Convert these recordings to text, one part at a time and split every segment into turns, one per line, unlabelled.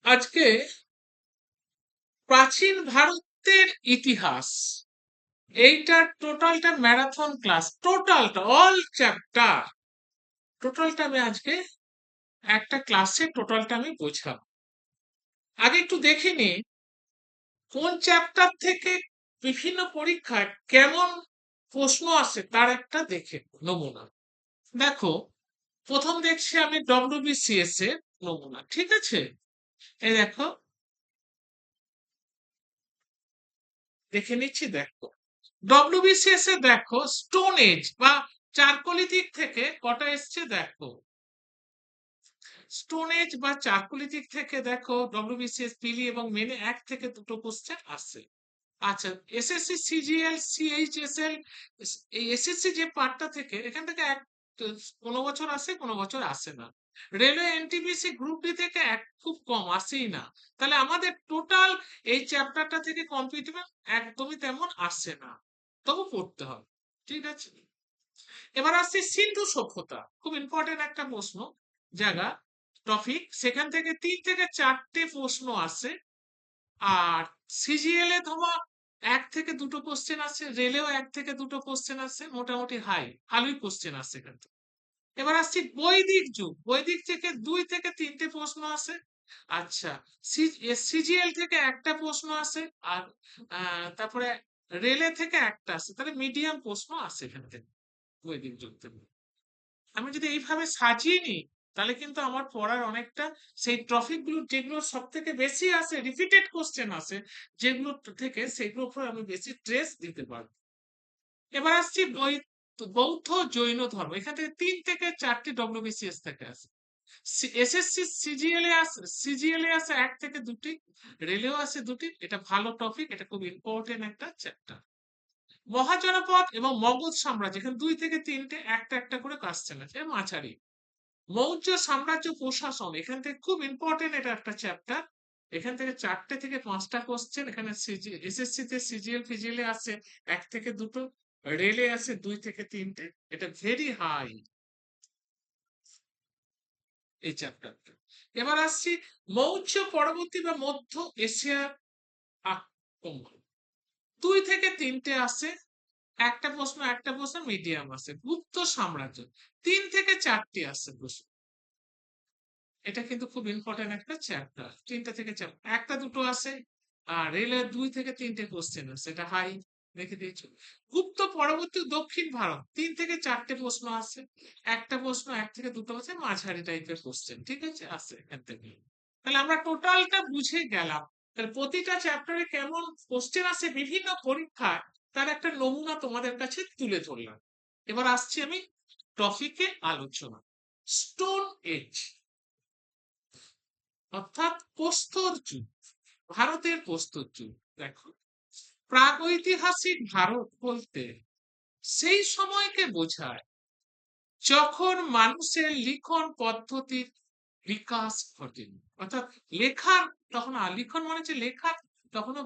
আজকে প্রাচীন ভারতের ইতিহাস এইটার টোটালটা ম্যারাথন ক্লাস, টোটালটা অল চ্যাপ্টার, টোটালটা আমি আজকে একটা ক্লাসে টোটালটা আমি বোঝাবো। আগে একটু দেখে নি কোন চ্যাপ্টার থেকে বিভিন্ন পরীক্ষায় কেমন প্রশ্ন আসে তার একটা দেখে নমুনা। দেখো, প্রথম দেখছি আমি ডব্লিউবিসিএস এর নমুনা, ঠিক আছে? এই দেখো, দেখে নিচ্ছি। দেখো, ডব্লিউবিসিএস এ দেখো স্টোন এজ বা চারকোলিথিক থেকে কটা এসছে দেখো। স্টোন এজ বা চারকোলিথিক থেকে দেখো ডব্লিউবিসিএস পিলি এবং মেনে এক থেকে দুটো কোশ্চেন আসে। আচ্ছা, এসএসসি সিজিএল সিএইচএসএল, এই এসএসসি যে পার্টটা থেকে এখান থেকে এক কোনো বছর আসে কোনো বছর আসে না। রেলওয়ে এনটিপিসি গ্রুপ ডি থেকে এক খুব কম আসেই না। তাহলে আমাদের টোটাল এই চ্যাপ্টারটা থেকে কম্পিটিটিভ একদমই তেমন আসে না, তবু পড়তে হবে, ঠিক আছে? এবার আসছে সিন্ধু সভ্যতা, খুব ইম্পর্টেন্ট একটা প্রশ্ন জায়গা, টপিক। সেখান থেকে 3 থেকে 4টে প্রশ্ন আসে। আর সিজিএল এ ধরো 1 থেকে 2টো কোশ্চেন আছে, রেলেও 1 থেকে 2টো কোশ্চেন আছে, মোটামুটি ভালোই কোশ্চেন আছে এখান থেকে। এবার আসছি বৈদিক যুগ, বৈদিক থেকে 2 থেকে 3টে প্রশ্ন আসে। আচ্ছা, সিজিএল থেকে একটা প্রশ্ন আসে। আর তারপরে রেলে থেকে একটা আসে, তাহলে মিডিয়াম প্রশ্ন আসে এখান থেকে বৈদিক যুগ থেকে। আমি যদি এইভাবে সাজিয়ে নিই তাহলে কিন্তু আমার পড়ার অনেকটা, সেই টপিক গুলো যেগুলো সব থেকে বেশি আসে, রিপিটেড কোশ্চেন আসে যেগুলো থেকে, সেগুলোর উপর আমি বেশি স্ট্রেস দিতে পারবো। এবার আসছি বৌদ্ধ জৈন ধর্ম, এখান থেকে 3 থেকে 4টে ডব্লিউবিসিএস থেকে আসে। এসএসসি সিজিএল এ আছে 1 থেকে 2টি, রেলেও আছে 2টি। এটা ভালো টপিক, এটা খুব ইম্পর্টেন্ট একটা চ্যাপ্টার। মহাজনপদ এবং মগধ সাম্রাজ্য, এখানে 2 থেকে 3টে একটা একটা করে কোশ্চেন আছে। মাঝারি মৌর্য সাম্রাজ্য প্রশাসন, এখান থেকে খুব ইম্পর্টেন্ট, এটা একটা চ্যাপ্টার। এখান থেকে 4 থেকে 5টা কোশ্চেন। এখানে এসএসসি তে সিজিএল ফিজিএল এ আছে 1 থেকে 2টো, রেলে আছে 2 থেকে 3টে। এটা ভেরি হাই এই চ্যাপ্টারটা। এবার আসছি মৌর্য পরবর্তী বা মধ্য এশিয়ার আক্রমণ, 2 থেকে 3টে আসে। একটা প্রশ্ন মিডিয়াম আছে। গুপ্ত সাম্রাজ্য 3 থেকে 4টি আসে প্রশ্ন। এটা কিন্তু খুব ইম্পর্টেন্ট একটা চ্যাপ্টার। 3টা থেকে 4, 1টা 2টো আছে। আর রেলের 2 থেকে 3টে কোশ্চেন আছে, এটা হাই রেখে দিয়েছো। গুপ্ত পরবর্তী দক্ষিণ ভারত 3 থেকে 4টে প্রশ্ন আছে। একটা প্রশ্ন 1 থেকে 2টো আছে, মাঝারি টাইপের কোশ্চেন, ঠিক আছে, আছে এখান থেকে। তাহলে আমরা টোটালটা বুঝে গেলাম। তাহলে প্রতিটা চ্যাপ্টারে কেমন কোশ্চেন আছে বিভিন্ন পরীক্ষায়, তার একটা নমুনা তোমাদের কাছে তুলে ধরলাম। এবার আসছি আমি টপিকে আলোচনা। স্টোন এজ অর্থাৎ প্রস্তর যুগ, ভারতের প্রস্তর যুগ। দেখো, প্রাগৈতিহাসিক ভারত বলতে সেই সময়কে বোঝায় যখন মানুষের লিখন পদ্ধতির বিকাশ ঘটেনি। অর্থাৎ লেখার তখন, লিখন মানে যে লেখা তখনও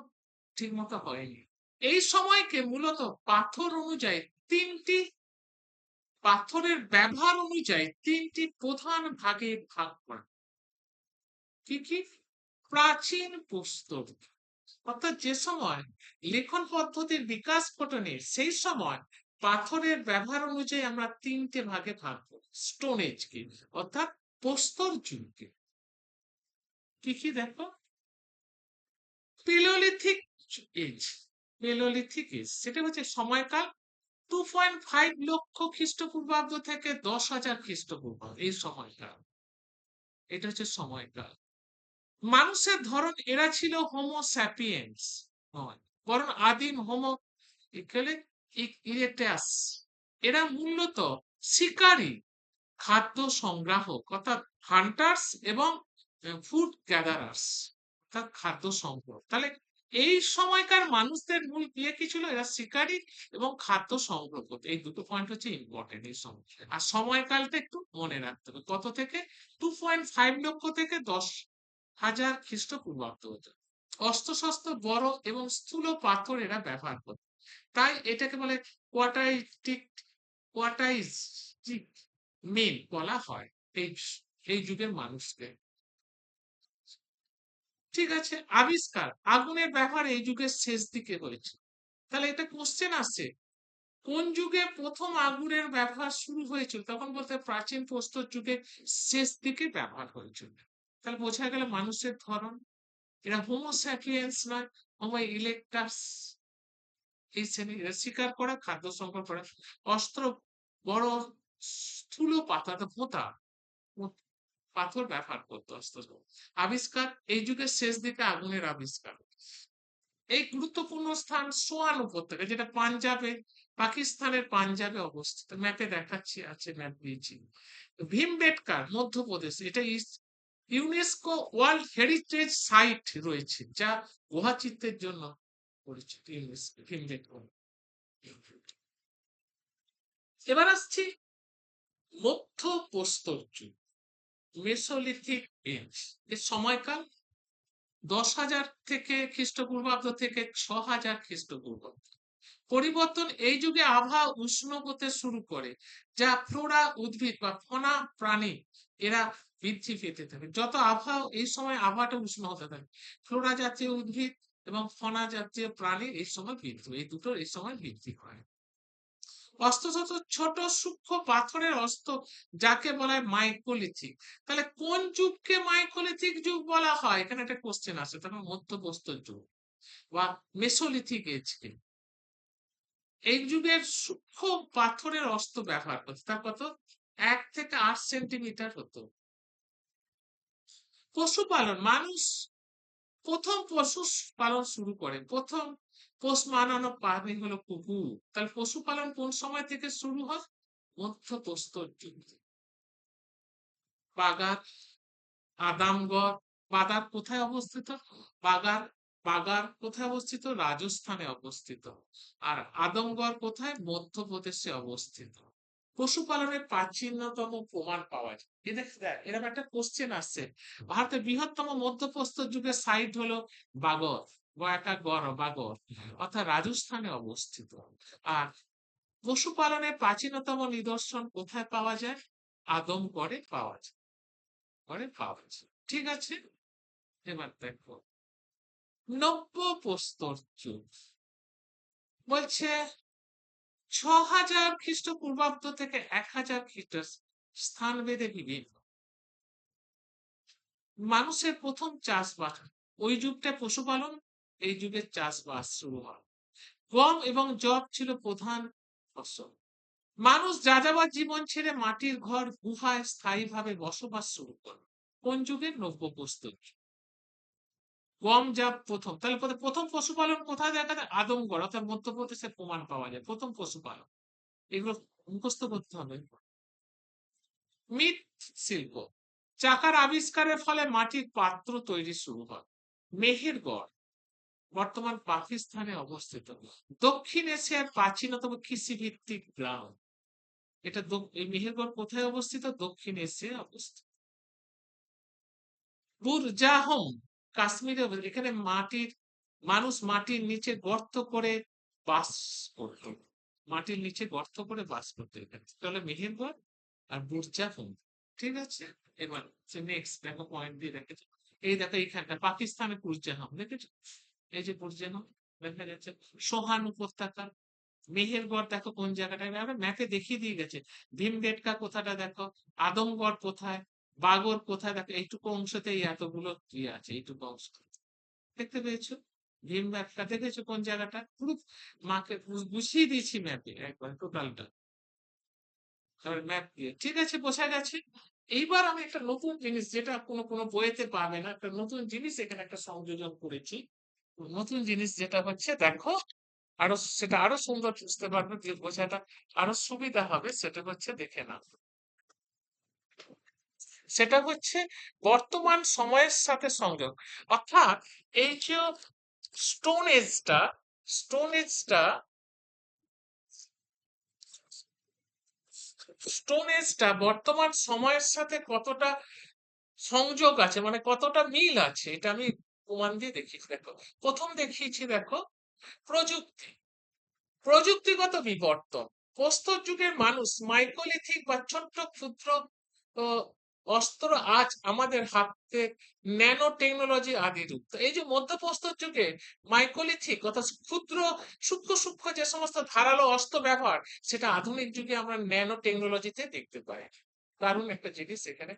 ঠিক মতো হয়নি। এই সময়কে মূলত পাথর অনুযায়ী তিনটি, পাথরের ব্যবহার অনুযায়ী 3টি প্রধান ভাগে ভাগ করা। কি কি? প্রাচীন প্রস্তর, অর্থাৎ যে সময় লেখন পদ্ধতির বিকাশ ঘটেনি সেই সময় পাথরের ব্যবহার অনুযায়ী আমরা 3টে ভাগে ভাগ করি স্টোন এজকে, অর্থাৎ প্রস্তর যুগকে। কি কি দেখো, পেলোলিথিক এজ, পেলোলিথিক এজ সেটা হচ্ছে সময়কাল 2.5 লক্ষ খ্রিস্টপূর্বাব্দ থেকে 10,000 খ্রিস্টপূর্বাব্দ, এই সময়কাল, এটা হচ্ছে সময়কাল। মানুষের ধরন, এরা ছিল হোমো স্যাপিয়েন্স নয়, বরং আদিম হোমো ইরেক্টাস। এরা মূলত শিকারী, খাদ্য সংগ্রাহক অর্থাৎ হান্টার্স, এবং ফুড গ্যাদারার্স অর্থাৎ খাদ্য সংগ্রহ। তাহলে এই সময়কার মানুষদের মূল ক্রিয়া কি ছিল? এরা শিকারী এবং খাদ্য সংগ্রহ করতো। এই দুটো পয়েন্ট হচ্ছে ইম্পর্টেন্ট এই সময়। আর সময়কালটা একটু মনে রাখতে হবে, কত থেকে? 2.5 লক্ষ থেকে 10,000 খ্রিস্টপূর্বাব্দ হতো। অস্ত্র শস্ত্র বড় এবং স্থূল পাথর এরা ব্যবহার করত, তাই এটাকে বলে কোয়াটাইটিক, কোয়াটাইজিক মেন বলা হয় এই এই যুগের মানুষকে। ঠিক আছে, আবিষ্কার আগুনের ব্যবহার এই যুগের শেষ দিকে হয়েছে। তাহলে এটা কোশ্চেন আসছে, কোন যুগে প্রথম আগুনের ব্যবহার শুরু হয়েছিল? তখন বলতে প্রাচীন প্রস্তর যুগে শেষ দিকে ব্যবহার হয়েছিল। তাহলে বোঝা গেল মানুষের ধরন, এরা হোমো স্যাপিয়েন্স নয়, হোমো ইলেকটাস এই শ্রেণী। এরা শিকার করা, খাদ্য সংগ্রহ করা, অস্ত্র, বড় স্থূল পাথর ভোঁতা পাথর ব্যবহার করতো অস্ত্র। আবিষ্কার এই যুগের শেষ দিকে আগুনের আবিষ্কার। এই গুরুত্বপূর্ণ স্থান সোয়ান উপত্যকা, যেটা পাঞ্জাবে, পাকিস্তানের পাঞ্জাবে অবস্থিত। ম্যাপে দেখাচ্ছি, আছে ম্যাপ দিয়েছি। ভীমবেটকা মধ্যপ্রদেশ, এটা ইউনেস্কো ওয়ার্ল্ড হেরিটেজ সাইট রয়েছে, যা গুহা চিত্রের জন্য পরিচিত। ভীমবেটকা। এবার আসছি মধ্য প্রস্তর যুগ, মেসোলিথিক এজ। এর সময়কাল 10,000 থেকে খ্রিস্টপূর্বাব্দ থেকে 6,000 খ্রিস্টপূর্বাব্দ। পরিবর্তন এই যুগে আবহাওয়া উষ্ণ হতে শুরু করে, যা ফ্লোরা উদ্ভিদ বা ফনা প্রাণী এরা বৃদ্ধি পেতে থাকে। যত আবহাওয়া এই সময় আবহাওয়াটা উষ্ণ হতে থাকে, ফ্লোরা জাতীয় উদ্ভিদ এবং ফনা জাতীয় প্রাণী এই সময় বৃদ্ধি, এই দুটো এই সময় বৃদ্ধি হয়। অস্ত্রশস্ত্র ছোট সূক্ষ্ম পাথরের অস্ত্র, যাকে বলা হয় মাইক্রোলিথিক। তাহলে কোন যুগকে মাইক্রোলিথিক যুগ বলা হয়? এখানে একটা কোশ্চেন আছে। তারপর মধ্যপ্রস্তর যুগ বা মেসোলিথিক এজকে। এই যুগের সূক্ষ্ম পাথরের অস্ত্র ব্যবহার করছে। তা কত? 1 থেকে 8 সেন্টিমিটার হতো। পশুপালন, মানুষ প্রথম পশু পালন শুরু করে, প্রথম পোষ মানানো প্রাণী হলো কুকুর। তাহলে পশুপালন কোন সময় থেকে শুরু হয়? মধ্যপ্রস্তর যুগ। বাগান, আদামগড়, বাগার কোথায় অবস্থিত? বাগার, বাগার কোথায় অবস্থিত? রাজস্থানে অবস্থিত। আর আদমগড় কোথায়? মধ্যপ্রদেশে অবস্থিত। পশুপালনের প্রাচীনতম প্রমাণ পাওয়া যায়। এরকম একটা কোশ্চেন আসছে, ভারতের বৃহত্তম মধ্যপ্রস্তর যুগের সাইট হলো বাগর, গয়াটা গড় বাগর, অর্থাৎ রাজস্থানে অবস্থিত। আর পশুপালনের প্রাচীনতম নিদর্শন কোথায় পাওয়া যায়? আদমগড়ে পাওয়া যায়, করে পাওয়া যায়। ঠিক আছে, এবার দেখো নব্য প্রস্তর যুগ। বলছে 6,000 খ্রিস্টপূর্বাব্দ থেকে 1,000 খ্রিস্ট, স্থান ভেদে বিভিন্ন। মানুষের প্রথম চাষবাস, ওই যুগটা পশুপালন, এই যুগে চাষবাস শুরু হয়। গম এবং যব ছিল প্রধান ফসল। মানুষ যাযাবর জীবন ছেড়ে মাটির ঘর গুহায় স্থায়ীভাবে বসবাস শুরু করে। কোন যুগের? নব্য প্রস্তর যুগ। গম যা প্রথম, তাহলে প্রথম পশুপালন কোথায় দেখা যায়? আদমগড়, অর্থাৎ মধ্যপ্রদেশে প্রমাণ পাওয়া যায় প্রথম পশুপালন। এগুলো মুখস্থ করতে হবে। মৃৎ শিল্প, চাকার আবিষ্কারের ফলে মাটির পাত্র তৈরি শুরু হয়। মেহেরগড় বর্তমান পাকিস্তানে অবস্থিত। দক্ষিণ এশিয়ার প্রাচীনতম কৃষিভিত্তিক গ্রাম। এটা এই মেহেরগড় কোথায় অবস্থিত? দক্ষিণ এশিয়ায় অবস্থিত। বুরজাহম কাশ্মীরে অবস্থিত। এখানে মানুষ মাটির নিচে গর্ত করে বাস করত, মাটির নিচে গর্ত করে বাস করতো। এখানে তাহলে মেহেরগড় আর বুরজাহম। ঠিক আছে, এবার নেক্সট দেখো, পয়েন্ট দিয়ে রেখেছো। এই দেখো এইখানটা পাকিস্তানে বুরজাহম দেখেছো, এই যে বুরজাহম দেখা যাচ্ছে। সোহান উপত্যকা। মেহেরগড় দেখো কোন জায়গাটায়, আমরা ম্যাপে দেখিয়ে দিয়ে গেছে। ভীমবেটকা কোথাটা দেখো, আদমগড় কোথায়, বাগর কোথায় দেখো, এইটুকু অংশতেই এতগুলো ইয়ে আছে, এইটুকু অংশ দেখতে পেয়েছো। ভীমবেটকা দেখেছো কোন জায়গাটা, পুরো মাকে বুঝিয়ে দিয়েছি ম্যাপে একবার টোটালটা, তারপরে ম্যাপ দিয়ে। ঠিক আছে, বোঝা গেছে। এইবার আমি একটা নতুন জিনিস, যেটা কোনো কোনো বইতে পাবে না, একটা নতুন জিনিস এখানে একটা সংযোজন করেছি। নতুন জিনিস যেটা হচ্ছে দেখো, আরো সেটা আরো সুন্দর বুঝতে পারবে, যে বোঝাটা আরো সুবিধা হবে। সেটা হচ্ছে, দেখে না, সেটা হচ্ছে বর্তমান সময়ের সাথে সংযোগ। অর্থাৎ এই যে স্টোন এজটা, স্টোন এজটা স্টোন এজটা বর্তমান সময়ের সাথে কতটা সংযোগ আছে, মানে কতটা মিল আছে, এটা আমি প্রমাণ দিয়ে দেখিয়েছি। দেখো, প্রথম দেখিয়েছি দেখো, প্রযুক্তি, প্রযুক্তিগত বিবর্তন। প্রস্তর যুগের মানুষ মাইক্রোলিথিক বা ছোট্ট ক্ষুদ্র অস্ত্র আজ আমাদের হাতে ন্যানো টেকনোলজি আদি রূপ। তো এই যে মধ্যপ্রস্তর যুগে মাইক্রোলিথিক অর্থাৎ ক্ষুদ্র সূক্ষ্ম সূক্ষ্ম যে সমস্ত ধারালো অস্ত্র ব্যবহার, সেটা আধুনিক যুগে আমরা ন্যানো টেকনোলজিতে দেখতে পাই। দারুণ একটা জিনিস এখানে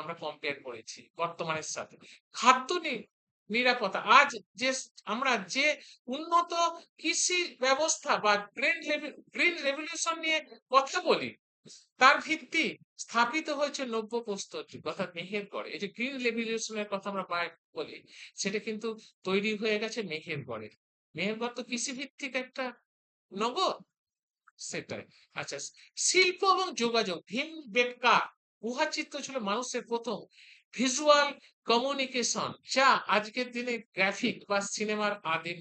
আমরা কম্পেয়ার করেছি বর্তমানের সাথে। খাদ্য নিরাপত্তা আজ যে আমরা যে উন্নত কৃষি ব্যবস্থা বা গ্রিন রেভলিউশন নিয়ে কথা বলি, তার ভিত্তি স্থাপিত হয়েছে নব্য প্রস্তর যুগ অর্থাৎ মেহেরগড়ে। এই যে গ্রিন রেভলিউশনের কথা আমরা বলি, সেটা কিন্তু তৈরি হয়ে গেছে মেহেরগড়ে। মেহেরগড় তো কৃষি ভিত্তিক একটা নগর। সেটাই। আচ্ছা, শিল্প এবং যোগাযোগ ভীমবেটকা গুহাচিত্র ছিল মানুষের প্রথম ভিজুয়াল কমিউনিকেশন, যা আজকের দিনে গ্রাফিক বা সিনেমার আদিম।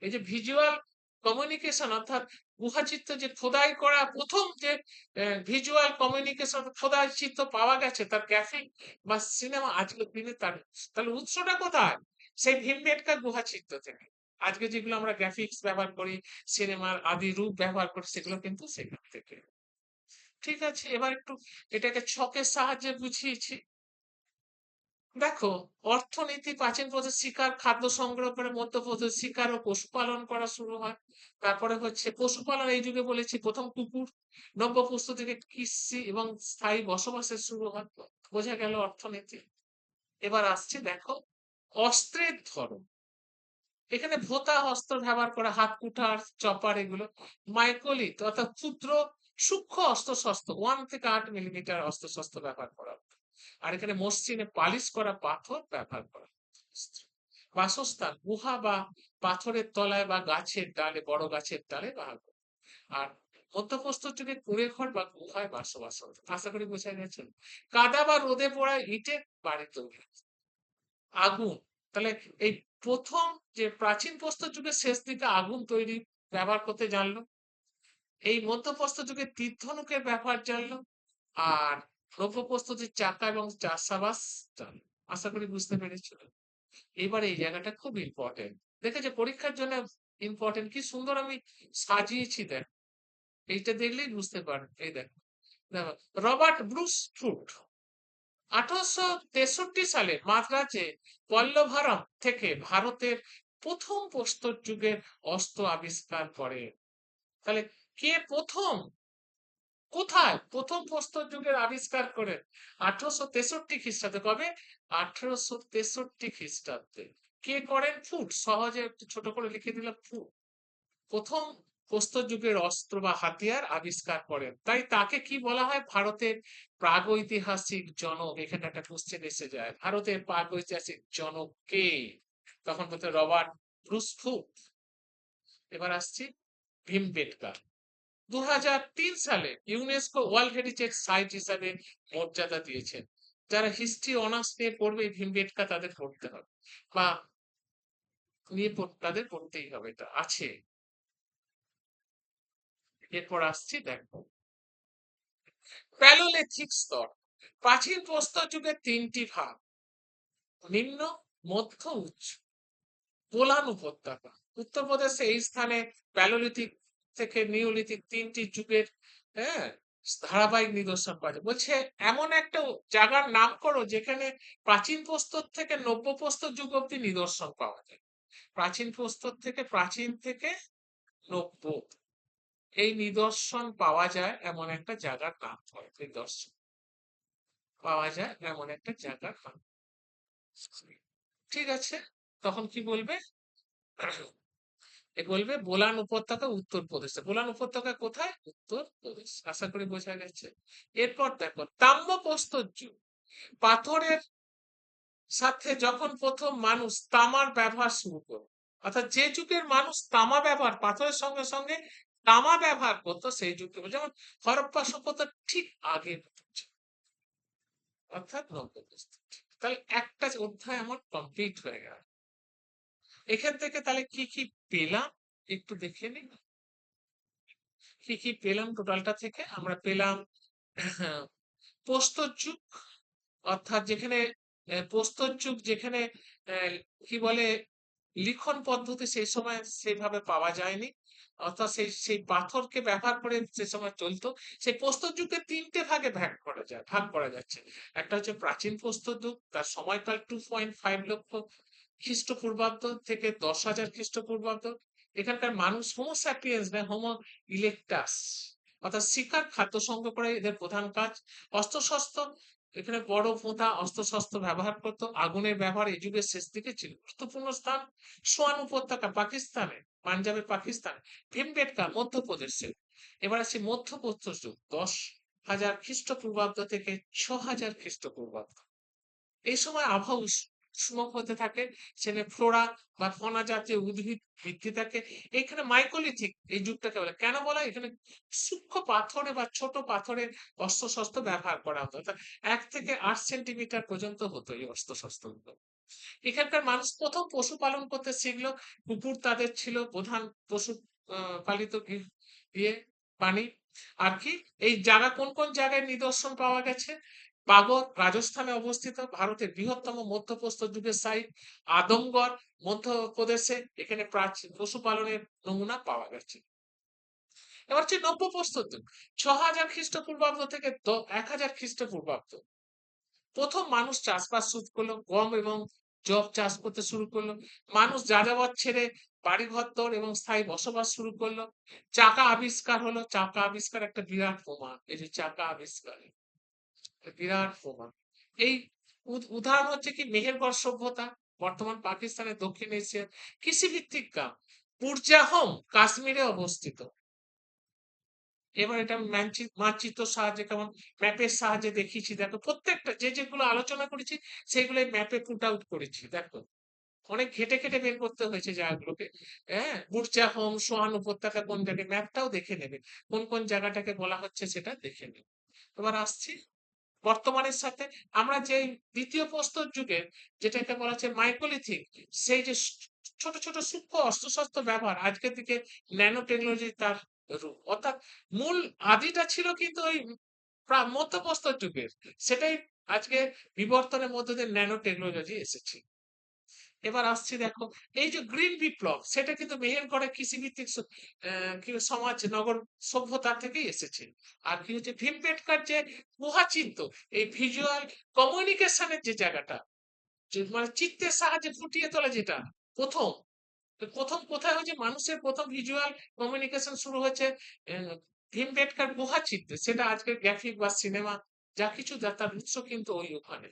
এই যে ভিজুয়াল কমিউনিকেশন অর্থাৎ গুহাচিত্র যে খোদাই করা প্রথম যে ভিজুয়াল কমিউনিকেশন খোদাই চিত্র পাওয়া গেছে, তার গ্রাফিক বা সিনেমা আজকের দিনে তার, তাহলে উৎসটা কোথায়? সেই ভীমবেটকা গুহাচিত্র থেকে। আজকে যেগুলো আমরা গ্রাফিক্স ব্যবহার করি, সিনেমার আদি রূপ ব্যবহার করি, সেগুলো কিন্তু সেখান থেকে। ঠিক আছে, এবার একটু এটাকে ছকের সাহায্যে বুঝিয়েছি। দেখো, অর্থনীতি প্রাচীন পদ্ধতি শিকার খাদ্য সংগ্রহ করে, মধ্য পদ্ধতি শিকার ও পশুপালন করা শুরু হয়। তারপরে হচ্ছে পশুপালন এই যুগে বলেছি প্রথম কুকুর। নব্য প্রস্তর থেকে কৃষি এবং স্থায়ী বসবাসের শুরু হয়। বোঝা গেল অর্থনীতি। এবার আসছে দেখো অস্ত্রের ধরন। এখানে ভোতা অস্ত্র ব্যবহার করা, হাত কুঠার, চপার, এগুলো মাইক্রোলিথ অর্থাৎ ক্ষুদ্র সূক্ষ্ম অস্ত্র শস্ত্র 1 থেকে 8 মিলিমিটার অস্ত্র শস্ত্র ব্যবহার করা। আর এখানে মসৃণে পালিশ করা পাথর ব্যবহার করা। বাসস্থান গুহা বা পাথরের তলায় বা গাছের ডালে, বড় গাছের ডালে ব্যবহার করা। আর মধ্যপ্রস্তর যুগে কুঁড়ে ঘর বা গুহায় বসবাস হতো। আশা করি বোঝা গেছে। কাদা বা রোদে পড়া ইটের বাড়ি তৈরি। আগুন, তাহলে এই প্রথম যে প্রাচীন প্রস্তর যুগের শেষ দিকে আগুন তৈরি ব্যবহার করতে জানলো। এই মধ্যপ্রস্তর যুগে তীর ধনুকের ব্যবহার জানলো। আর নব্য প্রস্তরের চাকা এবং চাষাবাস জানলো। আশা করি বুঝতে পেরেছিল। এবার এই জায়গাটা খুব ইম্পর্টেন্ট, দেখেছে পরীক্ষার জন্য ইম্পর্টেন্ট, কি সুন্দর আমি সাজিয়েছি দেখ। এইটা দেখলেই বুঝতে পারবে। এই দেখো, দেখো রবার্ট ব্রুস ফুট 1863 সালে মাদ্রাজে পল্লভারম থেকে ভারতের প্রথম প্রস্তর যুগের অস্ত্র আবিষ্কার করে। তাহলে কে প্রথম, কোথায় প্রথম প্রস্তর যুগের আবিষ্কার করে? 1863 খ্রিস্টাব্দে। কবে? 1863 খ্রিস্টাব্দে। কে করেন? ফুট। সহজে একটু ছোট করে লিখে দিলাম, ফুট প্রথম প্রস্তর যুগের অস্ত্র বা হাতিয়ার আবিষ্কার করেন। তাই তাকে কি বলা হয়? ভারতের প্রাগৈতিহাসিক জনক। এখানে একটা কোশ্চেন এসে যায়, ভারতের প্রাগৈতিহাসিক জনক কে? তখন বলতে রবার্ট ব্রুস ফুট। এবার আসছি ভীমবেটকা। 2003 সালে ইউনেস্কো ওয়ার্ল্ড হেরিটেজ সাইট হিসাবে মর্যাদা দিয়েছেন। যারা হিস্ট্রি অনার্স নিয়ে পড়বে ভীমবেটকা তাদের পড়তে হবে, বা নিয়ে তাদের পড়তেই হবে, এটা আছে। এরপর আসছি দেখো প্যালোলিথিক স্তর। প্রাচীন প্রস্তর যুগের 3টি ভাগ, নিম্ন, মধ্য, উচ্চ। গোলান উপত্যকা উত্তরপ্রদেশে এই স্থানে প্যালোলিথিক থেকে নিওলিথিক 3টি যুগের, হ্যাঁ, ধারাবাহিক নিদর্শন পাওয়া যায়। বলছে এমন একটা জায়গার নাম করো যেখানে প্রাচীন প্রস্তর থেকে নব্য প্রস্তর যুগ অব্দি নিদর্শন পাওয়া যায়। প্রাচীন থেকে নব্য এই নিদর্শন পাওয়া যায় এমন একটা জায়গার নাম হয়, নিদর্শন পাওয়া যায় এমন একটা জায়গার নাম। ঠিক আছে, তখন কি বলবে? এ বলবে বোলান উপত্যকা উত্তরপ্রদেশে। বোলান উপত্যকা কোথায়? উত্তরপ্রদেশ। আশা করি বোঝা গেছে। এরপর দেখো তাম্র প্রস্তর যুগ। পাথরের সাথে যখন প্রথম মানুষ তামার ব্যবহার শুরু করলো, অর্থাৎ যে যুগের মানুষ তামা ব্যবহার, পাথরের সঙ্গে সঙ্গে তামা ব্যবহার করতো, সেই যুগকে, যেমন হরপ্পা সভ্যতা ঠিক আগে, অর্থাৎ নব্য প্রস্তর। তাহলে একটা অধ্যায় আমার কমপ্লিট হয়ে গেল। এখান থেকে তাহলে কি কি পেলাম একটু দেখে নিই। কি কি পেলাম টোটালটা থেকে? আমরা পেলাম প্রস্তর যুগ, অর্থাৎ যেখানে প্রস্তর যুগ, যেখানে কি বলে লিখন পদ্ধতি সেই সময় সেইভাবে পাওয়া যায়নি, অর্থাৎ সেই সেই পাথরকে ব্যবহার করে সে সময় চলতো। সেই প্রস্তর যুগকে তিনটে ভাগে ভাগ করা যাচ্ছে। একটা হচ্ছে প্রাচীন প্রস্তর যুগ, তার সময়কাল 2.5 লক্ষ খ্রিস্টপূর্বাব্দ থেকে 10,000 খ্রিস্টপূর্বাব্দ। এখানকার মানুষ হোমো স্যাপিয়েন্স না হোমো ইলেকটাস, অর্থাৎ শিকার খাদ্য সংগ্রহ করে এদের প্রধান কাজ। অস্ত্রশস্ত্র, এখানে বড় ভোঁতা অস্ত্রশস্ত্র ব্যবহার করতো। আগুনের ব্যবহার এই যুগের শেষ দিকে ছিল। গুরুত্বপূর্ণ স্থান সোয়ান উপত্যকা পাকিস্তানে, পাঞ্জাবের পাকিস্তান, ভীমবেটকা মধ্যপ্রদেশে। এবার আসছে মধ্যপ্রস্থ যুগ, 10,000 খ্রিস্টপূর্বাব্দ থেকে 6,000 খ্রিস্টপূর্বাব্দ। এই সময় আবহাওয়া উষ্ণ হতে থাকে, সেখানে ফ্লোরা বা ফনা জাতীয় উদ্ভিদ বৃদ্ধি থাকে। এখানে মাইকোলিথিক এই যুগটাকে বলে, কেন বলা হয়? এখানে সূক্ষ্ম পাথরে বা ছোট পাথরের অস্ত্রশস্ত্র ব্যবহার করা হতো, অর্থাৎ 1 থেকে 8 সেন্টিমিটার পর্যন্ত হতো এই অস্ত্রশস্ত্রগুলো। এখানকার মানুষ প্রথম পশুপালন করতে শিখলো। কুকুর তাদের ছিল প্রধান পশু পালিত ইয়ে প্রাণী। আর কি এই জায়গা কোন কোন জায়গায় নিদর্শন পাওয়া গেছে? বাগর রাজস্থানে অবস্থিত, ভারতের বৃহত্তম মধ্যপ্রস্থ যুগের সাইট। আদমগড় মধ্যপ্রদেশে, এখানে প্রাচীন পশুপালনের নমুনা পাওয়া গেছে। এবার হচ্ছে নব্যপ্রস্তর যুগ, 6,000 খ্রিস্টপূর্বাব্দ থেকে 1,000 খ্রিস্টপূর্বাব্দ। প্রথম মানুষ চাষবাস শুরু করলো, গম এবং যব চাষ করতে শুরু করলো। মানুষ যাযাবর ছেড়ে বাড়িঘর তোর এবং স্থায়ী বসবাস শুরু করলো। চাকা আবিষ্কার হলো। চাকা আবিষ্কার একটা বিরাট প্রমাণ, এই যে চাকা আবিষ্কার, বিরাট প্রমাণ। এই উদাহরণ হচ্ছে কি মেহেরগড় সভ্যতা, বর্তমান পাকিস্তানের দক্ষিণ এশিয়ার কৃষিভিত্তিক গ্রাম। বুরজাহোম কাশ্মীরে অবস্থিত। এবার এটা আমি মানচিত্র সাহায্যে, কেমন ম্যাপের সাহায্যে দেখিয়েছি। দেখো প্রত্যেকটা যেগুলো আলোচনা করেছি সেগুলো ম্যাপে পুট আউট করেছি। দেখো অনেক ঘেটে ঘেটে বের করতে হয়েছে জায়গাগুলোকে। হ্যাঁ, বুরজাহোম, সোয়ান উপত্যকা কোন জায়গায়, ম্যাপটাও দেখে নেবে, কোন কোন জায়গাটাকে বলা হচ্ছে সেটা দেখে নেবে। এবার আসছি বর্তমানের সাথে। আমরা যে দ্বিতীয় প্রস্তর যুগের, যেটাকে বলা হচ্ছে মাইকোলিথিক, সেই যে ছোট ছোট সূক্ষ্ম অস্ত্রশস্ত্র ব্যবহার, আজকের দিকে ন্যানো টেকনোলজি তার রূপ। অর্থাৎ মূল আদিটা ছিল কিন্তু ওই মধ্যপ্রস্তর যুগের, সেটাই আজকে বিবর্তনের মধ্যে দিয়ে ন্যানো টেকনোলজি এসেছে। এবার আসছি দেখো, এই যে গ্রিন বিপ্লব, সেটা কিন্তু মেহেরগড়ে কৃষিভিত্তিক কি সমাজ নগর সভ্যতা থেকেই এসেছে। আর কি হচ্ছে ভীমবেটকার যে গুহা চিত্র, এই ভিজুয়াল কমিউনিকেশনের যে জায়গাটা, যে মানে চিত্রের সাহায্যে ফুটিয়ে তোলা, যেটা প্রথম প্রথম কোথায় হয়েছে, মানুষের প্রথম ভিজুয়াল কমিউনিকেশন শুরু হয়েছে ভীমবেটকার গুহা চিত্রে। সেটা আজকে গ্রাফিক বা সিনেমা যা কিছু তার উৎস কিন্তু ওই ওখানে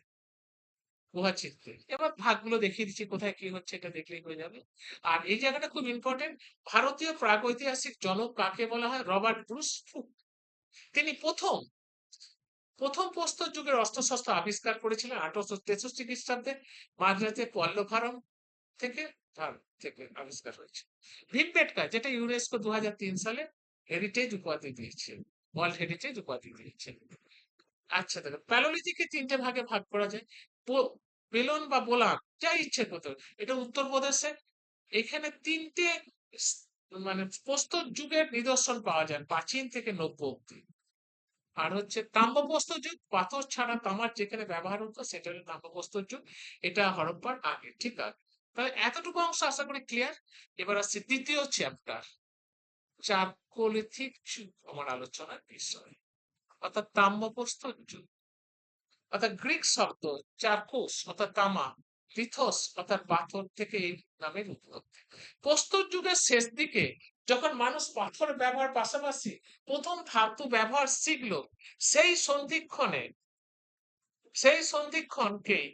গুহা চিত্রে। এবার ভাগগুলো দেখিয়ে দিচ্ছি, কোথায় কি হচ্ছে এটা দেখলেই হয়ে যাবে। আর এই জায়গাটা খুব ইম্পর্টেন্ট, ভারতীয় প্রাগৈতিহাসিক জনক কাকে বলা হয়? রবার্ট ব্রুস ফুক। তিনি প্রথম প্রথম প্রস্তর যুগের অস্ত্রশস্ত্র আবিষ্কার করেছিলেন 1863 খ্রিস্টাব্দে, মাদ্রাজে পল্লভারম থেকে থেকে আবিষ্কার হয়েছে। ভীমবেটকা, যেটা ইউনেস্কো 2003 সালে হেরিটেজ উপাধি দিয়েছে, ওয়ার্ল্ড হেরিটেজ উপাধি দিয়েছে। আচ্ছা দেখো, প্যালোলিথিকে তিনটে ভাগে ভাগ করা যায়। বেলন বা বোলান, যা ইচ্ছে করতে, এটা উত্তরপ্রদেশে। এখানে তিনটে স- মানে প্রস্তর যুগের নিদর্শন পাওয়া যায়, প্রাচীন থেকে নব্য অব্দি। আর হচ্ছে তাম্রপ্রস্তর যুগ, পাথর ছাড়া তামার যেখানে ব্যবহার হতো সেটা হলো তাম্রপ্রস্তর যুগ। এটা হরপ্পার আগে, ঠিক আছে? তাহলে এতটুকু অংশ আশা করি ক্লিয়ার। এবার আসছে দ্বিতীয় চ্যাপ্টার, চারকোলিথিক যুগ আমার আলোচনার বিষয়, অর্থাৎ তাম্রপ্রস্তর যুগ। অর্থাৎ গ্রিক শব্দ চারকোস অর্থাৎ তামা, লিথোস অর্থাৎ পাথর থেকে এই নামের উৎপত্তি। প্রস্তর যুগের শেষ দিকে যখন মানুষ পাথর ব্যবহার পাশাপাশি প্রথম ধাতু ব্যবহার শিখলো, সেই সন্ধিক্ষণে সেই সন্ধিক্ষণকেই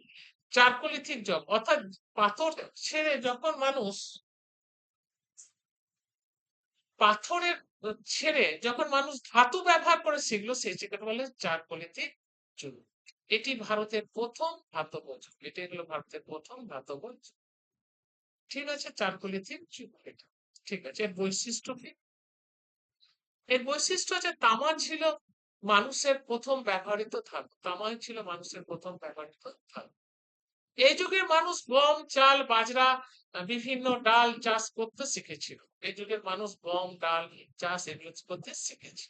চারকোলিথিক যুগ, অর্থাৎ পাথর ছেড়ে যখন মানুষ পাথরের যখন মানুষ ধাতু ব্যবহার করে শিখলো, সেই জায়গাটা বলে চারকোলিথিক যুগ। এটি ভারতের প্রথম ধাতব যুগ, এটি হলো ভারতের প্রথম ধাতব যুগ। ঠিক আছে, চারকোলিথিক যুগ এটা। ঠিক আছে, এর বৈশিষ্ট্য কি? এর বৈশিষ্ট্য হচ্ছে তামা ছিল মানুষের প্রথম ব্যবহৃত ধাতু, তামাই ছিল মানুষের প্রথম ব্যবহৃত ধাতু। এই যুগের মানুষ গম, চাল, বাজরা, বিভিন্ন ডাল চাষ করতে শিখেছিল। এই যুগের মানুষ গম, ডাল চাষ এগুলো করতে শিখেছে।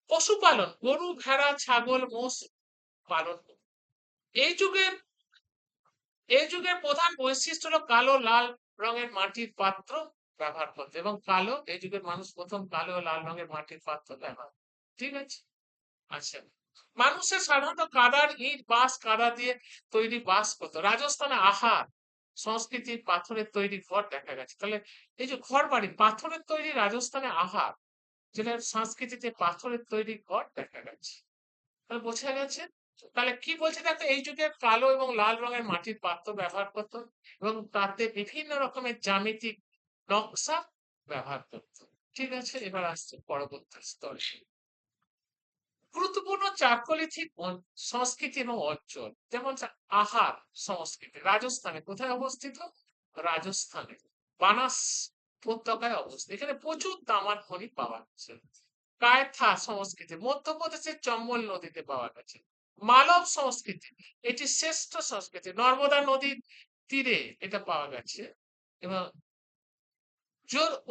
পশুপালন, গরু, ভেড়া, ছাগল, মোষ পালন করত। এই যুগের এই যুগের প্রধান বৈশিষ্ট্য হলো কালো, লাল রঙের মাটির পাত্র ব্যবহার করতো এবং কালো, এই যুগের মানুষ প্রথম কালো ও লাল রঙের মাটির পাত্র ব্যবহার, ঠিক আছে। আচ্ছা, মানুষের সাধারণত কাদার ইট বাঁশ কাদা দিয়ে তৈরি বাস করতো। রাজস্থানে আহার সংস্কৃতির পাথরের তৈরি ঘর দেখা গেছে। তাহলে এই যে ঘর বাড়ি পাথরের তৈরি রাজস্থানে আহার, যেটা সংস্কৃতিতে পাথরের তৈরি ঘর দেখা গেছে। তাহলে বোঝা গেছে। তাহলে কি বলছে দেখো, এই যুগে কালো এবং লাল রঙের মাটির পাত্র ব্যবহার করতো এবং তাতে বিভিন্ন রকমের জ্যামিতিক নকশা ব্যবহার করতো। ঠিক আছে, এবার আসছে পরবর্তী স্তরে। গুরুত্বপূর্ণ চাকলিথিক সংস্কৃতি এবং অঞ্চল, যেমন আহার সংস্কৃতি রাজস্থানে কোথায় অবস্থিত? রাজস্থানে বানাস উপত্যকায় অবস্থিত। এখানে প্রচুর তামার খনি পাওয়া যাচ্ছে। কায়থা সংস্কৃতি মধ্যপ্রদেশের চম্বল নদীতে পাওয়া গেছে। মালব সংস্কৃতি, এটি শ্রেষ্ঠ সংস্কৃতি, নর্মদা নদীর তীরে এটা পাওয়া গেছে। এবং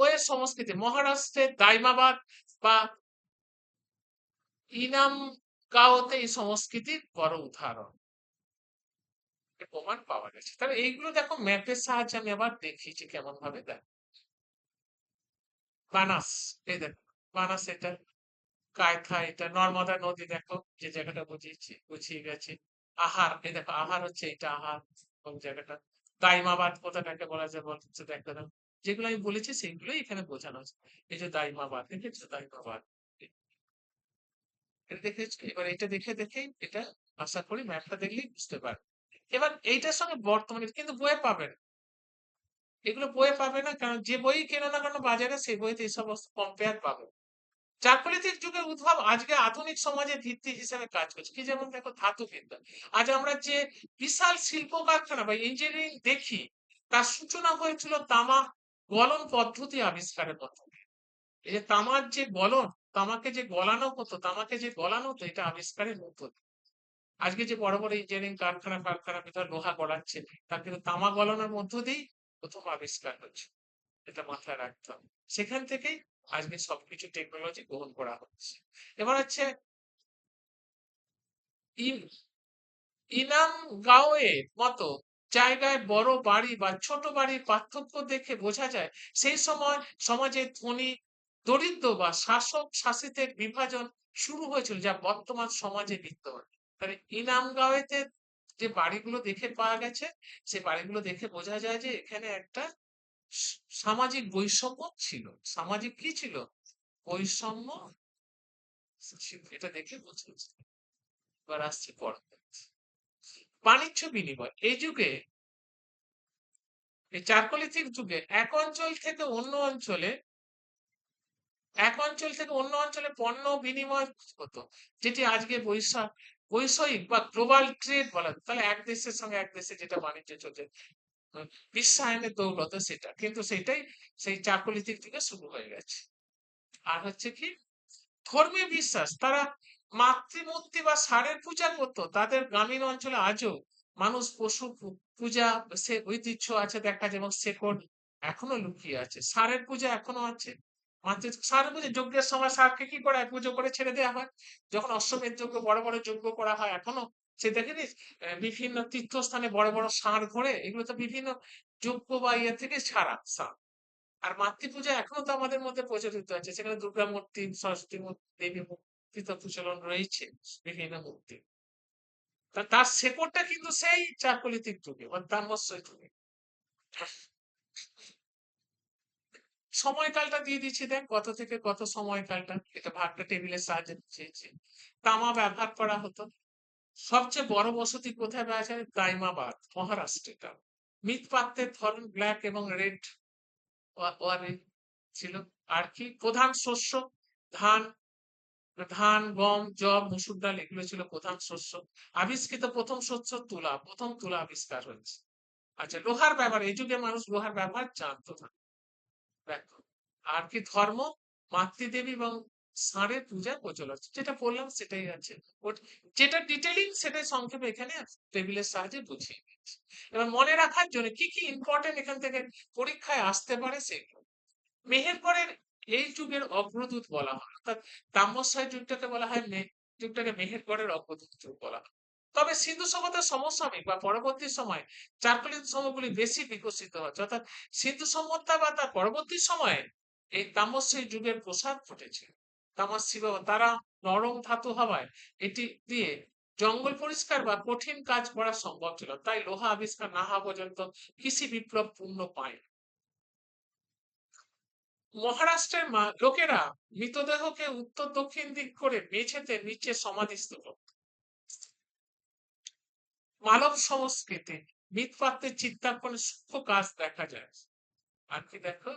ওই সংস্কৃতি মহারাষ্ট্রের দাইমাবাদ বা ইনাম গাঁওতে এই সংস্কৃতির বড় উদাহরণ, প্রমাণ পাওয়া গেছে। তাহলে এইগুলো দেখো ম্যাপের সাহায্যে আমি আবার দেখিয়েছি কেমন ভাবে। দেখ বানাস, এই দেখো বানাস, এটা কায়থা, এটা নর্মদা নদী, দেখো যে জায়গাটা বুঝিয়েছি বুঝিয়ে গেছে। আহার, এই দেখো আহার হচ্ছে এটা আহার কোন জায়গাটা। দাইমাবাদ কোথাটাকে বলা যায় বলছে দেখো, যেগুলো আমি বলেছি সেগুলোই এখানে বোঝানো হচ্ছে। এই যে দাইমাবাদ, দেখেছো দাইমাবাদ, এটা দেখেছো। এবার এটা দেখে দেখেই এটা আশা করি ম্যাপটা দেখলেই বুঝতে পারবে। এবার এইটার সঙ্গে বর্তমানে কিন্তু বইয়ে পাবেন, এগুলো বইয়ে পাবে না, কারণ যে বই কেনো না কেন বাজারে সেই বইতে এই সমস্ত কম্পেয়ার পাবে। চাকরিতিক যুগের উদ্ভব আজকে আধুনিক সমাজের ভিত্তি হিসেবে কাজ করছে। কি যেমন দেখো ধাতু বিদ্যা, আজ আমরা যে বিশাল শিল্প কারখানা বা ইঞ্জিনিয়ারিং দেখি, তার সূচনা হয়েছিল তামা গলন পদ্ধতি আবিষ্কারের মাধ্যমে। এই যে তামার যে গলন, তামাকে যে গলানো হতো, তামাকে যে গলানো হতো, এটা আবিষ্কারের মধ্য দিয়ে। আজকে যে বড় বড় ইঞ্জিনিয়ারিং কারখানা ভিতরে লোহা গলাচ্ছে, তার কিন্তু তামা গলানোর মধ্য দিয়েই প্রথম আবিষ্কার হচ্ছে। এটা মাথায় রাখতে হবে। সেখান থেকেই আজকে সবকিছু টেকনোলজি গ্রহণ করা হচ্ছে। এবার হচ্ছে ইনাম গাঁওয়ের মতো জায়গায় বড় বাড়ি বা ছোট বাড়ির পার্থক্য দেখে বোঝা যায় সেই সময় সমাজে ধনী দরিদ্র বা শাসক শাসিতের বিভাজন শুরু হয়েছিল, যা বর্তমান সমাজে বিদ্যমান। তাহলে ইনাম গাঁওয়েতে যে বাড়িগুলো দেখে পাওয়া গেছে, সে বাড়িগুলো দেখে বোঝা যায় যে এখানে একটা সামাজিক বৈষম্য ছিল। সামাজিক কি ছিল? বৈষম্য ছিল, এটা দেখে বোঝা যায়। এবার আসছে পরবর্তী বাণিজ্য বিনিময়। এই যুগে, এই চারকোলিথিক যুগে এক অঞ্চল থেকে অন্য অঞ্চলে পণ্য বিনিময় হতো, যেটি আজকে বৈষয়িক বা গ্লোবাল ট্রেড বলা হয়। তাহলে এক দেশের সঙ্গে এক দেশে যেটা বাণিজ্য চলছে, বিশ্বায়নের দৌলতে সেটা, কিন্তু সেটাই সেই চারকোলিথিক যুগে শুরু হয়ে গেছে। আর হচ্ছে কি ধর্মীয় বিশ্বাস, তারা মাতৃমূর্তি বা ষাঁড়ের পূজা করতো। তাদের গ্রামীণ অঞ্চলে আজও মানুষ পশু পূজা, সে ঐতিহ্য আছে দেখা যায়, এবং শেকড় এখনো লুকিয়ে আছে। ষাঁড়ের পূজা এখনো আছে। ষাঁড়ের পূজা যজ্ঞের সময় ষাঁড়কে কি করা হয়? পুজো করে ছেড়ে দেওয়া হয়। যখন অশ্বমেধ যজ্ঞ, বড় বড় যজ্ঞ করা হয় এখনো, সে দেখেনিস বিভিন্ন তীর্থস্থানে বড় বড় ষাঁড় ঘোরে, এগুলো তো বিভিন্ন যজ্ঞ বা ইয়ে থেকে ছাড়া ষাঁড়। আর মাতৃপূজা এখনো তো আমাদের মধ্যে প্রচলিত আছে, সেখানে দুর্গা মূর্তি, সরস্বতী মূর্তি, দেবী মূর্তি তো প্রচলন রয়েছে, বিভিন্ন মূর্তি। তার শেকড়টা কিন্তু সেই চাকলিতিক যুগে বা তাম্রস্বই যুগে। সময়কালটা দিয়ে দিচ্ছি, দেখ কত থেকে কত সময়কালটা, এটা ভাগটা টেবিলের সাহায্যে দিয়েছি। তামা ব্যবহার করা হতো। সবচেয়ে বড় বসতি কোথায় পাওয়া যায়? দাইমাবাদ, মহারাষ্ট্রটা। মৃৎপাত্রের ধরন ব্ল্যাক এবং রেড ওয়ারে ছিল। আর কি প্রধান শস্য? ধান, গম, যব, মসুর ডাল, এগুলো ছিল প্রধান শস্য। আবিষ্কৃত প্রথম শস্য তুলা, প্রথম তুলা আবিষ্কার হয়েছে। আচ্ছা, লোহার ব্যবহার, এই যুগে মানুষ লোহার ব্যবহার জানতো না। দেখো আর কি ধর্ম, মাতৃদেবী এবং ষাঁড়ের পূজা প্রচলন, যেটা বললাম সেটাই আছে। যেটা ডিটেলিং সেটাই সংক্ষেপে এখানে টেবিলের সাহায্যে বুঝিয়ে দিচ্ছি। এবার মনে রাখার জন্য কি কি ইম্পর্টেন্ট এখান থেকে পরীক্ষায় আসতে পারে সেগুলো। মেহেরগড়ের এই যুগের অগ্রদূত বলা হয়, অর্থাৎ তাম্রশাহী যুগটাকে বলা হয়, যুগটাকে মেহেরগড়ের অগ্রদূত যুগ বলা হয়। তবে সিন্ধু সভ্যতার সমসাময়িক বা পরবর্তী সময়ে চারকোলিন স্তম্ভগুলি বেশি বিকশিত হচ্ছে, অর্থাৎ সিন্ধু সভ্যতা বা তার পরবর্তী সময়ে এই তামসিক যুগের প্রসার ঘটেছে। তামসিক বা তারা নরম ধাতু হওয়ায় এটি দিয়ে জঙ্গল পরিষ্কার বা কঠিন কাজ করা সম্ভব ছিল, তাই লোহা আবিষ্কার না হওয়া পর্যন্ত কৃষি বিপ্লব পূর্ণ পায়। মহারাষ্ট্রের লোকেরা মৃতদেহকে উত্তর দক্ষিণ দিক করে মেঝেতে নিচে সমাধিস্থ করত। মানব সংস্কৃতি মৃৎপাত্রের চিত্রাঙ্কনে সূক্ষ্ম কাজ দেখা যায়। আর কি দেখো,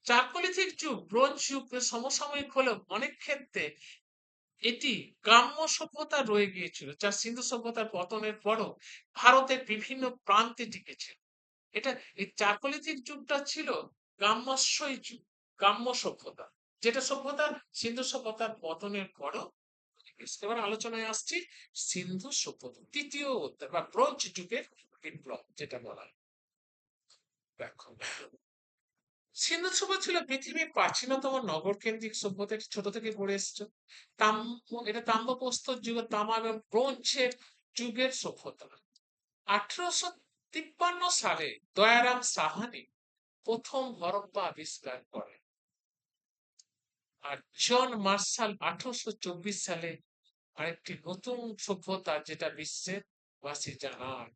চারকোলিথিক যুগ ব্রোঞ্জ যুগের সমসাময়িক হলেও অনেক ক্ষেত্রে এটি গ্রাম্য সভ্যতা রয়ে গিয়েছিল, যা সিন্ধু সভ্যতার পতনের পরও ভারতের বিভিন্ন প্রান্তে টিকেছে। এটা এই চারকোলিথিক যুগটা ছিল গ্রাম্যাশ্রয়ী যুগ, গ্রাম্য সভ্যতা, যেটা সভ্যতা সিন্ধু সভ্যতার পতনের পরও। এবার আলোচনায় আসছি সিন্ধু সভ্যতা তৃতীয় অধ্যায় বা ব্রোঞ্জ যুগের বিপ্লব যেটা বলা হয়। দেখো, সিন্ধু সভ্যতা ছিল পৃথিবীর প্রাচীনতম নগর কেন্দ্রিক সভ্যতা, এটি ছোট থেকে পড়ে এসছে। এটা তাম্রপ্রস্তর যুগের তামা এবং ব্রোঞ্জের যুগের সভ্যতা। 1853 সালে দয়ারাম সাহানি প্রথম হরপ্পা আবিষ্কার করে, আর জন মার্শাল 1824 সালে আরেকটি নতুন সভ্যতা যেটা বিশ্বের বাসী জানার,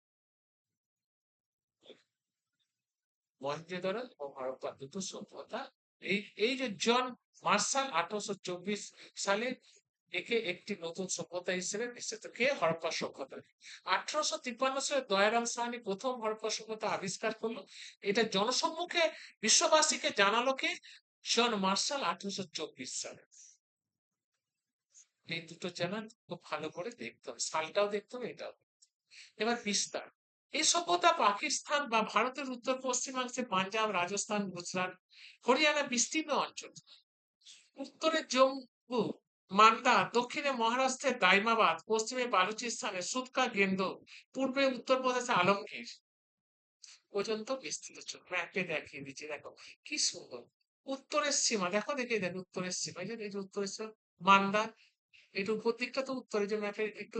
মহেঞ্জোদারো ও হরপ্পা দুটো সভ্যতা। এই এই যে জন মার্শাল 1824 সালে একে একটি নতুন সভ্যতা হিসেবে বিস্তৃত, কে হরপ্পা সভ্যতা। 1853 সালে দয়ারাম সাহানি প্রথম হরপ্পা সভ্যতা আবিষ্কার করলো। এটা জনসম্মুখে বিশ্ববাসীকে জানালো কে? জন মার্শাল 1824 সালে। এই দুটো চ্যানেল খুব ভালো করে দেখতে হবে, সালটাও দেখতে হবে, এটাও। এবার বিস্তার। এই সভ্যতা পাকিস্তান বা ভারতের উত্তর পশ্চিমাংশে পাঞ্জাব, রাজস্থান, গুজরাট, হরিয়ানা বিস্তীর্ণ অঞ্চল। উত্তরে জম্মু, মান্দা, দক্ষিণে মহারাষ্ট্রের দাইমাবাদ, পশ্চিমে বালুচিস্তানে সুতকা গেন্দ, পূর্বে উত্তরপ্রদেশে আলমগীর পর্যন্ত বিস্তৃত ছিল। ম্যাপে দেখিয়ে দিচ্ছি, দেখো কি সুন্দর। উত্তরের সীমা দেখো, দেখে দেন উত্তরের সীমা, এই যে উত্তরের সীমা মান্দা, এটা উপর দিকটা তো উত্তরে, যে ম্যাপের একটু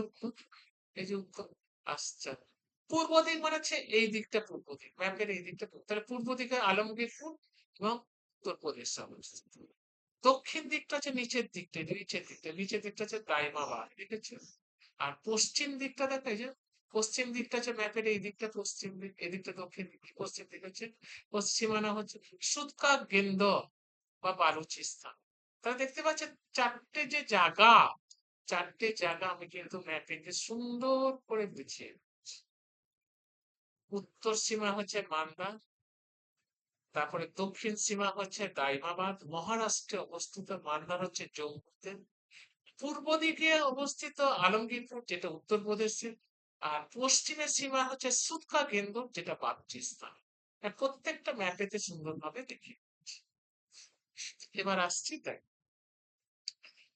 এই যে উত্তর আসছে। পূর্ব দিক মানে হচ্ছে এই দিকটা পূর্ব দিক, ম্যাপের এই দিকটা তাহলে পূর্ব দিকে আলমগীরপুর এবং উত্তরপ্রদেশ অবস্থিত। দক্ষিণ দিকটা হচ্ছে নিচের দিকটা, নিচের দিকটা হচ্ছে দাইমাবাদ, ঠিক আছে। আর পশ্চিম দিকটা দেখো, এই যে পশ্চিম দিকটা হচ্ছে ম্যাপের এই দিকটা পশ্চিম দিক, এদিকটা দক্ষিণ দিক, পশ্চিম দিক হচ্ছে পশ্চিমানা হচ্ছে সুতকা গেন্দ বা বালুচিস্তান। তাহলে দেখতে পাচ্ছেন চারটে যে জায়গা, চারটে জায়গা আমি কিন্তু ম্যাপে যে সুন্দর করে বুঝিয়ে। উত্তর সীমা হচ্ছে মান্দা, তারপরে দক্ষিণ সীমা হচ্ছে দাইমাবাদ, মহারাষ্ট্রে অবস্থিত মান্দার হচ্ছে জম্মুতে, পূর্ব দিকে অবস্থিত আলমগীরপুর যেটা উত্তরপ্রদেশে, আর পশ্চিমের সীমা হচ্ছে সুতকা কেন্দ্র যেটা বালুচিস্তান। প্রত্যেকটা ম্যাপেতে সুন্দরভাবে দেখি। এবার আসছি তাই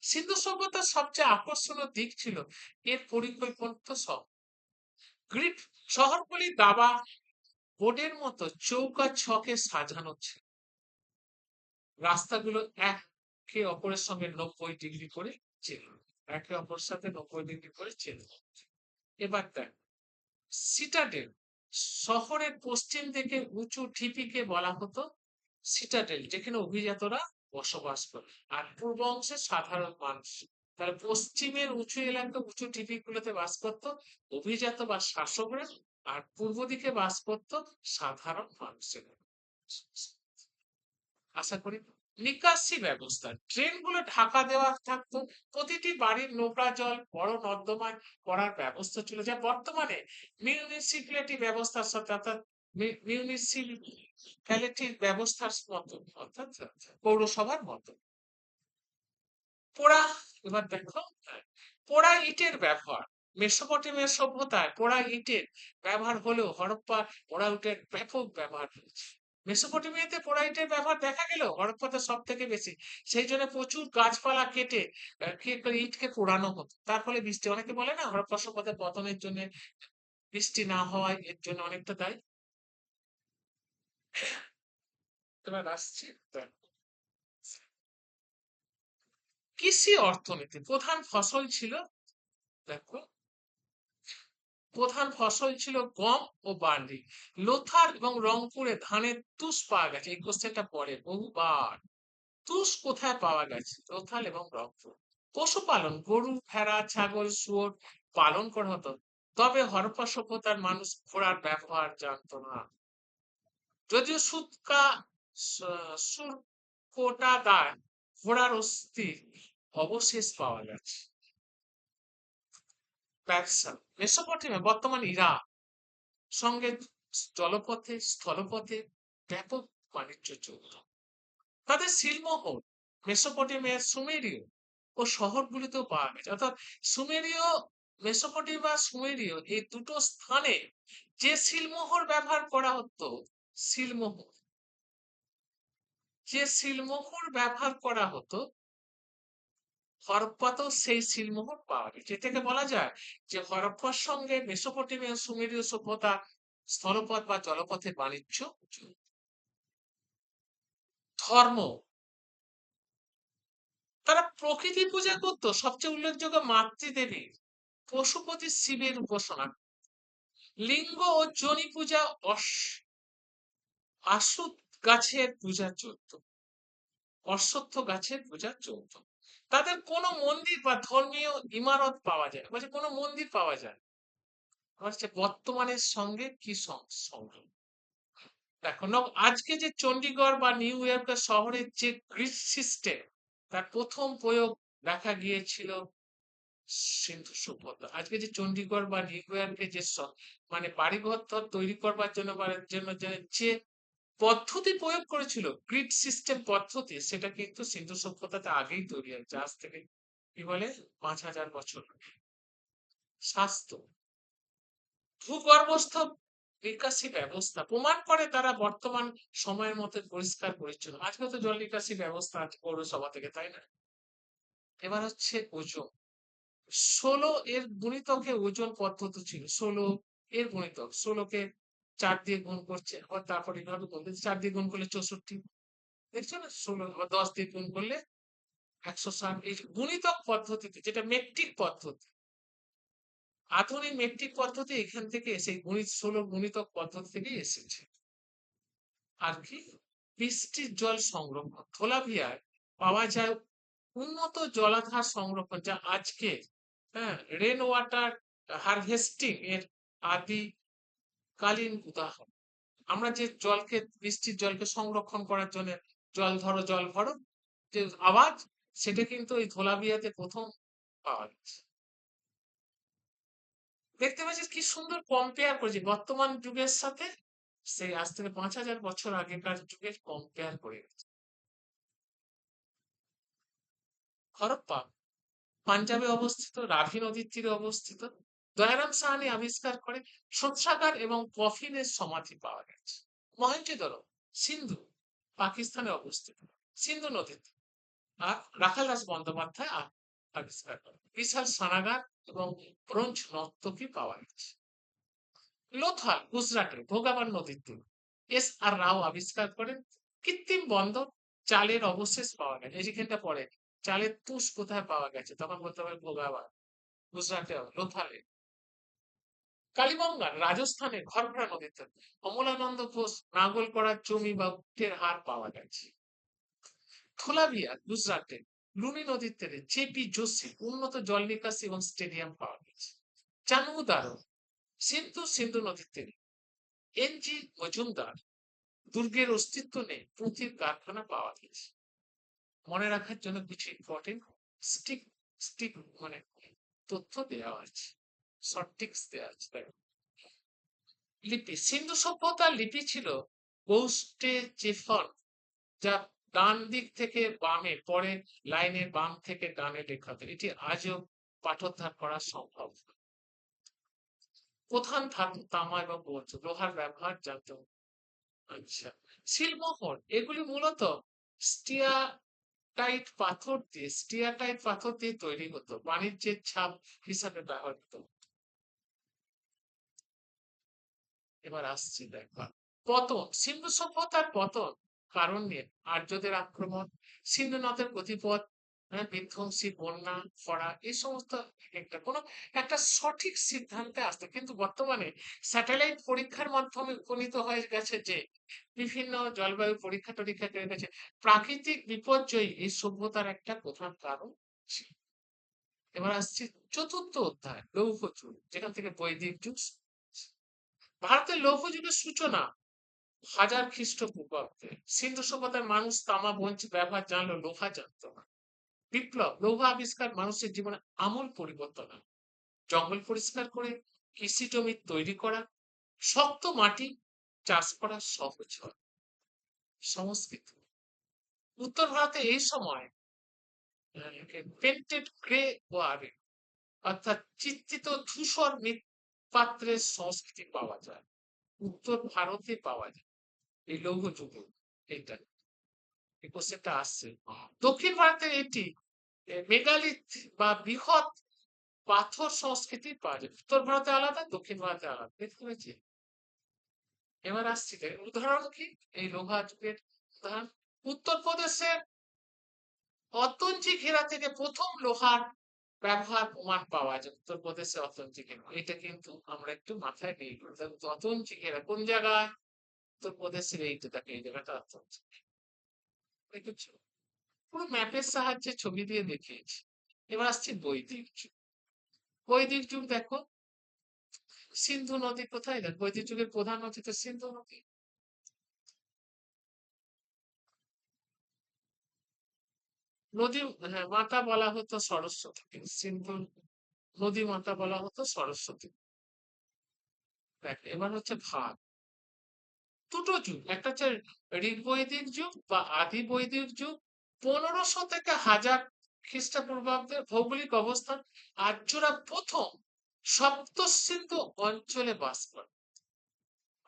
সিন্ধু সভ্যতার সবচেয়ে আকর্ষণীয় দিক ছিল এর পরিকল্পিত সব গ্রিড, শহরগুলি দাবা বোর্ডের মতো চৌকা ছকে সাজানো ছিল, রাস্তাগুলো একে অপরের সঙ্গে 90 ডিগ্রি করে ছিল, একে অপরের সাথে 90 ডিগ্রি করে ছিল। এবার দেখ, সিটাডেল, শহরের পশ্চিম দিকে উঁচু ঢিপিকে বলা হতো সিটাডেল, যেখানে অভিজাতরা বসবাস করে, আর পূর্ব অংশে সাধারণ মানুষ। তাহলে পশ্চিমের উঁচু এলাকা, উঁচু ঢিপি গুলোতে বাস করত অভিজাত বা শাসকরা, আর পূর্ব দিকে বাস করত সাধারণ মানুষেরা। আশা করি নিকাশি ব্যবস্থা, ড্রেনগুলো ঢাকা দেওয়া থাকতো, প্রতিটি বাড়ির নোংরা জল বড় নর্দমায় পড়ার ব্যবস্থা ছিল, যা বর্তমানে মিউনিসিপ্যালিটি ব্যবস্থার সাথে, অর্থাৎ মিউনিসিপ্যালিটির ব্যবস্থার মতো, অর্থাৎ পৌরসভার মতো। পোড়া, এবার দেখো, পোড়া ইটের ব্যবহার। মেসোপটেমিয়া সভ্যতায় পোড়া ইটের ব্যবহার হলেও হরপ্পা পোড়া ইটের ব্যাপক ব্যবহার রয়েছে। মেসোপটেমিয়াতে পোড়া ইটের ব্যবহার দেখা গেলেও হরপ্পাতে সব থেকে বেশি। সেই জন্য প্রচুর গাছপালা কেটে ইটকে পোড়ানো হতো, তার ফলে বৃষ্টি, অনেকে বলে না হরপ্পা সভ্যতার পতনের জন্য বৃষ্টি না হওয়ায় এর জন্য অনেকটা দায়ী। এবার আসছে কৃষি অর্থনীতি, প্রধান ফসল ছিল দেখো, প্রধান ফসল ছিল গম ও বার্লি। লোথাল এবং রংপুরে ধানের তুষ পাওয়া গেছে, এই কোশ্চেনটা পরে বহুবার। তুষ কোথায় পাওয়া গেছে? লোথাল এবং রংপুর। পশুপালন, গরু, ভেড়া, ছাগল, শুয়োর পালন করা হতো। তবে হরপ্পা সভ্যতার মানুষ ঘোড়ার ব্যবহার জানতো না। যদিও সুরকোটা দায় ঘোড়ার অস্থির অবশেষ পাওয়া গেছে। ব্যবসা, মেসোপটেমিয়া বর্তমান ইরাক সঙ্গে জলপথে স্থলপথে ব্যাপক বাণিজ্য চলত। তাদের সিলমোহর মেসোপটেমিয়ার সুমেরীয় ও শহরগুলিতেও পাওয়া গেছে। অর্থাৎ সুমেরীয়, মেসোপটেমিয়া সুমেরীয় এই দুটো স্থানে যে সিলমোহর ব্যবহার করা হতো, সিলমোহর, যে সিলমোহর ব্যবহার করা হতো, হরপ্পাতেও সেই সিলমোহর পাওয়া গেছে। এ থেকে বলা যায় যে হরপ্পার সঙ্গে মেসোপটেমিয়া সুমেরীয় সভ্যতা স্থলপথ বা জলপথে বাণিজ্য। ধর্ম, তারা প্রকৃতি পূজা করত, সবচেয়ে উল্লেখযোগ্য মাতৃদেবী, পশুপতি শিবের উপাসনা। লিঙ্গ ও যোনি পূজা, আশুত গাছের পূজা চলত, অশ্বত্থ গাছের পূজা চলত। তাদের কোনো মন্দির বা ধর্মীয় ইমারত পাওয়া যায়, বলছে কোনো মন্দির পাওয়া যায়। হচ্ছে বর্তমানের সঙ্গে কি সংযোগ? দেখো, আজকে যে চণ্ডীগড় বা নিউ ইয়র্কের শহরের যে গ্রিড সিস্টেম, তার প্রথম প্রয়োগ দেখা গিয়েছিল সিন্ধু সভ্যতা। আজকে যে চণ্ডীগড় বা নিউ ইয়র্কে যে মানে বাড়িঘর তৈরি করবার জন্য যে পদ্ধতি প্রয়োগ করেছিল, গ্রিড সিস্টেম পদ্ধতি, সেটা কিন্তু সিন্ধু সভ্যতাতে আগেই তৈরি হয়েছে, আজ থেকে কি বলে 5000 বছর আগে। স্বাস্থ্য, ভূগর্ভস্থ নিকাশি ব্যবস্থা প্রমাণ করে তারা বর্তমান সময়ের মধ্যে পরিষ্কার পরিচ্ছন্ন। আজকে তো জল নিকাশি ব্যবস্থা আছে পৌরসভা থেকে, তাই না? এবার হচ্ছে ওজন। 16 এর গুণিতকে ওজন পদ্ধতি ছিল। 16 এর গুণিতক, 16কে 4 দিয়ে গুণ করছে, আবার তারপর এইভাবে বলতে 4 দিয়ে গুণ করলে 64, দেখছো না? 16 আবার 10 দিয়ে গুণ করলে 160। এই গুণিতক পদ্ধতিতে, যেটা মেট্রিক পদ্ধতি, আধুনিক মেট্রিক পদ্ধতি এখান থেকে এসে 16 গুণিতক পদ্ধতি থেকে এসেছে। আর কি? বৃষ্টির জল সংরক্ষণ, ধোলাভিয়ায় পাওয়া যায় উন্নত জলাধার সংরক্ষণ, যা আজকে, হ্যাঁ, রেন ওয়াটার হারভেস্টিং এর আদিকালীন উদাহরণ। আমরা যে জলকে, বৃষ্টির জলকে সংরক্ষণ করার জন্য জল ধরো জল ভরো যে আওয়াজ, সেটা কিন্তু এই ধোলাভিয়াতে প্রথম পাওয়া গেছে। দেখতে পাচ্ছিস কি সুন্দর কম্পেয়ার করেছি বর্তমান যুগের সাথে, সেই আজ থেকে 5000 বছর আগেকার যুগের কম্পেয়ার করে গেছে। হরপ্পা পাঞ্জাবে অবস্থিত, রাভি নদীর তীরে অবস্থিত। দয়ারাম সাহানি আবিষ্কার করে শস্যাগার এবং কফিনের সমাধি পাওয়া গেছে। মহেঞ্জোদারো, সিন্ধু, পাকিস্তানে অবস্থিত, সিন্ধু নদীতে। আর রাখাল দাস বন্দ্যোপাধ্যায় আবিষ্কার করে। বিশাল স্নানাগার এবং ব্রোঞ্জ নর্তকী পাওয়া গেছে। লোথাল, গুজরাটের ভোগাবান নদীর তীরে এস আর রাও আবিষ্কার করেন। কৃত্রিম বন্দর, চালের অবশেষ পাওয়া গেছে। এই যেখানটা পড়ে চালের তুষ কোথায় পাওয়া গেছে, তখন বলতে হবে ভোগাবান, গুজরাটে, লোথালে। কালীবঙ্গার রাজস্থানের ঘরঘরা নদীতে অমলানন্দ ঘোষ নাঙ্গল করার জমি বা উটের হাড় পাওয়া গেছে। ধোলাভিয়া, গুজরাটে লুনি নদীর তীরে জেপি যোশী উন্নত জল নিকাশি এবং স্টেডিয়াম পাওয়া গেছে। জামুদারো, সিন্ধু নদীর তীরে এনজি মজুমদার দুর্গের অস্তিত্ব নেই, পুঁথির কারখানা পাওয়া গেছে। মনে রাখার জন্য কিছু ইম্পর্টেন্ট স্টিক স্টিক মানে তথ্য দেওয়া আছে, সঠিক্স দেওয়া আছে। লিপি, সিন্ধু সভ্যতার লিপি ছিল চেফর, যা ডান দিক থেকে বামে, পরে লাইনের বাম থেকে ডানে লেখা হতো। এটি আজও পাঠোদ্ধার করা সম্ভব। প্রধান ধাতু তামা এবং বজ্র, লোহার ব্যবহার জানতে হবে। আচ্ছা, সিলমোহর এগুলি মূলত স্টিয়াটাইট পাথর দিয়ে তৈরি হতো, বাণিজ্যের ছাপ হিসাবে ব্যবহৃত। এবার আসছি দেখবা পতন, সিন্ধু সভ্যতার পতন কারণ নিয়ে আর্যদের আক্রমণ, সিন্ধু নদের গতিপথ হ্যাঁ, বিধ্বংসী বন্যা, খরা এই সমস্ত একটা কোনো একটা সঠিক সিদ্ধান্তে আসতে, কিন্তু বর্তমানে স্যাটেলাইট পরীক্ষার মাধ্যমে উপনীত হয়ে গেছে যে বিভিন্ন জলবায়ু পরীক্ষা টরীক্ষা করে গেছে প্রাকৃতিক বিপর্যয় এই সভ্যতার একটা প্রধান কারণ ছিল। এবার আসছি চতুর্থ অধ্যায় লৌহ যুগ, যেখান থেকে বৈদিক যুগ ভারতের লৌহ যুগের সূচনা 1000 খ্রিস্টপূর্বাব্দে। সিন্ধু সভ্যতার মানুষ তামা বঞ্চ ব্যবহার জানলো, লোহা জানতো না। বিপ্লব, লৌহ আবিষ্কার মানুষের জীবনে আমূল পরিবর্তন আনে। জঙ্গল পরিষ্কার করে কৃষি জমি তৈরি করা, শক্ত মাটি চাষ করা সহজ হয়। সংস্কৃতি, উত্তর ভারতে এই সময় পেন্টেড গ্রে ওয়ারে অর্থাৎ চিত্রিত ধূসর মৃৎপাত্রের সংস্কৃতি পাওয়া যায়, উত্তর ভারতে পাওয়া যায় এই লৌহ যুগে। এটা এই কোশ্চেনটা আসছে। দক্ষিণ ভারতে এটি মেগালিথ বা বৃহৎ পাথর সংস্কৃতি পাওয়া যায়, উত্তর ভারতে আলাদা দক্ষিণ ভারতে আলাদা, দেখতে পেয়েছি। এবার আসছি উদাহরণ কি এই লোহা যুগের উদাহরণ, উত্তরপ্রদেশের অতঞ্চি ঘেরা থেকে প্রথম লোহার ব্যবহার প্রমাণ পাওয়া যায়, উত্তরপ্রদেশে অতঞ্চি ঘেরা, এটা কিন্তু আমরা একটু মাথায় নিয়ে অতঞ্চি ঘেরা কোন জায়গায়, উত্তরপ্রদেশের এইটা থাকে, এই জায়গাটা অতঞ্চি দেখেছো, পুরো ম্যাপের সাহায্যে ছবি দিয়ে দেখিয়েছি। এবার আসছি বৈদিক যুগ। বৈদিক যুগ দেখো, সিন্ধু নদী কোথায়, দেখ বৈদিক যুগের প্রধান নদী তো সিন্ধু নদী। নদী, হ্যাঁ, মাতা বলা হতো সরস্বতীকে, সিন্ধু নদী মাতা বলা হতো সরস্বতী। দেখ এবার হচ্ছে ভাগ, দুটো যুগ, একটা হচ্ছে ঋগ্বৈদিক যুগ বা আদি বৈদিক যুগ, 1500 থেকে 1000 খ্রিস্টপূর্বাব্দের ভৌগোলিক অবস্থান, আর্যরা প্রথম সপ্ত সিন্ধু অঞ্চলে বাস করে।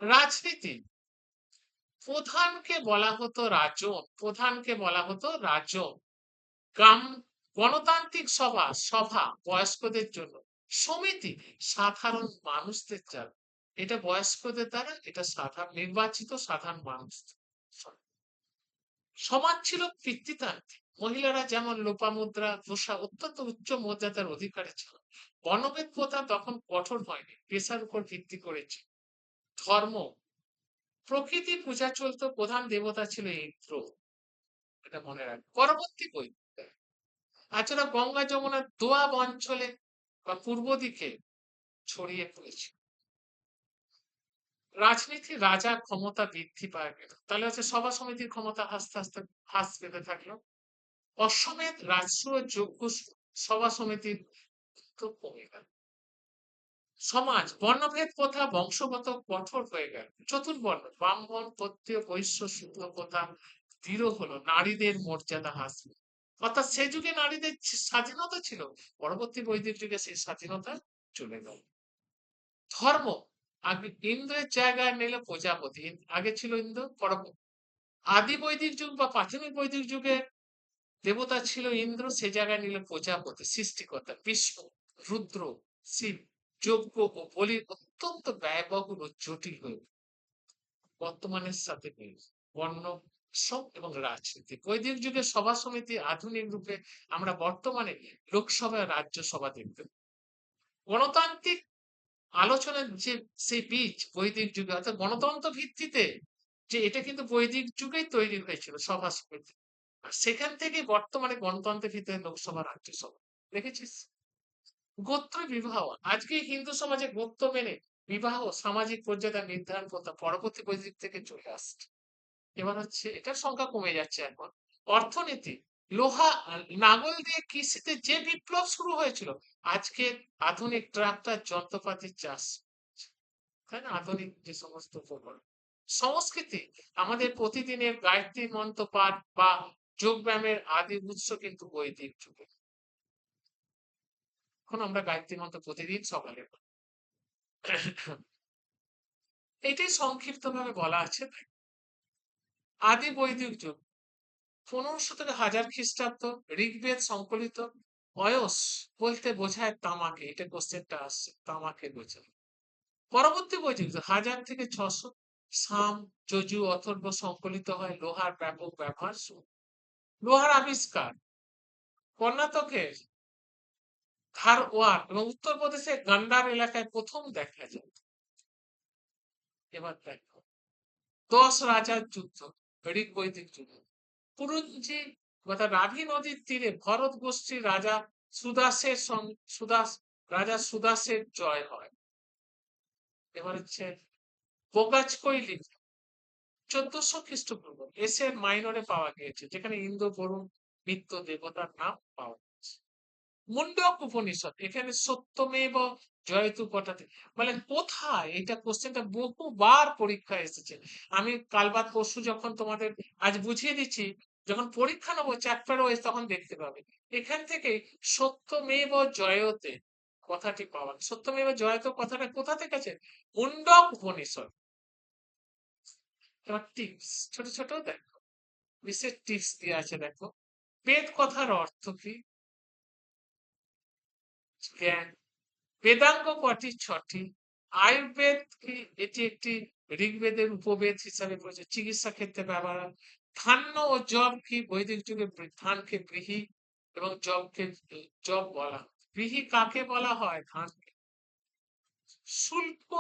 রাজনীতি, প্রধানকে বলা হতো রাজন, প্রধানকে বলা হতো রাজন। গ্রাম, গণতান্ত্রিক সভা, সভা বয়স্কদের জন্য, সমিতি সাধারণ মানুষদের দ্বারা, এটা বয়স্কদের দ্বারা, এটা সাধারণ নির্বাচিত সাধারণ মানুষ। সমাজ ছিল পিতৃতান্ত্রিক, মহিলারা যেমন লোপামুদ্রা ধোসা অত্যন্ত উচ্চ মর্যাদার অধিকারী ছিল। বর্ণভেদ প্রথা তখন কঠোর হয়নি, পেশার উপর ভিত্তি করেছে। ধর্ম, প্রকৃতি পূজা চলতো, প্রধান দেবতা ছিল ইন্দ্র, এটা মনে রাখ। পরবর্তী বই, আচরা গঙ্গা যমুনার দোয়াব অঞ্চলে বা পূর্ব দিকে ছড়িয়ে পড়েছে। রাজনীতি, রাজা ক্ষমতা বৃদ্ধি পায় গেল, তাহলে হচ্ছে সভা সমিতির ক্ষমতা আস্তে আস্তে হ্রাস পেতে থাকলো। অশ্বমেধ রাজস্ব যোগ্য সভা সমিতির তো কমে গেল। সমাজ, বর্ণভেদ প্রথা বংশগত কঠোর হয়ে গেল। চতুর্বর্ণ, ব্রাহ্মণ ক্ষত্রিয় বৈশ্য শূদ্র প্রথা দৃঢ় হলো, নারীদের মর্যাদা হ্রাস পেল। অর্থাৎ সে যুগে নারীদের স্বাধীনতা ছিল, পরবর্তী বৈদিক যুগে সেই স্বাধীনতা চলে গেল। ধর্ম, আগে ইন্দ্রের জায়গায় নিল প্রজাপতি, আগে ছিল ইন্দ্র, পরবর্তী আদি বৈদিক যুগ বা প্রাথমিক বৈদিক যুগে দেবতা ছিল ইন্দ্র, সে জায়গায় নিল প্রজাপতি, সৃষ্টিকর্তা। বিষ্ণু, রুদ্র, শিব যজ্ঞ ও বলির অত্যন্ত ব্যয়বহুল ও জটিল হয়ে উঠল। বর্তমানের সাথে মিল, বর্ণ সব এবং রাজনীতি, বৈদিক যুগে সভা সমিতি আধুনিক রূপে আমরা বর্তমানে লোকসভা রাজ্যসভা দেখতে। গণতান্ত্রিক আলোচনার যে সেই বীজ বৈদিক যুগে, অর্থাৎ গণতন্ত্র ভিত্তিতে, যে এটা কিন্তু বৈদিক যুগেই তৈরি হয়েছিল সভা সমিতি, আর সেখান থেকে বর্তমানে গণতন্ত্রের ভিতরে লোকসভা রাজ্যসভা দেখেছিস। গোত্র বিবাহ, আজকে হিন্দু সমাজে গোত্র মেনে বিবাহ সামাজিক মর্যাদা নির্ধারণ করতে পরবর্তী বৈদিক থেকে চলে আসছে। এবার হচ্ছে এটার সংখ্যা কমে যাচ্ছে এখন। অর্থনীতি, লোহা নাঙল দিয়ে কৃষিতে যে বিপ্লব শুরু হয়েছিল, আজকে আধুনিক ট্রাক্টর যন্ত্রপাতির চাষ, তাই না, আধুনিক যে সমস্ত উপকরণ। সংস্কৃতি, আমাদের প্রতিদিনের গায়ত্রী মন্ত্র পাঠ বা যোগ ব্যায়ামের আদি উৎস কিন্তু বৈদিক যুগে। এখন আমরা গায়ত্রী মন্ত্র প্রতিদিন সকালে পড়ি। এটাই সংক্ষিপ্ত ভাবে বলা আছে। আদি বৈদিক যুগ 1500 থেকে 1000 খ্রিস্টাব্দ, ঋগ্বেদ সংকলিত। অয়স বলতে বোঝায় তামাকে, এটা কোশ্চেনটা আসছে, তামাকে বোঝায়। পরবর্তী বৈদিক যুগ 1000 থেকে 600, সাম যজু অথর্ব সংকলিত হয়, লোহার ব্যাপক ব্যবহার শুরু। লোহার আবিষ্কার কর্ণাটকের ধারওয়াড় এবং উত্তরপ্রদেশের গান্ডার এলাকায় প্রথম দেখা যায়। এবার দেখো 10 রাজার যুদ্ধ, ঋগ বৈদিক যুদ্ধ। পুরুঞ্জি অর্থাৎ রাভি নদীর তীরে ভরত গোষ্ঠীর রাজা সুদাসের সুদাসের জয় হয়। এবার হচ্ছে বোগাজকৈলি 1400 খ্রিস্টপূর্ব এসের মাইনরে পাওয়া গিয়েছে, যেখানে ইন্দ্র বরুণ মিত্র দেবতার নাম পাওয়া গেছে। মুন্ডক উপনিষদ, এখানে সত্যমেব জয়তু পটাতে, মানে কোথায়, এটা কোশ্চেনটা বহুবার পরীক্ষায় এসেছে। আমি কাল বাদ পরশু যখন তোমাদের আজ বুঝিয়ে দিচ্ছি, যখন পরীক্ষা নেবো চ্যাপ্টার ওয়াইজ তখন দেখতে পাবে। এখান থেকে সত্যমেব জয়তে কথাটি পাওয়া, সত্যমেব জয়ত কথাটা কোথা থেকে আছে? মুন্ডক উপনিষদ। এবার টিপস, ছোট ছোট দেখো, বিশেষ টিপস দিয়ে আছে দেখো। বেদ কথার অর্থ কি? জ্ঞান। বেদাঙ্গ কটি? 6টি। আয়ুর্বেদ কি? এটি একটি ঋগ্বেদের উপবেদ হিসাবে পরিচিত, চিকিৎসা ক্ষেত্রে ব্যবহার হয়। ধান্য ও জব কি? বৈদিক যুগে ধানকে ব্রীহি এবং জবকে জব বলা হয়। ব্রীহি কাকে বলা হয়? ধানকে। শুল্ক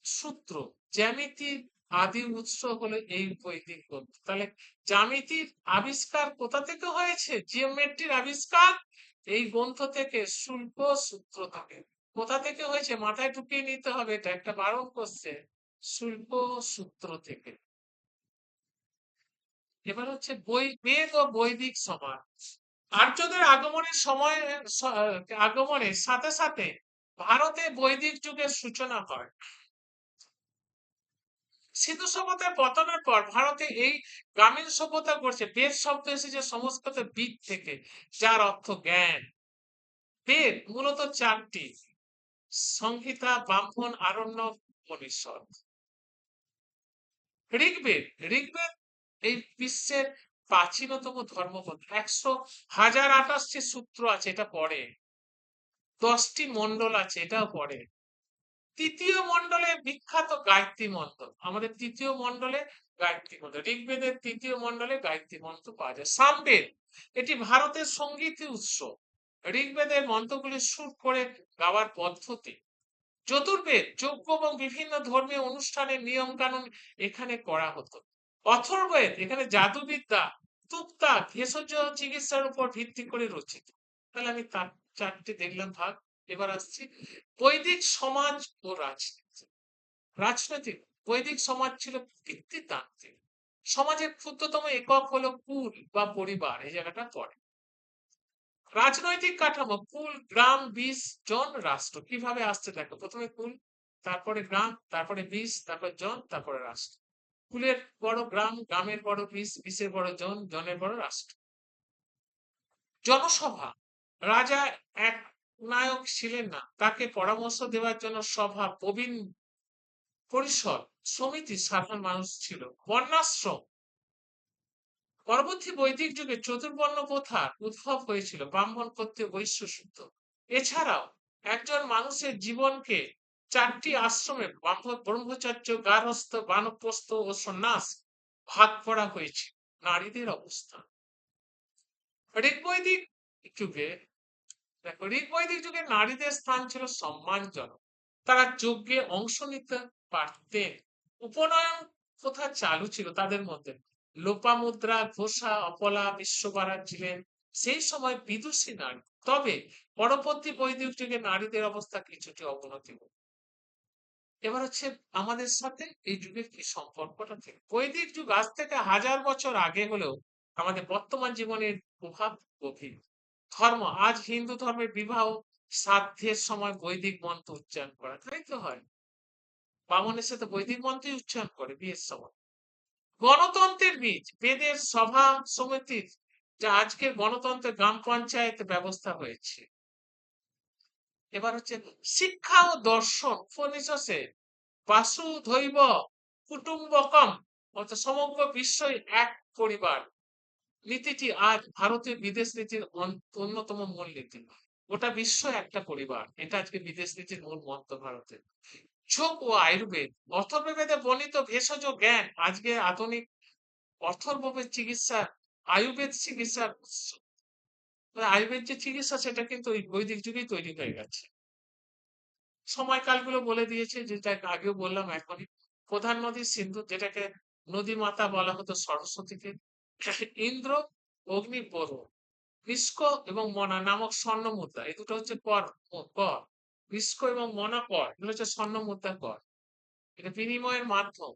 সূত্র, জ্যামিতির আদি উৎস হলো এই বৈদিক গ্রন্থ। তাহলে জ্যামিতির আবিষ্কার কোথা থেকে হয়েছে? জিওমেট্রির আবিষ্কার এই গ্রন্থ থেকে, শুল্ক সূত্র থেকে। কোথা থেকে হয়েছে মাথায় ঢুকিয়ে নিতে হবে, এটা একটা বারণ করছে, শুল্ক সূত্র থেকে। এবার হচ্ছে বেদ ও বৈদিক সমাজ। আর্যদের আগমনের সময় আগমনের সাথে সাথে ভারতে বৈদিক যুগের সূচনা হয়। সিন্ধু সভ্যতার পতনের পর ভারতে এই গ্রামীণ সভ্যতা করছে। বেদ শব্দ এসেছে সংস্কৃত বিদ থেকে, যার অর্থ জ্ঞান। বেদ মূলত 4টি: সংহিতা, ব্রাহ্মণ, আরণ্যক, উপনিষদ। ঋগ্বেদ, ঋগ্বেদ এই বিশ্বের প্রাচীনতম ধর্মগ্রন্থ। 1028টি সূত্র আছে, এটা পড়ে। 10টি মন্ডল আছে, এটাও পড়ে। তৃতীয় মন্ডলে বিখ্যাত গায়ত্রী মন্ত্র, আমাদের তৃতীয় মন্ডলে গায়ত্রী মন্ত্র, ঋগ্বেদের তৃতীয় মন্ডলে গায়ত্রী মন্ত্র পাওয়া যায়। সামবেদ, এটি ভারতের সঙ্গীত উৎস। ঋগ্বেদের মন্ত্রগুলি সুর করে গাওয়ার পদ্ধতি। চতুর্বেদ, যজ্ঞ এবং বিভিন্ন ধর্মীয় অনুষ্ঠানের নিয়ম কানুন এখানে করা হতো। অথর্ববেদ, এখানে জাদুবিদ্যা, তুক্তা, ভেষজ চিকিৎসার উপর ভিত্তি করে রচিত। তাহলে আমি তার 4টি দেখলাম ভাগ। এবার আসছি বৈদিক সমাজ ও রাজনীতি। রাজনৈতিক, বৈদিক সমাজ ছিল পিতৃতান্ত্রিক। সমাজের ক্ষুদ্রতম একক হলো কুল বা পরিবার, এই জায়গাটা পড়ে। রাজনৈতিক কাঠামো, কুল, গ্রাম, 20 জন, রাষ্ট্র। কিভাবে আসছে দেখো, প্রথমে কুল, তারপরে গ্রাম, তারপরে 20, তারপর জন, তারপরে রাষ্ট্র। কুলের বড় গ্রাম, গ্রামের বড় 20, 20-এর বড় জন, জনের বড় রাষ্ট্র। জনসভা, রাজা এক নায়ক ছিলেন না, তাকে পরামর্শ দেওয়ার জন্য সভা, প্রবীণ পরিষদ, সমিতি, সাধারণ মানুষ ছিল। বর্ণাশ্রম, পরবর্তী বৈদিক যুগে চতুর্বর্ণ প্রথার উদ্ভব হয়েছিল, ব্রাহ্মণ, ক্ষত্রিয়, বৈশ্য, শূদ্র। এছাড়াও একজন মানুষের জীবনকে 4টি আশ্রমে, ব্রহ্মচর্য, গার্হস্থ, বানপ্রস্থ ও সন্ন্যাস ভাগ করা হয়েছে। নারীদের অবস্থান ঋগ্বৈদিক যুগে, দেখো ঋগ্বৈদিক যুগে নারীদের স্থান ছিল সম্মানজনক, তারা যজ্ঞে অংশ নিতে পারতেন। উপনয়ন প্রথা চালু ছিল তাদের মধ্যে। লোপামুদ্রা, ঘোষা, অপলা, বিশ্বভারা ছিলেন সেই সময় বিদুষী নারী। তবে পরবর্তী বৈদিক যুগে নারীদের অবস্থা কিছুটি অবনতি হল। এবার হচ্ছে আমাদের সাথে এই যুগের কি সম্পর্কটা থেকে। বৈদিক যুগ আজ থেকে 1000 বছর আগে হলেও আমাদের বর্তমান জীবনের প্রভাব গভীর। ধর্ম, আজ হিন্দু ধর্মের বিবাহ শ্রাদ্ধের সময় বৈদিক মন্ত্র উচ্চারণ করা, তাই তো হয়। বামনের সাথে বৈদিক মন্ত্রই উচ্চারণ করে বিয়ের সময়। গণতন্ত্রের বীজ, বেদের সভা সমিতির, যা আজকের গণতন্ত্রের গ্রাম পঞ্চায়েত ব্যবস্থা হয়েছে। এবার হচ্ছে শিক্ষা ও দর্শন, উপনিষদে বাসুধৈব কুটুম্বকম, অর্থাৎ সমগ্র বিশ্বই এক পরিবার নীতিটি আজ ভারতীয় বিদেশ নীতির অন্যতম মূল নীতি। গোটা বিশ্ব একটা পরিবার, এটা আজকে বিদেশ নীতির মূল মন্ত্র ভারতের। যোগ ও আয়ুর্বেদ, অথর্ববেদে বর্ণিত ভেষজ জ্ঞান আজকে আধুনিক অথর্ববেদ চিকিৎসা, আয়ুর্বেদ চিকিৎসার উৎস। আয়ুর্বেদ যে চিকিৎসা সেটা কিন্তু ওই বৈদিক যুগেই তৈরি হয়ে গেছে। সময়কালগুলো বলে দিয়েছে, যেটা আগেও বললাম এখনই। প্রধান নদী সিন্ধু, যেটাকে নদী মাতা বলা হতো সরস্বতীকে। ইন্দ্র, অগ্নি, বরুণ, বৃষ্ক এবং মনা নামক স্বর্ণ মুদ্রা, এই দুটো হচ্ছে কর। বৃষ্ক এবং মনা কর, এগুলো হচ্ছে স্বর্ণ মুদ্রা কর। এটা বিনিময়ের মাধ্যম।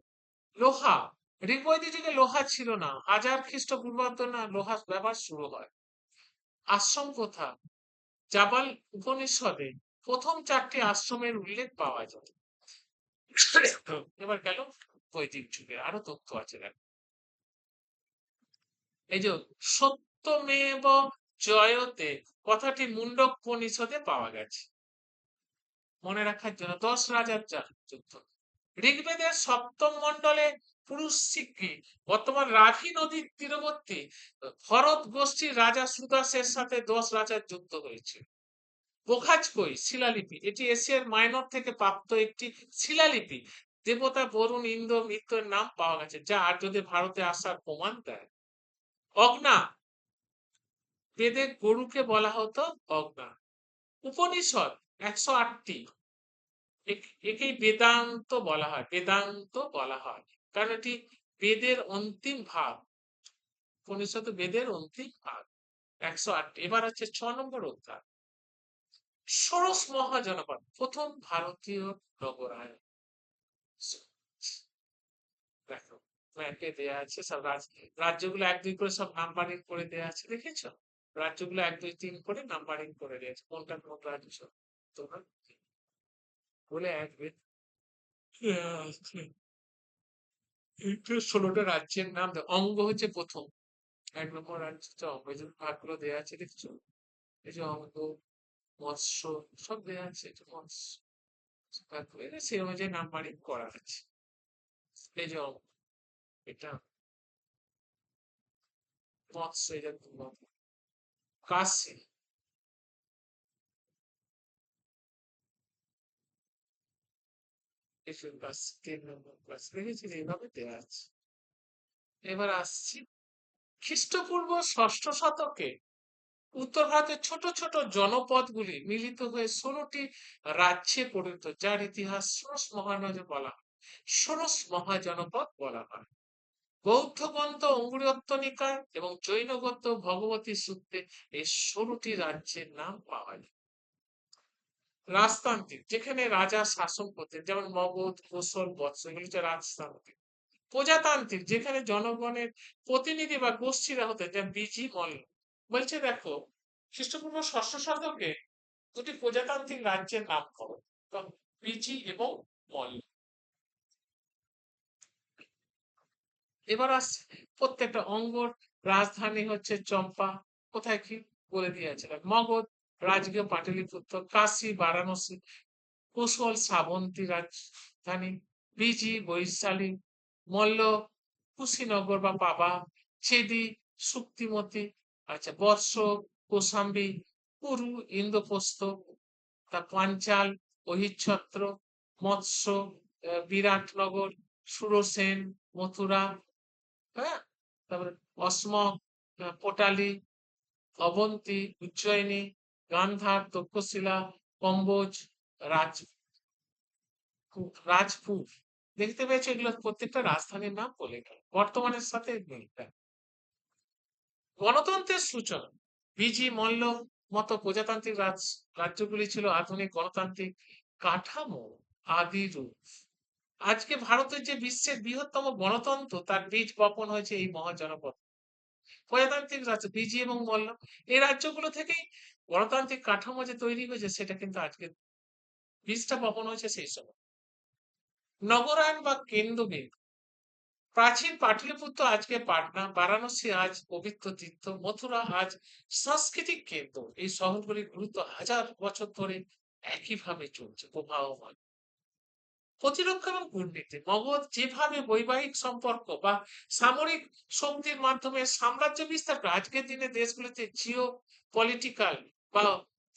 লোহা, ঋগ্বৈদিক যুগে লোহা ছিল না, 1000 খ্রিস্টপূর্বাব্দ না লোহা ব্যবহার শুরু হয়। আশ্রম প্রথা, জাবাল উপনিষদে প্রথম 4টি আশ্রমের উল্লেখ পাওয়া যায়। এবার গেল বৈদিক যুগে, আরো তথ্য আছে দেখো। এই যে সত্যমেব জয়তে কথাটি মুন্ডক উপনিষদে পাওয়া গেছে, মনে রাখার জন্য। 10 রাজার যুদ্ধ। ঋগ্বেদের সপ্তম মণ্ডলে পুরুষ সিক্কি, বর্তমান রাভি নদীর তীরবর্তী ভরত গোষ্ঠীর রাজা সুদাসের সাথে 10 রাজার যুদ্ধ হয়েছে। বোখাজকই শিলালিপি, এটি এশিয়ার মাইনর থেকে প্রাপ্ত একটি শিলালিপি। দেবতা বরুণ, ইন্দ্র, মিত্রের নাম পাওয়া গেছে, যা আর্যদের ভারতে আসার প্রমাণ দেয়। অগ্না, বেদে গরুকে বলা হতো অগ্না। উপনিষদ 108টি, একেই বেদান্ত বলা হয়, বেদান্ত বলা হয়, কারণ এটি বেদের অন্তিম ভাগ। উপনিষদ বেদের অন্তিম ভাগ। 108টি। এবার হচ্ছে 6 নম্বর অধ্যায়, ষোড়শ মহাজনপদ, প্রথম ভারতীয় নগরায়ন। দেখো ম্যাপে দেয়া আছে সব রাজ্যগুলো 1 2 করে সব নাম্বারিং করে দেয়া আছে, দেখেছো? রাজ্যগুলো 1 2 3 করে নাম্বারিং করে দিয়েছে, কোনটা কোন রাজ্য। তোমরা বলে এক 16টা রাজ্যের নাম অঙ্গ হচ্ছে প্রথম। 1 নম্বর রাজ্য হচ্ছে অঙ্গ, এই যে ভাগগুলো দেয়া আছে দেখছো, এই যে অঙ্গ, মৎস্য সব দেয়া আছে, এই যে মৎস্য, তারপরে সেই অনুযায়ী নাম্বারিং করা আছে। এই যে অঙ্গ, এটা মৎস্য, এটা কাশি, এসব ক্লাস 3 নম্বর ক্লাস দেখেছি, এইভাবে দেওয়া আছে। এবার আসছি খ্রিস্টপূর্ব 6ষ্ঠ শতকে উত্তর ভারতের ছোট ছোট জনপদগুলি মিলিত হয়ে 16টি রাজ্যে পরিণত, যার ইতিহাস ষোড়শ মহানগর বলা হয়, ষোড়শ মহাজনপদ বলা হয়। বৌদ্ধ গ্রন্থ অঙ্গুরীয়ত্ত নিকায় এবং জৈন গ্রন্থ ভগবতী সূত্রে এই 16টি রাজ্যের নাম পাওয়া যায়। রাজতান্ত্রিক, যেখানে রাজা শাসন করতেন, যেমন মগধ, কোশল, বৎস, এগুলি হচ্ছে রাজতান্ত্রিক। প্রজাতান্ত্রিক, যেখানে জনগণের প্রতিনিধি বা গোষ্ঠীরা হতেন, যেমন বিজি, মল্ল। বলছে দেখো, খ্রিস্টপূর্ব 6শ শতকে 2টি প্রজাতান্ত্রিক রাজ্যের নাম করো, বিজি এবং মল্ল। এবার আসছে প্রত্যেকটা অঙ্গর রাজধানী হচ্ছে চম্পা, কোথায় কি বলে দিয়েছে। মগধ রাজকীয় পাটলিপুত্র, কাশী বারাণসী, কুশল শ্রাবন্তী রাজধানী, বিজি বৈশালী, মল্ল কুশীনগর বা পাবা, ছেদি শুক্তিমতী, আচ্ছা বৎস কৌশাম্বী, কুরু ইন্দ্রপ্রস্থ, তা পাঞ্চাল অহিচ্ছত্র, মৎস্য বিরাটনগর, সুরসেন মথুরা, হ্যাঁ, তারপরে অসমক, পোটালি, অবন্তী, উজ্জয়িনী, গান্ধার, তক্ষশিলা, কম্বোজ, রাজ রাজপুর। দেখতে পেয়েছো, এগুলো প্রত্যেকটা রাজধানীর নাম বলে গেল, বর্তমানের সাথে মিলটা। গণতন্ত্রের সূচনা, বিজি মল্ল মতো প্রজাতান্ত্রিক রাজ্যগুলি ছিল আধুনিক গণতান্ত্রিক কাঠামো আদি রূপ। আজকে ভারতের যে বিশ্বের বৃহত্তম গণতন্ত্র, তার বীজ বপন হয়েছে এই মহাজনপদ। প্রজাতান্ত্রিক রাজ্য বিজি এবং মল্ল, এই রাজ্যগুলো থেকেই গণতান্ত্রিক কাঠামো যে তৈরি হয়েছে, সেটা কিন্তু আজকে বীজটা বপন হয়েছে সেই সময়। নগরায়ন বা কেন্দ্রবিন্দু, প্রাচীন পাটলিপুত্র আজকে পাটনা, বারাণসী আজ পবিত্র তীর্থ, মথুরা আজ সাংস্কৃতিক কেন্দ্র। এই শহরগুলির গুরুত্ব 1000 বছর ধরে একইভাবে চলছে, প্রবাহমান। প্রতিরক্ষা এবং কূটনীতি, মগধ যেভাবে বৈবাহিক সম্পর্ক বা সামরিক শক্তির মাধ্যমে সাম্রাজ্য বিস্তার করে, আজকের দিনে দেশগুলিতে জিও পলিটিক্যাল বা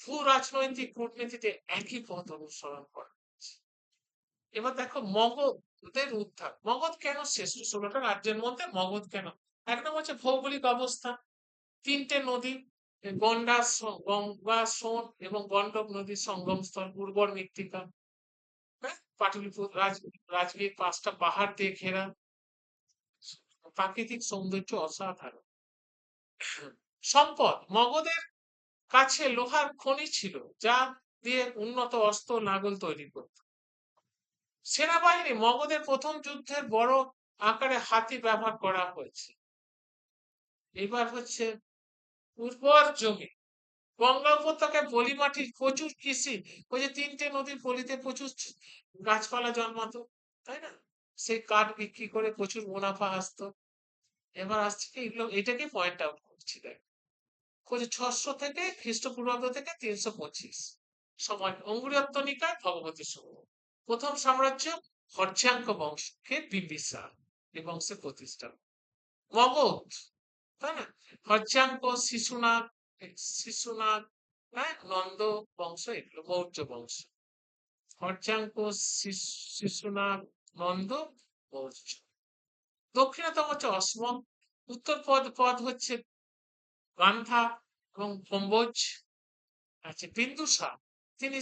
ভূ রাজনৈতিক কূটনীতিতে একই পথ অনুসরণ করে। এবার দেখো মগধের উত্থান, মগধ কেন শ্রেষ্ঠ 16টা রাজ্যের মধ্যে মগধ কেন? 1 নম্বর হচ্ছে ভৌগোলিক অবস্থান, 3টে নদী, গঙ্গা সোন এবং গন্ডক নদীর সঙ্গম স্থল, উর্বর মৃত্তিকা, হ্যাঁ, পাটলিপুত্র রাজগীর 5টা পাহাড় দিয়ে ঘেরা, প্রাকৃতিক সৌন্দর্য অসাধারণ। সম্পদ, মগধের কাছে লোহার খনি ছিল, যা দিয়ে উন্নত অস্ত্র লাঙ্গল তৈরি করত। সেনাবাহিনী, মগধের প্রথম যুদ্ধের বড় আকারে হাতি ব্যবহার করা হয়েছে। এবার হচ্ছে উর্বর জমি, গঙ্গা উপত্যকায় পলি মাটির প্রচুর কৃষি, ওই যে 3টে নদীর পলিতে প্রচুর গাছপালা জন্মাতো, তাই না? সেই কাঠ বিক্রি করে প্রচুর মুনাফা আসতো। এবার আসছে কি, এগুলো এটাকে পয়েন্ট আউট করছি, দেখ 600 থেকে খ্রিস্টপূর্বাব্দ থেকে 325 সময়, অঙ্গুরীয়ত্ব নিকায় ভগবতী সমূহ। প্রথম সাম্রাজ্য হর্যাঙ্ক বংশকে বিম্বিসার এই বংশের প্রতিষ্ঠা। মগধ, তাই না? হর্যাঙ্ক, শিশুনাগ, শিশুনাগ, হ্যাঁ, নন্দ বংশ, এগুলো মৌর্য বংশ। হর্যাঙ্ক, শিশুনাগ, নন্দ, মৌর্য। দক্ষিণতম হচ্ছে অসমক, উত্তর পদ হচ্ছে গান্ধা এবং কম্বোজ। আচ্ছা, বিন্দুসার, তিনি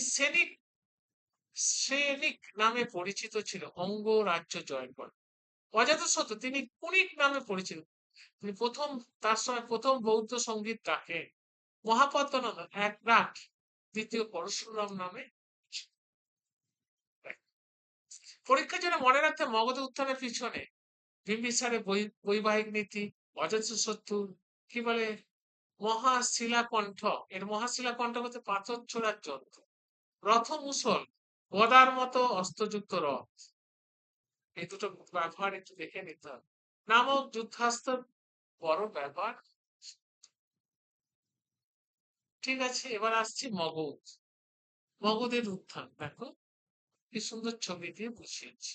সেনিক নামে পরিচিত ছিল, অঙ্গ রাজ্য জয় করেন। অজাতশত্রু, তিনি কুনিক নামে পরিচিত, তিনি তার সময় প্রথম বৌদ্ধ সঙ্গীত ডাকেন। মহাপদ্মনাথ একনাথ দ্বিতীয় পরশুরাম নামে। পরীক্ষার জন্য মনে রাখতে, মগধ উত্থানের পিছনে বিম্বিসারের বৈবাহিক নীতি, অজাতশত্রু কি বলে মহাশিলাকণ্ঠ, এর মহাশিলাকণ্ঠ হচ্ছে পাথর ছোড়ার যন্ত্র, রথ মুসল, গদার মতো অস্ত্রযুক্ত রথ, এই দুটো ব্যবহার একটু দেখে নিতে হবে। নামক যুদ্ধাস্ত্র বড় ব্যবহার। ঠিক আছে, এবার আসছি মগধ। মগধের উত্থান দেখো, কি সুন্দর ছবি দিয়ে বুঝিয়েছি।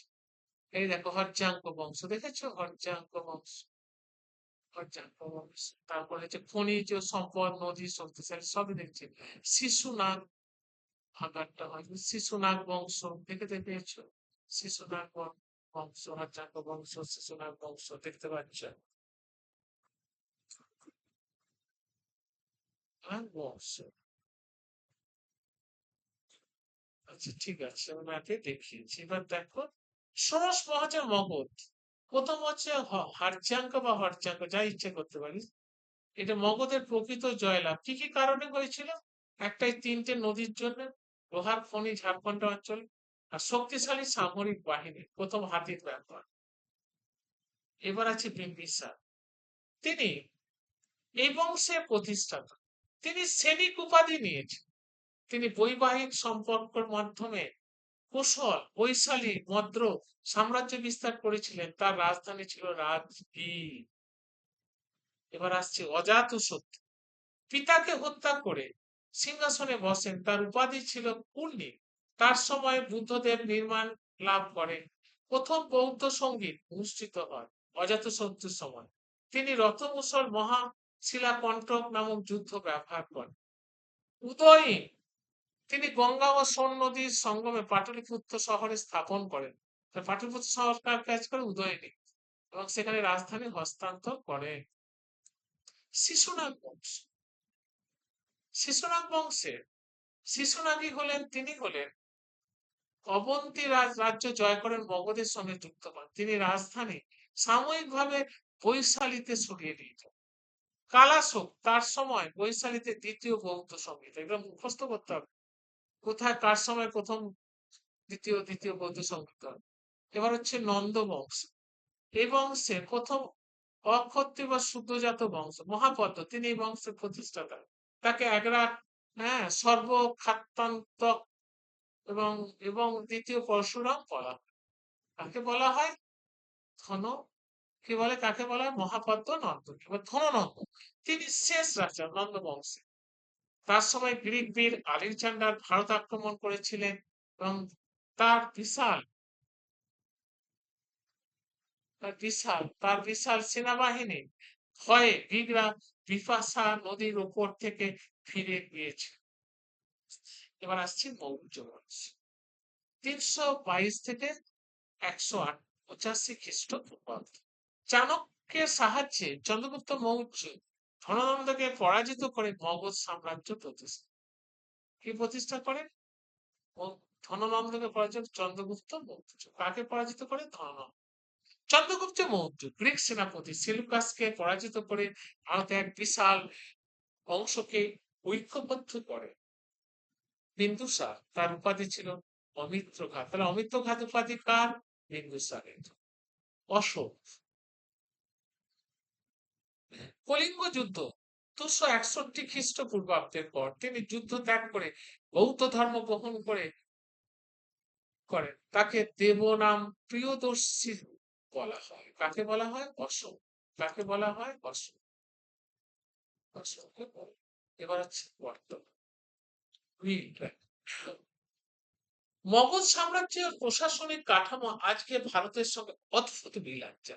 এই দেখো হর্যাঙ্ক বংশ, দেখেছো? হর্যাঙ্ক বংশ, হর্যাঙ্ক বংশ। তারপরে হচ্ছে খনিজ সম্পদ, নদী, শক্তিশালী, সবই দেখছি। শিশুনাগ, ভাগারটা হয় শিশুনাগ বংশ, দেখে পেয়েছো? শিশুনাগ বংশ, হর্যাঙ্ক বংশ, শিশুনাগ বংশ, দেখতে পাচ্ছ? বংশ। আচ্ছা, ঠিক আছে, ম্যাপে দেখিয়েছি। এবার দেখো ষোড়শ মহাজন মগধ। প্রথম হচ্ছে হারজাঙ্ক বা হরজাঙ্ক, যা ইচ্ছে করতে পারিস। এটা মগধের প্রকৃত জয়লাভ কি কি কারণে হয়েছিল? একটাই 3টে নদীর জন্য, লোহার খনি ঝাড়খণ্ড অঞ্চল, আর শক্তিশালী সামরিক বাহিনী, প্রথম হাতির ব্যবহার। এবার আছে বিম্বিসার, তিনি এই বংশের প্রতিষ্ঠাতা, তিনি সৈনিক উপাধি নিয়েছেন। তিনি বৈবাহিক সম্পর্কের মাধ্যমে কুশল, বৈশালী, মদ্র সাম্রাজ্য বিস্তার করেছিলেন। তার রাজধানী ছিল রাজগীর। এবার আসছে অজাতশত্রু, পিতাকে হত্যা করে সিংহাসনে বসেন, তার উপাধি ছিল পূর্ণি। তার সময় বুদ্ধদেব নির্মাণ লাভ করেন, প্রথম বৌদ্ধ সঙ্গীত অনুষ্ঠিত হয় অজাতশত্রুর সময়। তিনি রথমুসল, মহাশিলাকণ্ঠক নামক যুদ্ধ ব্যবহার করেন। উদয়ী, তিনি গঙ্গা ও সোন নদীর সঙ্গমে পাটলিপুত্র শহরে স্থাপন করেন। পাটলিপুত্র শহর কার কাজ করে? উদয়নী, এবং সেখানে রাজধানী হস্তান্তর করেন। শিশুনাগ বংশ, শিশুনাগ বংশের শিশুনাগী হলেন, তিনি হলেন অবন্তী রাজ্য জয় করেন, মগধের সঙ্গে যুক্ত হন। তিনি রাজধানী সাময়িকভাবে বৈশালীতে সরিয়ে দিয়েছেন। কালাশোক, তার সময় বৈশালীতে দ্বিতীয় বৌদ্ধ সঙ্গীত, এগুলো মুখস্থ করতে হবে, কোথায় কার সময় প্রথম দ্বিতীয় বৌদ্ধ সঙ্গীত। এবার হচ্ছে নন্দ বংশ, এই বংশের প্রথম অক্ষত্রিয় বা শুদ্ধজাত বংশ মহাপদ্ম, তিনি এই বংশের প্রতিষ্ঠাতা। তাকে একরাট, হ্যাঁ, সর্বখাত্যান্তক এবং এবং দ্বিতীয় পরশুরাম বলা হয়। কাকে বলা হয়? ধন, কি বলে, কাকে বলা হয়? মহাপদ্ম নন্দ কিংবা ধননন্দ, তিনি শেষ রাজা নন্দ বংশে। তার সময় গ্রিক বীর আলেকজান্ডার ভারত আক্রমণ করেছিলেন, এবং তার বিশাল তার বিশাল সেনাবাহিনী ভয়ে গ্রিকরা বিপাশা নদীর উপর থেকে ফিরে গিয়েছে। এবার আসছি মৌর্য বংশ, 322 থেকে 185 খ্রিস্টপূর্বাব্দ। চাণক্যের সাহায্যে চন্দ্রগুপ্ত মৌর্য ধননন্দকে পরাজিত করে মগধ সাম্রাজ্য প্রতিষ্ঠা কি প্রতিষ্ঠা করেন? ধননন্দকে পরাজিত চন্দ্রগুপ্ত মৌর্য। কাকে পরাজিত করে? ধননন্দ। চন্দ্রগুপ্ত মৌর্য গ্রিক সেনাপতি সেলুকাসকে পরাজিত করে ভারতে এক বিশাল অংশকে ঐক্যবদ্ধ করে। বিন্দুসার তার উপাধি ছিল অমিত্রঘাত। তাহলে অমিত্রঘাত উপাধি কার? বিন্দুসারের। অশোক কলিঙ্গ যুদ্ধ 261 খ্রিস্টপূর্বাব্দের পর তিনি যুদ্ধ ত্যাগ করে বৌদ্ধ ধর্ম গ্রহণ করেন। তাকে দেবনাম প্রিয়দর্শী বলা হয়। কাকে বলা হয়? অশোক। কাকে বলা হয়? অশোক। অশোককে বলে। এবার হচ্ছে বর্তমান মগধ সাম্রাজ্যের প্রশাসনিক কাঠামো আজকে ভারতের সঙ্গে অদ্ভুত মিল আছে।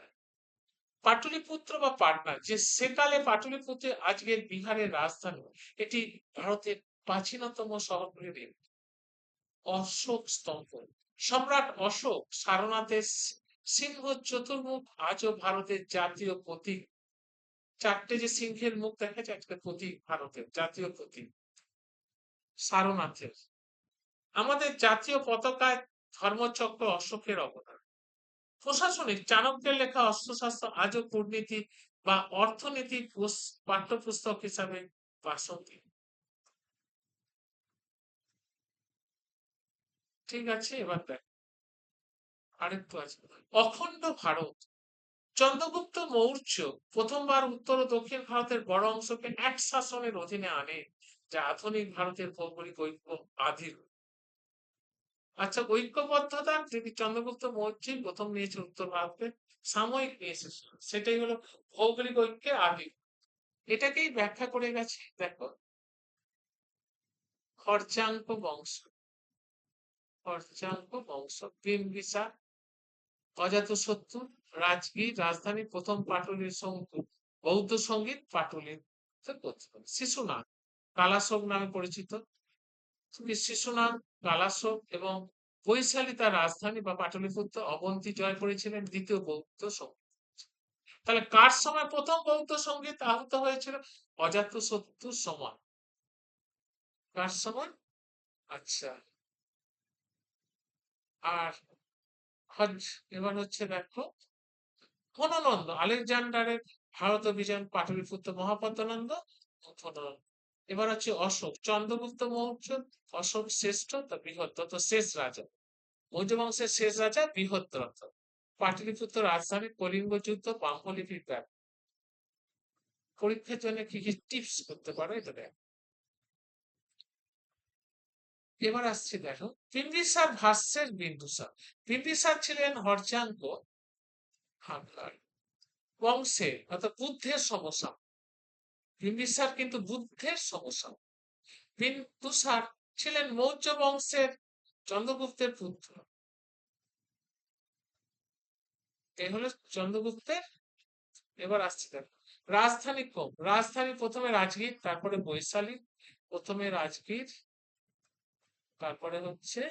পাটলিপুত্র বা পাটনা যে সেকালে পাটলিপুত্র আজকের বিহারের রাজধানী, এটি ভারতের প্রাচীনতম শহরগুলির একটি। অশোক স্তম্ভ সম্রাট অশোক সারনাথের সিংহ চতুর্মুখ আজও ভারতের জাতীয় প্রতীক। চারটে যে সিংহের মুখ দেখা যায় একটা প্রতীক, ভারতের জাতীয় প্রতীক সারনাথের। আমাদের জাতীয় পতাকায় ধর্মচক্র অশোকের অবদান। প্রশাসনিক চাণক্যের লেখা অস্ত্রশস্ত্র আজও কূটনীতি বা অর্থনীতি পাঠ্যপুস্তক হিসাবে প্রাসঙ্গিক। ঠিক আছে, এবার দেখ আরেকটু আছে অখণ্ড ভারত। চন্দ্রগুপ্ত মৌর্য প্রথমবার উত্তর ও দক্ষিণ ভারতের বড় অংশকে এক শাসনের অধীনে আনে, যা আধুনিক ভারতের ভৌগোলিক ঐক্য আদির। আচ্ছা, ঐক্যবদ্ধতা যদি চন্দ্রগুপ্ত মৌর্য প্রথম নিয়েছে উত্তর ভারতে, সাময়িক নিয়েছে, সেটাই হলো ভৌগোলিক ঐক্যের আদি। এটাকেই ব্যাখ্যা করে গেছে দেখো হর্যাঙ্ক বংশ। হর্যাঙ্ক বংশ বিম্বিসার অজাতশত্রু রাজগীর রাজধানী প্রথম পাটলির বৌদ্ধ সঙ্গীত পাটলির শিশুনাথ কালাশোক নামে পরিচিত। শিশুনাথ কালাশোক এবং বৈশালী তার রাজধানী বা পাটলিপুত্র অবন্তী জয় করেছিলেন দ্বিতীয় বৌদ্ধ সঙ্গীত। তাহলে কার সময় প্রথম বৌদ্ধ সঙ্গীত আহত হয়েছিল? অজাতশত্রুর সময়। কার সময়? আচ্ছা, আর এবার হচ্ছে দেখো ধননন্দ আলেকজান্ডারের ভারত অভিযান পাটলিপুত্র মহাপদ্মনন্দ ধননন্দ। এবার হচ্ছে অশোক চন্দ্রগুপ্ত মৌর্য অশোক শ্রেষ্ঠ তা বৃহত্তর তো শেষ রাজা মৌর্য বংশের শেষ রাজা বৃহত্তর পাটলিপুত্র রাজধানী কলিঙ্গ যুদ্ধ পাম্পলিপির ব্যাপ। পরীক্ষার জন্য কি কি টিপস করতে পারো এটা দেখ। এবার আসছে দেখো বিম্বিসার ভাষ্যের বিন্দুসার। বিম্বিসার ছিলেন হর্যাঙ্ক বংশের অর্থাৎ বুদ্ধের সমস্যা। বিম্বিসার কিন্তু বুদ্ধের সমস্যা। বিন্দুসার ছিলেন মৌর্য বংশের চন্দ্রগুপ্তের পুত্র। এই হলো চন্দ্রগুপ্তের। এবার আসছে দেখো রাজধানী কম। রাজধানী প্রথমে রাজগীর, তারপরে বৈশালী। প্রথমে রাজগীর, তারপরে হচ্ছে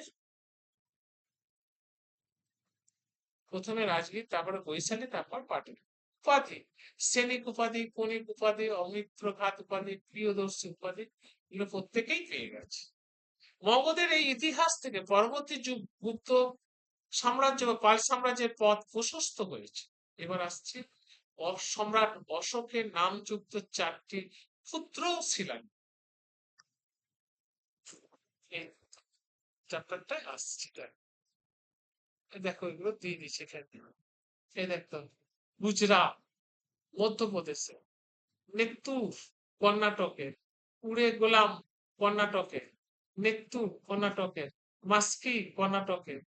তারপরে বৈশালী, তারপর পাটলি। উপাধি সৈনিক উপাধি, কণিক উপাধি, অমিত্রঘাত উপাধি, প্রিয়দর্শী উপাধি, এগুলো প্রত্যেকেই পেয়ে গেছে। মগধের এই ইতিহাস থেকে পরবর্তী যুগ গুপ্ত সাম্রাজ্য বা পাল সাম্রাজ্যের পথ প্রশস্ত হয়েছে। এবার আসছে সম্রাট অশোকের নামযুক্ত চারটি ক্ষুদ্র শিলালিপি। এই চ্যাপ্টারটায় আসছে দেখো এগুলো দিয়ে দিচ্ছে এখানে। এই দেখতো গুজরাট মধ্যপ্রদেশে, নেত্তুর কর্ণাটকের, উড়ে গোলাম কর্ণাটকের, নেত্তুর কর্ণাটকের, মাস্কি কর্ণাটকের।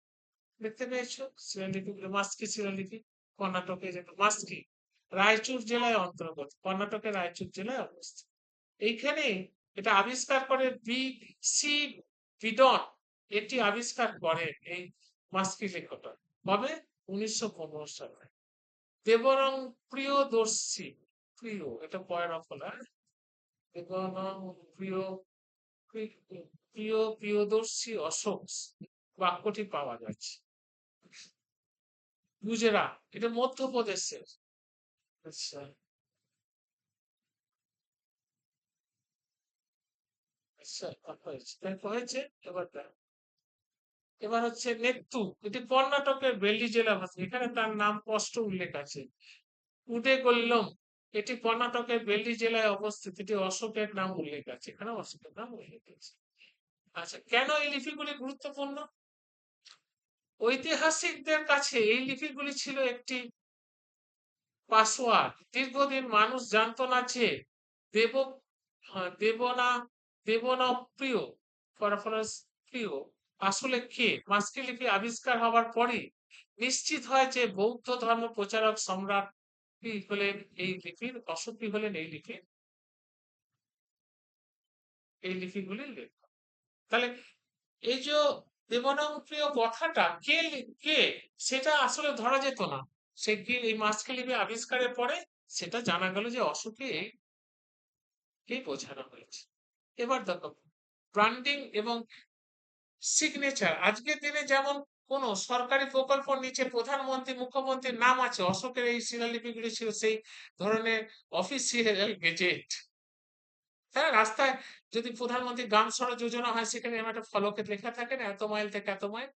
দেখতে পেয়েছো শিলালিপিগুলো? মাস্কি শিলালিপি কর্ণাটকে, যেটা মাস্কি রায়চুর জেলায় অন্তর্গত, কর্ণাটকের রায়চুর জেলায় অবস্থিত। এইখানে এটা আবিষ্কার করে বি সি বিডন। এটি আবিষ্কার করেন এই মাস্কি লেখকটা কবে? 1915 সালে। দেবরং প্রিয়দর্শী, প্রিয় এটা পয়রা ফলা, দেবরং প্রিয় প্রিয়দর্শী অশোক বাক্যটি পাওয়া যাচ্ছে। গুজরাট এটা মধ্যপ্রদেশের। আচ্ছা, আচ্ছা, হয়েছে হয়েছে। এবার এবার হচ্ছে নেত্তু, এটি কর্ণাটকের বেল্লি জেলা ভাষা, এখানে তার নাম স্পষ্ট উল্লেখ আছে। উডেগোল্লম, এটি কর্ণাটকের বেল্লি জেলায় অবস্থিত, এটি অশোকের নাম উল্লেখ আছে, এখানে অশোকের নাম উল্লেখ আছে। আচ্ছা, কেন এই লিপিগুলি গুরুত্বপূর্ণ? ঐতিহাসিকদের কাছে এই লিপিগুলি ছিল একটি পাসওয়ার্ড। দীর্ঘদিন মানুষ জানতো না যে দেব দেবনা দেবনপ্রিয় ফরাফরাস প্রিয় আসলে কে। মাস্কি লিপি আবিষ্কার হওয়ার পরে নিশ্চিত হয় যে বৌদ্ধ ধর্ম প্রচারক সম্রাট হলেন এই লিপির, অশোকী হলেন এই লিপিগুলির লেখক। তাহলে এই যে দেবনামপ্রিয় কথাটা কে সেটা আসলে ধরা যেত না। সে কি এই মাস্কি লিপি আবিষ্কারের পরে সেটা জানা গেল যে অশোকে কে বোঝানো হয়েছে। এবার দেখো ব্র্যান্ডিং এবং সিগনেচার। আজকের দিনে যেমন কোন সরকারি প্রকল্প নিচে প্রধানমন্ত্রী মুখ্যমন্ত্রীর নাম আছে, অশোকের এই শিলালিপিগুলি ছিল সেই ধরনের অফিসিয়াল গেজেট। হ্যাঁ, রাস্তায় যদি প্রধানমন্ত্রী গ্রাম সড়ক যোজনা হয় সেখানে এরকম একটা ফলকে লেখা থাকে না, এত মাইল থেকে এত মাইল।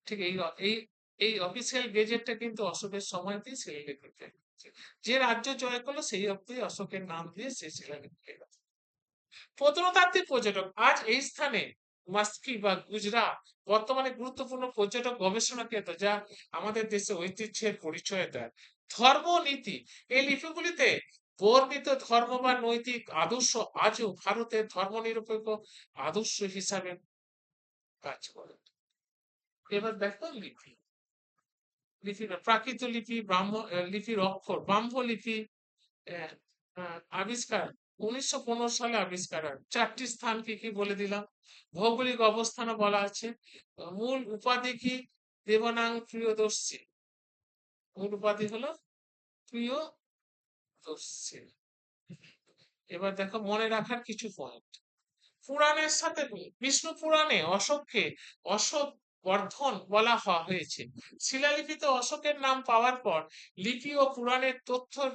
ঠিক এই এই অফিসিয়াল গেজেটটা কিন্তু অশোকের সময়তেই শিলালিপি হয়েছে। যে রাজ্য জয় করলো সেই অব্দি অশোকের নাম দিয়ে সেই শিলালিপি লেখা। প্রত্নতাত্ত্বিক পর্যটক, আজ এই স্থানে মাস্কি বা গুজরাট বর্তমানে গুরুত্বপূর্ণ পর্যটক গবেষণা কেন্দ্র, যা আমাদের দেশে ঐতিহ্যের পরিচয় দেয়। ধর্ম ও নীতি, এই লিপিগুলিতে বর্ণিত ধর্ম বা নৈতিক আদর্শ আজও ভারতের ধর্মনিরপেক্ষ আদর্শ হিসাবে কাজ করে। এবার দেখো লিপি, প্রাকৃত লিপি, লিপির অক্ষর, ব্রাহ্ম লিপি আহ, আবিষ্কার 1915 সালে আবিষ্কার হয়। 4টি স্থান কি কি বলে দিলাম। ভৌগোলিক অবস্থানও বলা আছে। মূল উপাধি কি? প্রিয়দর্শী, মূল উপাধি হলো প্রিয়দর্শী। এবার দেখো মনে রাখার কিছু পয়েন্ট। পুরাণের সাথে বিষ্ণু পুরাণে অশোককে অশোক বর্ধন বলা হয়েছে। শিলালিপিতে অশোকের নাম পাওয়ার পর লিপি ও পুরাণের তথ্যের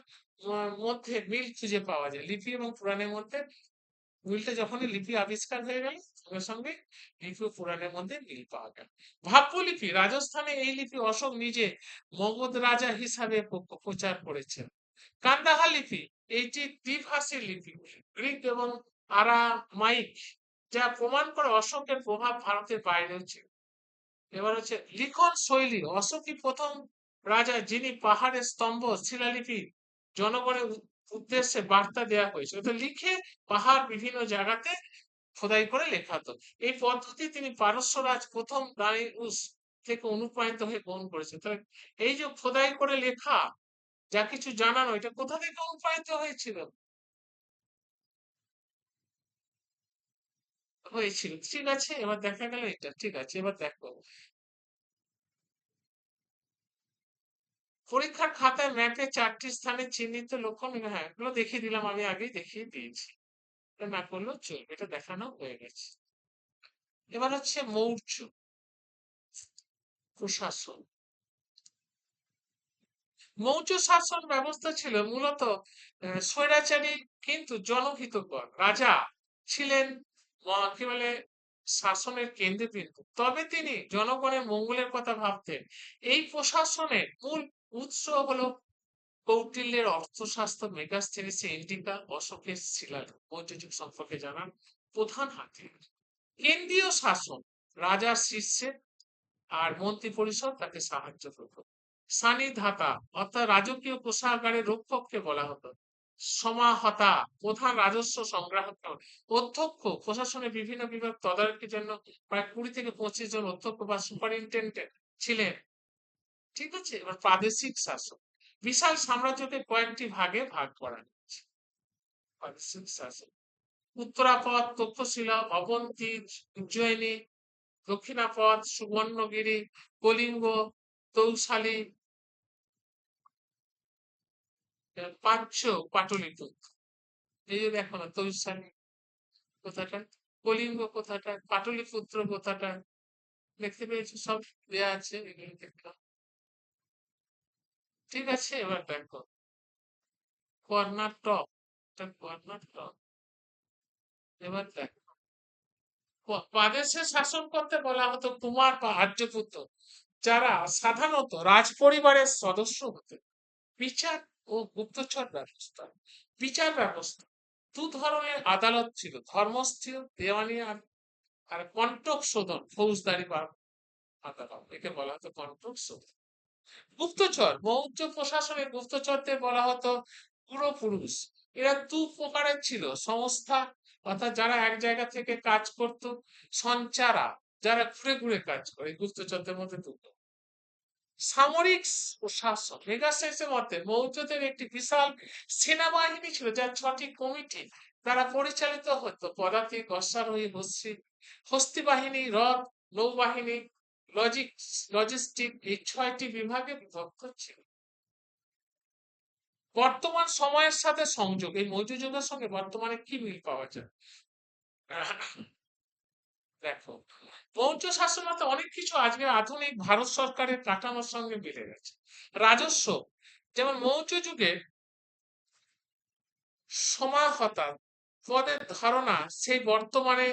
মধ্যে মিল খুঁজে পাওয়া যায়। লিপি এবং পুরাণের মধ্যে মিলটা, যখনই লিপি আবিষ্কার হয়ে গেল সঙ্গে সঙ্গে লিপি ও পুরাণের মধ্যে মিল পাওয়া গেল। ভাব্যলিপি, রাজস্থানে এই লিপি অশোক নিজে মগধ রাজা হিসাবে প্রচার করেছেন। কান্দাহার লিপি, এইটি দ্বিভাষী লিপি, গ্রিক এবং আরামাইক, যা প্রমাণ করে অশোকের প্রভাব ভারতের বাইরেও ছিল। এবার হচ্ছে লিখন শৈলী, অশোকই প্রথম রাজা যিনি পাহাড়ের স্তম্ভ শিলালিপি জনগণের উদ্দেশ্যে বার্তা দেওয়া হয়েছে, তো লিখে পাহাড় বিভিন্ন জায়গাতে খোদাই করে লেখা হতো। এই পদ্ধতি তিনি পারস্য রাজ প্রথম দারিউস থেকে অনুপ্রাণিত হয়ে গ্রহণ করেছেন। তাহলে এই যে খোদাই করে লেখা, যা কিছু জানানো, এটা কোথা থেকে অনুপ্রাণিত হয়েছিল? ঠিক আছে, এবার দেখা গেল এটা ঠিক আছে। এবার দেখো পরীক্ষার খাতায় ম্যাপে 4টি স্থানে চিহ্নিত লক্ষণ, হ্যাঁ এগুলো দেখিয়ে দিলাম, আমি আগেই দেখিয়ে দিয়েছি। এটা না করলেও চলবে, এটা দেখানো হয়ে গেছে। এবার হচ্ছে মৌর্য প্রশাসন। মৌর্য শাসন ব্যবস্থা ছিল মূলত স্বৈরাচারী কিন্তু জনহিতকর। রাজা ছিলেন কি বলে শাসনের কেন্দ্রবিন্দু, তবে তিনি জনগণের মঙ্গলের কথা ভাবতেন। এই প্রশাসনের মূল উৎস হলো কৌটিল্যের অর্থশাস্ত্র, মেগাস্থেনিসের ইন্ডিকা, অশোকের শিলালিপি। মৌর্য যুগ সম্পর্কে জানার প্রধান হাতিয়ার। কেন্দ্রীয় শাসন, রাজার শীর্ষে আর মন্ত্রী পরিষদ তাকে সাহায্য করত। সানিধাতা অর্থাৎ রাজকীয় কোষাগারের রক্ষককে বলা হতো। সমাহতা, প্রধান রাজস্ব সংগ্রাহক। অধ্যক্ষ, প্রশাসনের বিভিন্ন বিভাগ তদারকির জন্য প্রায় 20 থেকে 25 জন অধ্যক্ষ বা সুপারিনটেন্ডেন্ট ছিলেন। ঠিক আছে, এবার প্রাদেশিক শাসন, বিশাল সাম্রাজ্যকে কয়েকটি ভাগে ভাগ করা হয়েছে। প্রাদেশিক শাসন, উত্তরাপদ, তক্ষশিলা, অবন্তী, উজ্জয়িনী, দক্ষিণাপদ, সুবর্ণগিরি, কলিঙ্গ, তৌশালী, পাচ্য, পাটলিপুত্র। এই যে দেখো না তৌশালী কোথাটা, কলিঙ্গ কোথাটা, পাটলিপুত্র কোথাটা, দেখতে পেয়েছো? সব দেয়া আছে, এগুলো দেখলাম। ঠিক আছে, এবার দেখো কর্ণাটক, এটা কর্ণাটক। এবার দেখো প্রদেশে শাসন করতে বলা হতো কুমার বা আর্যপুত্র, যারা সাধারণত রাজ পরিবারের সদস্য হতেন। বিচার ও গুপ্তচর ব্যবস্থা। বিচার ব্যবস্থা দু ধরনের আদালত ছিল, ধর্মস্থির দেওয়ানি আর কন্টক শোধন ফৌজদারি বা আদালত, একে বলা হতো কন্টক শোধন। গুপ্তচর মৌর্য প্রশাসনে গুপ্তচরদের বলা হতো পুরপুরুষ। এরা দু প্রকারের ছিল, সংস্থা অর্থাৎ যারা এক জায়গা থেকে কাজ করত, সঞ্চারা যারা ঘুরে ঘুরে কাজ করে, গুপ্তচরদের মধ্যে দুটো। সামরিক প্রশাসন মেগাসেন্সের মতে মৌর্যদের একটি বিশাল সেনাবাহিনী ছিল, যার 6টি কমিটি দ্বারা পরিচালিত হতো। পদাতিক, অশ্বারোহী, হস্তি বাহিনী, রথ, নৌবাহিনী, লজিস্টিক, এই 6টি বিভাগে বিভক্ত ছিল। বর্তমান সময়ের সাথে সংযোগ, এই মৌর্য যুগের সঙ্গে বর্তমানে কি মিল পাওয়া যায় দেখো, মৌর্য শাসনাতে অনেক কিছু আজকে আধুনিক ভারত সরকারের কাঠামোর সঙ্গে মিলে গেছে। রাজস্ব, যেমন মৌর্য যুগে সমাহতা পদের ধারণা সেই বর্তমানে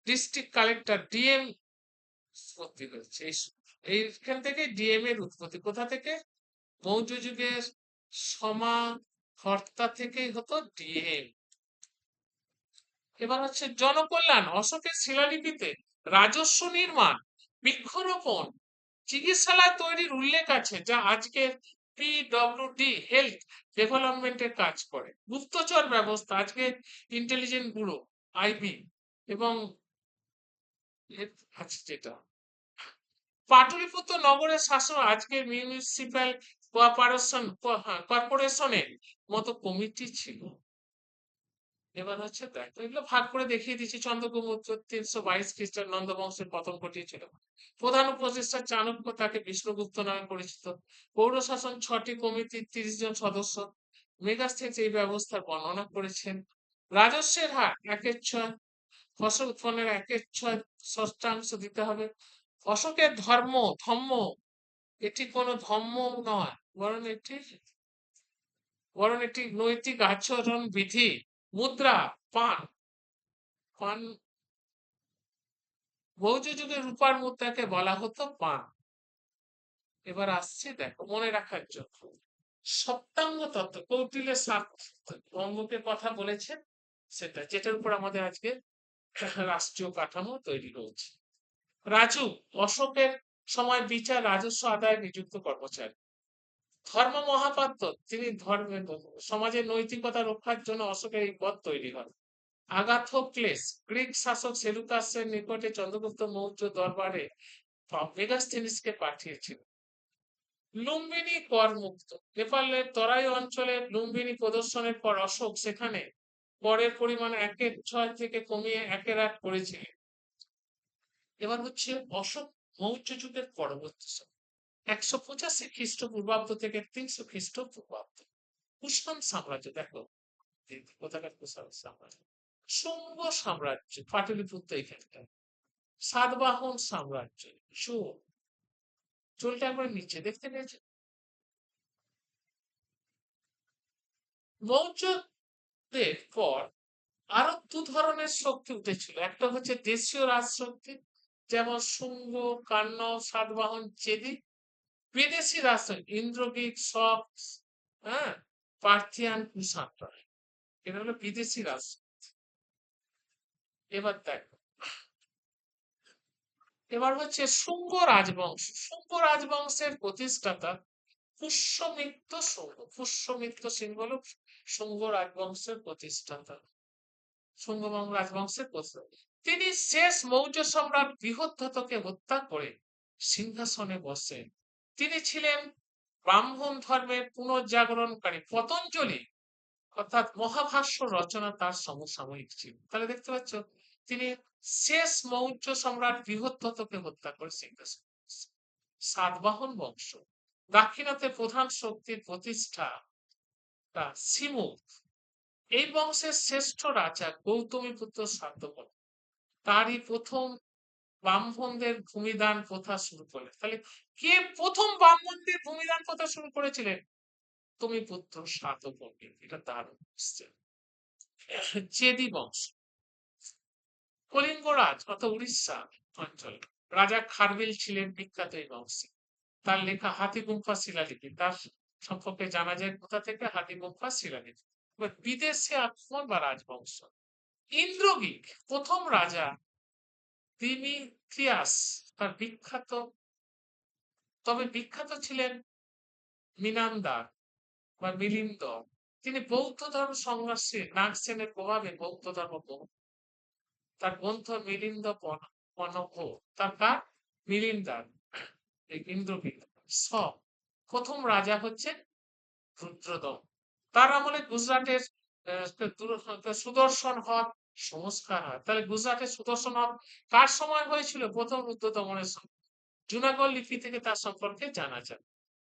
ডিস্ট্রিক্ট কালেক্টর ডিএম উৎপত্তি হয়েছে। এইখান থেকে ডিএম এর উৎপত্তি কোথা থেকে? মৌর্য যুগের সমাহর্তা থেকেই হতো ডিএম। এবার হচ্ছে জনকল্যাণ, অশোকের শিলালিপিতে রাজস্ব নির্মাণ, বৃক্ষরোপণ, চিকিৎসালয় তৈরির উল্লেখ আছে, যা আজকের পিডব্লিউডি হেলথ ডেভেলপমেন্টের কাজ করে। গুপ্তচর ব্যবস্থা, আজকে ইন্টেলিজেন্ট ব্যুরো আইবি এবং আছে যেটা পাটলিপুত্র নগরের শাসন আজকের মিউনিসিপ্যাল কর্পোরেশনের মতো কমিটি ছিল। এবার হচ্ছে দেখো, এগুলো ভাগ করে দেখিয়ে দিচ্ছি। চন্দ্রগুপ্ত 322 খ্রিস্টাব্দে নন্দ বংশের পতন ঘটিয়েছিল। প্রধান উপদেষ্টা চাণক্য, তাকে বিষ্ণুগুপ্ত নামে পরিচিত। পৌর শাসন 6টি কমিটি, 30 জন সদস্য। মেগাস্থেন্স এই ব্যবস্থার বর্ণনা করেছেন। রাজস্বের হার 1/6, ফসল উৎপন্নের 1/6 ষষ্ঠাংশ দিতে হবে। অশোকের ধম্ম, এটি কোনো ধর্ম নয়, বরং এটি নৈতিক আচরণ বিধি। মুদ্রা পান, পান মৌর্য যুগের রূপার মুদ্রাকে বলা হতো পান। এবার আসছে দেখো মনে রাখার জন্য, সপ্তাঙ্গ তত্ত্ব, কৌটিল্যের বঙ্গকে কথা বলেছেন, সেটা যেটার উপর আমাদের আজকে রাষ্ট্রীয় কাঠামো তৈরি হয়েছে। রাজু, অশোকের সময় বিচার রাজস্ব আদায়ে নিযুক্ত কর্মচারী। ধর্ম মহাপাত্র, তিনি ধর্মের সমাজের নৈতিকতা রক্ষার জন্য অশোকের এই পদ তৈরি হয়। আগাথোক্লেস, গ্রিক শাসক সেলুকাসের নিকটে চন্দ্রগুপ্ত মৌর্য দরবারে মেগাস্থেনিসকে পাঠিয়েছিল। লুম্বিনী কর মুক্ত, নেপালের তরাই অঞ্চলে লুম্বিনী প্রদর্শনের পর অশোক সেখানে করের পরিমাণ 1/6 থেকে কমিয়ে 1/8 করেছিলেন। এবার হচ্ছে অশোক মৌর্য যুগের পরবর্তী সময়, 185 খ্রিস্টপূর্বাব্দ থেকে 300 খ্রিস্টপূর্বাব্দ। কুষাণ সাম্রাজ্য, দেখো কোথাকার কুষাণ সাম্রাজ্য, শুঙ্গ সাম্রাজ্য, পাটলিপুত্র এখানকার, সাতবাহন সাম্রাজ্য, চুলটা একবার নিচে দেখতে পেয়েছে। মৌর্যদের পর আরো দু ধরনের শক্তি উঠেছিল। একটা হচ্ছে দেশীয় রাজশক্তি, যেমন শুঙ্গ, কান্ন, সাতবাহন, চেদি। বিদেশি রাজশক্তি, ইন্দ্রগিক, সব, হ্যাঁ, পার্থিয়ান, কুষাণরা, এটা হলো বিদেশি রাজশক্তি। এবার দেখো, এবার হচ্ছে শুঙ্গ রাজবংশ। শুঙ্গ রাজবংশের প্রতিষ্ঠাতা পুষ্যমিত্র শুঙ্গ। পুষ্যমিত্র সিংহ হল শুঙ্গ রাজবংশের প্রতিষ্ঠাতা, শুঙ্গ রাজবংশের প্রতিষ্ঠাতা। তিনি শেষ মৌর্য সম্রাট বৃহদ্রথকে হত্যা করে সিংহাসনে বসেন। তিনি ছিলেন ব্রাহ্মণ ধর্মের পুনর্জাগরণকারী। পতঞ্জলি অর্থাৎ মহাভাষ্য রচনা তার সমসাময়িক ছিল। তাহলে দেখতে পাচ্ছ, তিনি শেষ মৌর্য সম্রাট বৃহদ্রথকে হত্যা করে সিংহাসন। সাতবাহন বংশ, দাক্ষিণাত্যে প্রধান শক্তির প্রতিষ্ঠা সিমুক। এই বংশের শ্রেষ্ঠ রাজা গৌতমীপুত্র সাতবাহন, তারই প্রথম ব্রাহ্মণদের ভূমিদান প্রথা শুরু করলেন। তাহলে কে প্রথম ব্রাহ্মণদের ভূমিদান প্রথা শুরু করেছিলেন? গৌতমীপুত্র সাতবাহন। এটা দারুণ। চেদি বংশ, কলিঙ্গ রাজ অর্থাৎ উড়িষ্যা অঞ্চল, রাজা খারবেল ছিলেন বিখ্যাত এই বংশে। তার লেখা হাতিগুম্ফা শিলালিপি, তার সম্পর্কে জানা যায় কোথা থেকে? হাতিগুম্ফা শিলালিপি। এবার বিদেশে আক্রমণ বা রাজবংশ, ইন্দ্রগিক প্রথম রাজা দিমিত্রিয়াস, তার বিখ্যাত, তবে বিখ্যাত ছিলেন মিনান্দার বা মিলিন্দ। তিনি বৌদ্ধ ধর্ম সংঘর্ষে নাগসেনের প্রভাবে বৌদ্ধ ধর্ম গ্রহণ, তার গ্রন্থ মিলিন্দ পনভ, তার কার? মিলিন্দার, এই ইন্দ্রগিক। স প্রথম রাজা হচ্ছে রুদ্রদম, তার আমলে গুজরাটের সুদর্শন হ্রদ সংস্কার হয়। তাহলে গুজরাটের সুদর্শন হ্রদ কার সময় হয়েছিল? প্রথম রুদ্রদমনের সময়। জুনাগড় লিপি থেকে তার সম্পর্কে জানা যায়।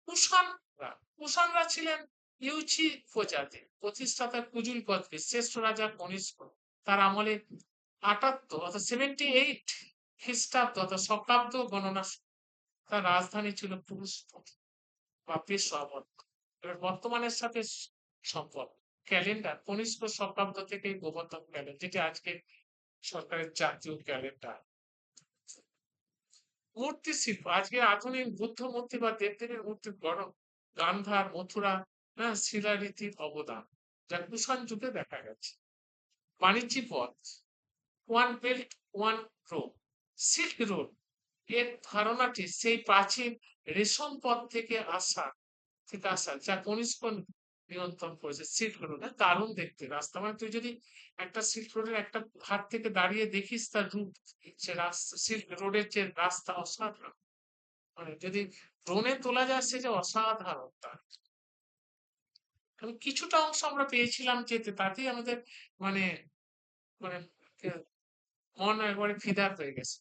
কুষাণরা, কুষাণরা ছিলেন ইউচি প্রজাতি, প্রতিষ্ঠাতা কুজুল গোত্রের শ্রেষ্ঠ রাজা কনিষ্ক। তার আমলে ৭৮ অর্থাৎ 78 খ্রিস্টাব্দ অর্থাৎ শকাব্দ গণনা। তার রাজধানী ছিল পুরুষপুর বা পেশোয়ার। এবার বর্তমানের সাথে সম্পর্ক, ক্যালেন্ডার কনিষ্ক শকাব্দ থেকে গোবর্ধন ক্যালেন্ডার, যেটি আজকে সরকারের জাতীয় ক্যালেন্ডার। মূর্তি শিল্প, আজকের আধুনিক বুদ্ধ মূর্তি বা দেবদেবীর মূর্তির গড়ন গান্ধার, মথুরা, শিলারীতির অবদান, যা কুষাণ যুগে দেখা গেছে। বাণিজ্যিক পথ, one belt one road, silk road, এর ধারণাটি সেই প্রাচীন রেশম পথ থেকে আসা যা কনিষ্ক নিয়ন্ত্রণ করেছে। সিল্ক রোড দারুণ দেখতে রাস্তা, মানে তুই যদি একটা সিল্ক রোডের একটা ধার থেকে দাঁড়িয়ে দেখিস তার রূপ, সে রাস্তা সিল্ক রোডের যে রাস্তা অসাধারণ, মানে যদি ড্রোনে তোলা যায় সে যে অসাধারণ। তার কিছুটা অংশ আমরা পেয়েছিলাম যেতে, তাতেই আমাদের মানে মানে মন একবারে ফিদা হয়ে গেছে।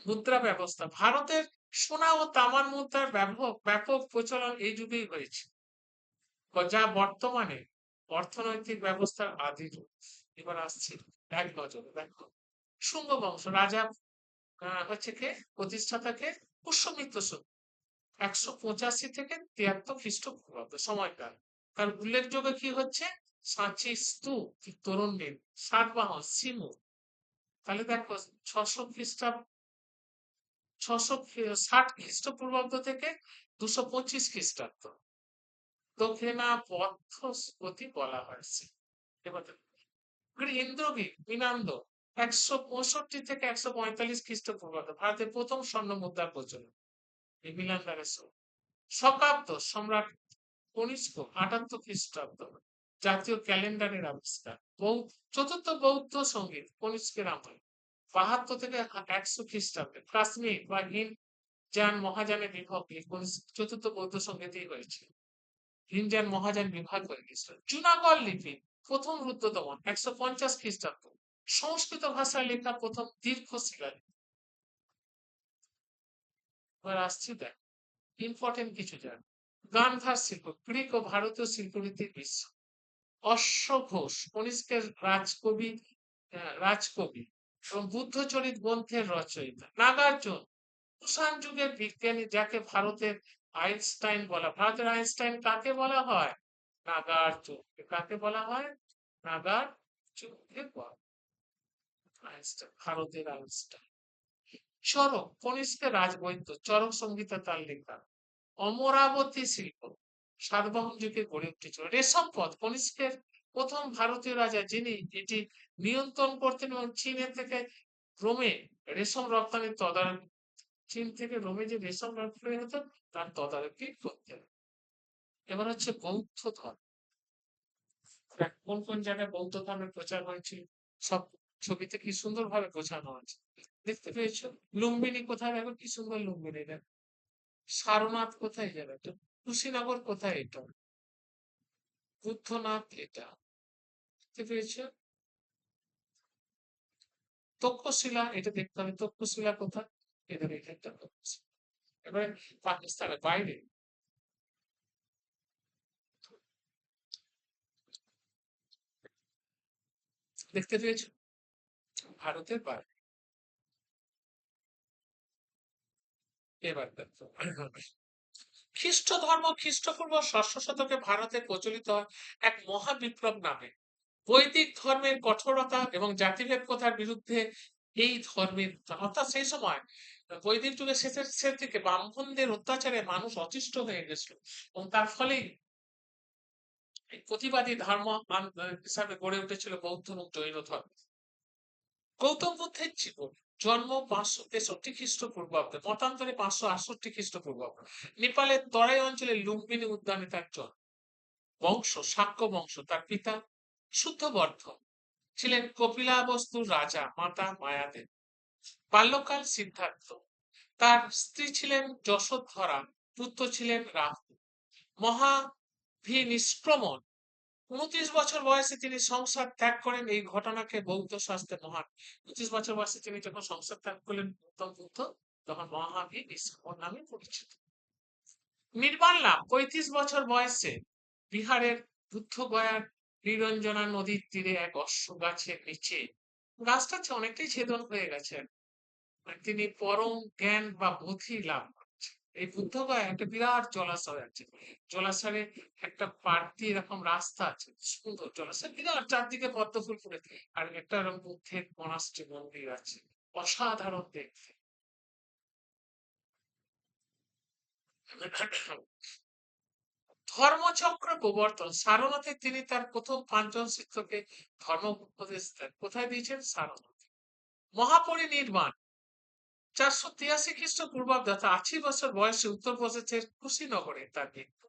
মুদ্রা ব্যবস্থা, ভারতের সোনা ও তামার মুদ্রার ব্যাপক প্রচলন এই যুগেই হয়েছে, যা বর্তমানে অর্থনৈতিক ব্যবস্থার আদি রূপ। এবার আসছে এক নজরে দেখো, শুঙ্গ বংশ, রাজা হচ্ছে কে? প্রতিষ্ঠাতাকে? পুষ্যমিত্র শুঙ্গ, ১৮৫ থেকে ৭৩ খ্রিস্টপূর্বাব্দ সময়কাল। তার উল্লেখযোগ্য কি হচ্ছে? সাঁচি স্তূপ, তরুণীর সাতবাহন সিমু। তাহলে দেখো ৬৬০ খ্রিস্টপূর্বাব্দ থেকে ২২৫ খ্রিস্টাব্দ দক্ষিণাপথস্পতি বলা হয়েছে। এবার ইন্দ্রগিক মিনান্দ ১৬৫ থেকে ১৪৫ খ্রিস্টপূর্বাব্দ, ভারতের প্রথম স্বর্ণ মুদ্রার প্রচলন, এই মিনান্দারের শকাব্দ সম্রাট কনিষ্ক ৭৮ খ্রিস্টাব্দ, জাতীয় ক্যালেন্ডারের আবিষ্কার। চতুর্থ বৌদ্ধ সঙ্গীত কনিষ্কের আমল, ৭২ থেকে ১০০ খ্রিস্টাব্দে কাশ্মীর বা হিন্দ যান মহাযানের বিভক্ত চতুর্থ বৌদ্ধ সঙ্গীতেই হয়েছে। হিনজান মহাযান বিভাগ হয়ে গেছিল। জুনাগড় লিপি প্রথম রুদ্রদমন ১৫০ খ্রিস্টাব্দ, সংস্কৃত ভাষায় লেখা প্রথম দীর্ঘ শিলালিপি। এবার আসছি দেখ ইম্পর্টেন্ট কিছু জান। গান্ধার শিল্প, গ্রিক ও ভারতীয় শিল্পরীতির মিশ্র। অশ্বঘোষ কনিষ্কের রাজকবি এবং বুদ্ধচরিত গ্রন্থের রচয়িতা। নাগার্জুন কুষাণ যুগের বিজ্ঞানী, যাকে ভারতের আইনস্টাইন বলা। ভারতের আইনস্টাইন কাকে বলা হয়? নাগার্জুন। কাকে বলা হয়? নাগার্জুনকে বলা আইনস্টাইন, ভারতের আইনস্টাইন। চরক কনিষ্কের রাজবৈদ্য, চরক সংহিতা তার লেখা। অমরাবতী শিল্প সাতবাহন যুগে গড়ে উঠেছিল। রেশম পথ কনিষ্কের প্রথম ভারতীয় রাজা, যিনি এটি নিয়ন্ত্রণ করতেন এবং চীনের থেকে রোমে রেশম রপ্তানির তদারকি, চীন থেকে রোমে যে রেশম রপ্তানি হতো তার তদারকি করতেন। এবার হচ্ছে বৌদ্ধ ধর্ম, কোন কোন জায়গায় বৌদ্ধ ধর্মের প্রচার হয়েছিল সব ছবিতে কি সুন্দর ভাবে বোঝানো আছে, দেখতে পেয়েছো? লুম্বিনী কোথায়? দেখো কি সুন্দর লুম্বিনী। দেখো সারনাথ কোথায় যাবে? কুশীনগর কোথায়? এটা বুদ্ধনাথ, এটা দেখতে পেয়েছো? তক্ষশিলা, এটা দেখতে হবে তক্ষশিলা কোথায়। এদের এখানটা তক্ষশিলা। এবারে পাকিস্তানের বাইরে দেখতে পেয়েছো? ভারতের বাইরে। এবার দেখো খ্রিস্ট ধর্ম খ্রিস্টপূর্ব ৬ষ্ঠ শতকে ভারতে প্রচলিত হয় এক মহাবিপ্লব নামে। বৈদিক ধর্মের কঠোরতা এবং জাতিভেদ প্রথার বিরুদ্ধে এই ধর্মের অর্থাৎ সেই সময় বৈদিক যুগের শেষের দিকে ব্রাহ্মণদের অত্যাচারে মানুষ অতিষ্ঠ হয়ে গেছিল এবং তার ফলেই এই প্রতিবাদী ধর্ম হিসাবে গড়ে উঠেছিল বৌদ্ধ এবং জৈন ধর্ম। গৌতম বুদ্ধের জীবন জন্ম 563 খ্রিস্টপূর্বাব্দে, মতান্তরে 568 খ্রিস্টপূর্বাব্দে। নেপালের তরাই অঞ্চলে লুম্বিনী উদ্যানে তার জন্ম। বংশ শাক্য বংশ, তার পিতা শুদ্ধবর্ধন ছিলেন কপিলাবস্তুর রাজা, মাতা মায়াদেব। বাল্যকাল সিদ্ধার্থ, তার স্ত্রী ছিলেন যশোধরা, পুত্র ছিলেন রাহু। মহাভিনিষ্ক্রমণ, 29 বছর বয়সে তিনি সংসার ত্যাগ করেন। এই ঘটনাকে বৌদ্ধ শাস্ত্রে মহান 25 বছর বয়সে তিনি যখন সংসার ত্যাগ করলেন গৌতম বুদ্ধ, তখন মহাভিনিষ্ক্রমণ নামে পরিচিত। নির্বাণ লাভ 35 বছর বয়সে বিহারের বুদ্ধগয়ার নিরঞ্জনা নদীর তীরে এক অশ্ব গাছের নিচে, গাছটা অনেকটাই ছেদন হয়ে গেছে, তিনি পরম জ্ঞান বা বোধি লাভ করছেন। এই বুদ্ধগয়া একটা বিরাট জলাশয় আছে, জলাশয়ে একটা পাড় দিয়ে এরকম রাস্তা আছে, সুন্দর জলাশয়, বিরাট চারদিকে পদ্ম ফুল ফুটে, আর একটা এরকম বুদ্ধের মনাস্ট্রি মন্দির আছে, অসাধারণ দেখতে। ধর্মচক্র প্রবর্তন, সারনাথে তিনি তার প্রথম 5 জন শিক্ষককে ধর্ম উপদেশ দেন। কোথায় দিয়েছেন? সারনাথে। মহাপরিনির্বাণ 483 খ্রিস্টপূর্বাব্দে, অর্থাৎ 80 বছর বয়সে উত্তরপ্রদেশের কুশীনগরে তার মৃত্যু।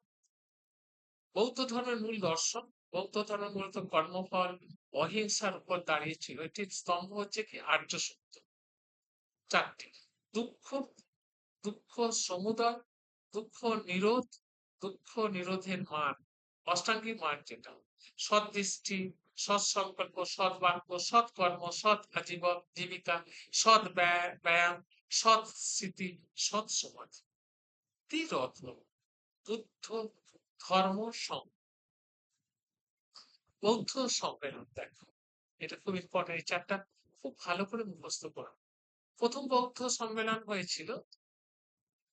বৌদ্ধ ধর্মের মূল দর্শন, বৌদ্ধ ধর্ম মূলত কর্মফল অহিংসার উপর দাঁড়িয়েছিল। এটির স্তম্ভ হচ্ছে কি? আর্য সত্য 4টি: দুঃখ, দুঃখ সমুদয়, দুঃখ নিরোধ, দুঃখ নিরোধের মান, অষ্টাঙ্গিক মান যেটা, সৎদৃষ্টি, সৎ সংকল্প, সৎ বাক্য, সৎ কর্ম, সৎ জীবিকা, সৎ ব্যায়াম, সৎ স্মৃতি, সৎ সমাধি। ত্রিরত্ন বুদ্ধ ধর্ম বৌদ্ধ সম্মেলন। দেখো, এটা খুব ইম্পর্টেন্ট, এই চারটা খুব ভালো করে মুখস্থ করা। প্রথম বৌদ্ধ সম্মেলন হয়েছিল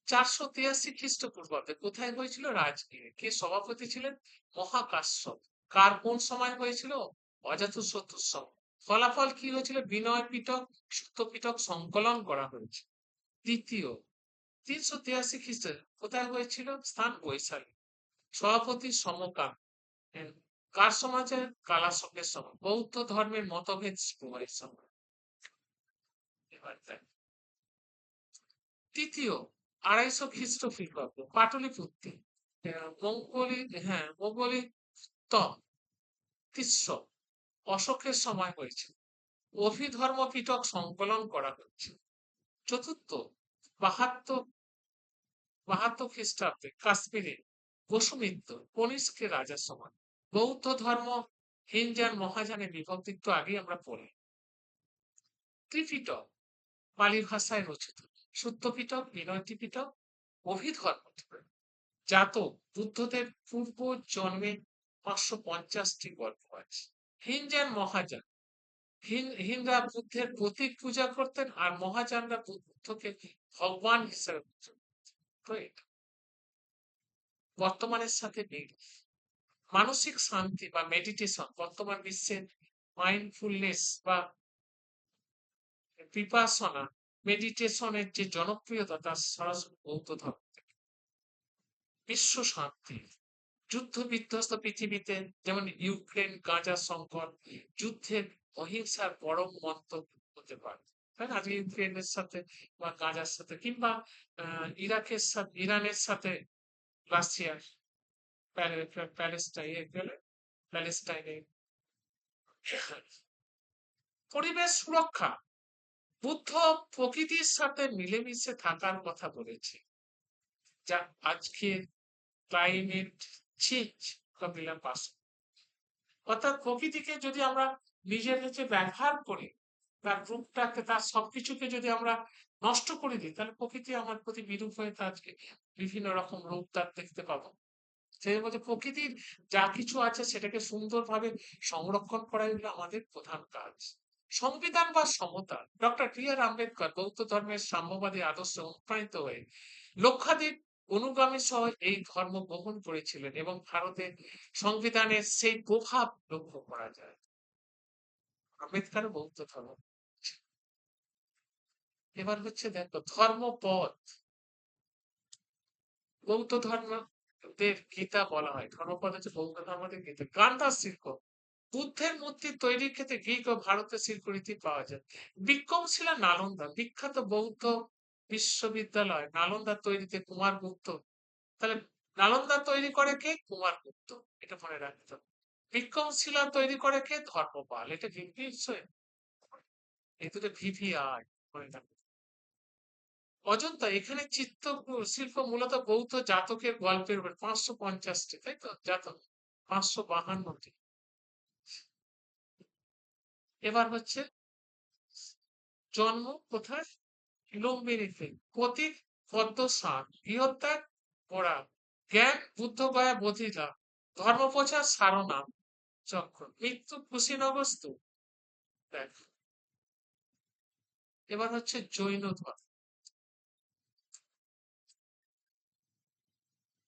483 খ্রিস্টপূর্বাব্দে। কোথায় হয়েছিল? রাজগিরে। কে সভাপতি ছিলেন? মহাকাশ্যপ। কার কোন সময় হয়েছিল? অজাতশত্রুর সময়। ফলাফল কি হয়েছিল? বিনয় পিটক, সূত্র পিটক সংকলন করা হয়েছে। দ্বিতীয় 383 খ্রিস্টে কোথায় হয়েছিল? স্থান বৈশালী। সভাপতি সমকাম। কার সমাজে? কালাশকের সময়। বৌদ্ধ ধর্মের মতভেদ প্রবাহের সময়। এবার দেখ, তৃতীয় 250 খ্রিস্টপূর্বাব্দ, পাটলিপুত্র, মঙ্গলি তিস্র অশোকের সময় হয়েছে। অভিধর্ম পিটক সংকলন করা হয়েছে। চতুর্থ 72 খ্রিস্টাব্দে কাশ্মীরে বসুমিত্র কনিষ্কের রাজার সময়। বৌদ্ধ ধর্ম হিনজান মহাজানে বিভক্ত, আগে আমরা পড়ি। ত্রিপিটক পালি ভাষায় রচিত। সূত্র পিটক, বিনয় পিটক, অভিধর্ম জাতক বুদ্ধদের পূর্ব জন্মে 550টি গল্প আছে। হিনজান মহাযান, হিনরা বুদ্ধের প্রতীক পূজা করতেন, আর মহাযানরা বুদ্ধকে ভগবান হিসেবে পূজা করতেন। বর্তমানের সাথে মিল, মানসিক শান্তি বা মেডিটেশন বর্তমান বিশ্বের মাইন্ডফুলনেস বা বিপাসনা মেডিটেশনের যে জনপ্রিয়তা, তার সরাসরি বৌদ্ধ ধর্ম থেকে। বিশ্ব শান্তি, যুদ্ধ বিধ্বস্ত পৃথিবীতে যেমন ইউক্রেন গাজা সংকট, যুদ্ধের অহিংসার পরম মন্তব্য হতে পারে, তাই না? আজকে ইউক্রেনের সাথে বা গাজার সাথে, কিংবা ইরাকের সাথে, ইরানের সাথে রাশিয়ার প্যালেস্টাইনে। পরিবেশ সুরক্ষা, বুদ্ধ প্রকৃতির সাথে মিলেমিশে থাকার কথা বলেছে, যা আজকে ক্লাইমেট চেঞ্জ মোকাবিলার পাশে। অর্থাৎ প্রকৃতিকে যদি আমরা নিজের কাছে ব্যবহার করি, তার রূপটাকে, তার সবকিছুকে যদি আমরা নষ্ট করে দিই, তাহলে প্রকৃতি আমার প্রতি বিরূপ হয়ে আজকে বিভিন্ন রকম রূপ তার দেখতে পাবো। সেই মধ্যে প্রকৃতির যা কিছু আছে সেটাকে সুন্দরভাবে সংরক্ষণ করাই হলো আমাদের প্রধান কাজ। সংবিধান বা সমতা, ডক্টর বি.আর. আম্বেদকর বৌদ্ধ ধর্মের সাম্যবাদী আদর্শে অনুপ্রাণিত হয়ে লক্ষাধিক অনুগামী সহ এই ধর্ম গ্রহণ করেছিলেন এবং ভারতের সংবিধানের সেই প্রভাব লক্ষ্য করা যায়। আম্বেদকর বৌদ্ধ ধর্ম। এবার হচ্ছে দেখো ধর্মপদ, বৌদ্ধ ধর্মদের গীতা বলা হয়, ধর্মপদ হচ্ছে বৌদ্ধ ধর্মদের গীতা। গান্ধার শিল্প, বুদ্ধের মূর্তি তৈরির ক্ষেত্রে গ্রিক ও ভারতের শিল্পরীতি পাওয়া যায়। বিক্রমশিলা নালন্দা, বিখ্যাত বৌদ্ধ বিশ্ববিদ্যালয় নালন্দা তৈরিতে কুমারগুপ্ত, তাহলে নালন্দা তৈরি করে কে? কুমারগুপ্ত, এটা মনে রাখতে হবে। বিক্রমশিলা তৈরি করে কে? ধর্মপাল, এটা নিশ্চয় এই দুটো ভিভিআই মনে রাখবে। অজন্তা, এখানে শিল্প মূলত বৌদ্ধ জাতকের গল্পের উপর, 550টি, তাই তো জাতক, 552টি। এবার হচ্ছে জন্ম কোথায়? লুম্বিনীতে। প্রতীক পদ্মসার, গৃহত্যাগ গোড়া, জ্ঞান বুদ্ধগয়া বধিরা, ধর্মপ্রচার সারনাথ চক্র, মৃত্যু কুশীনগস্তু। দেখ, এবার হচ্ছে জৈন ধর্ম,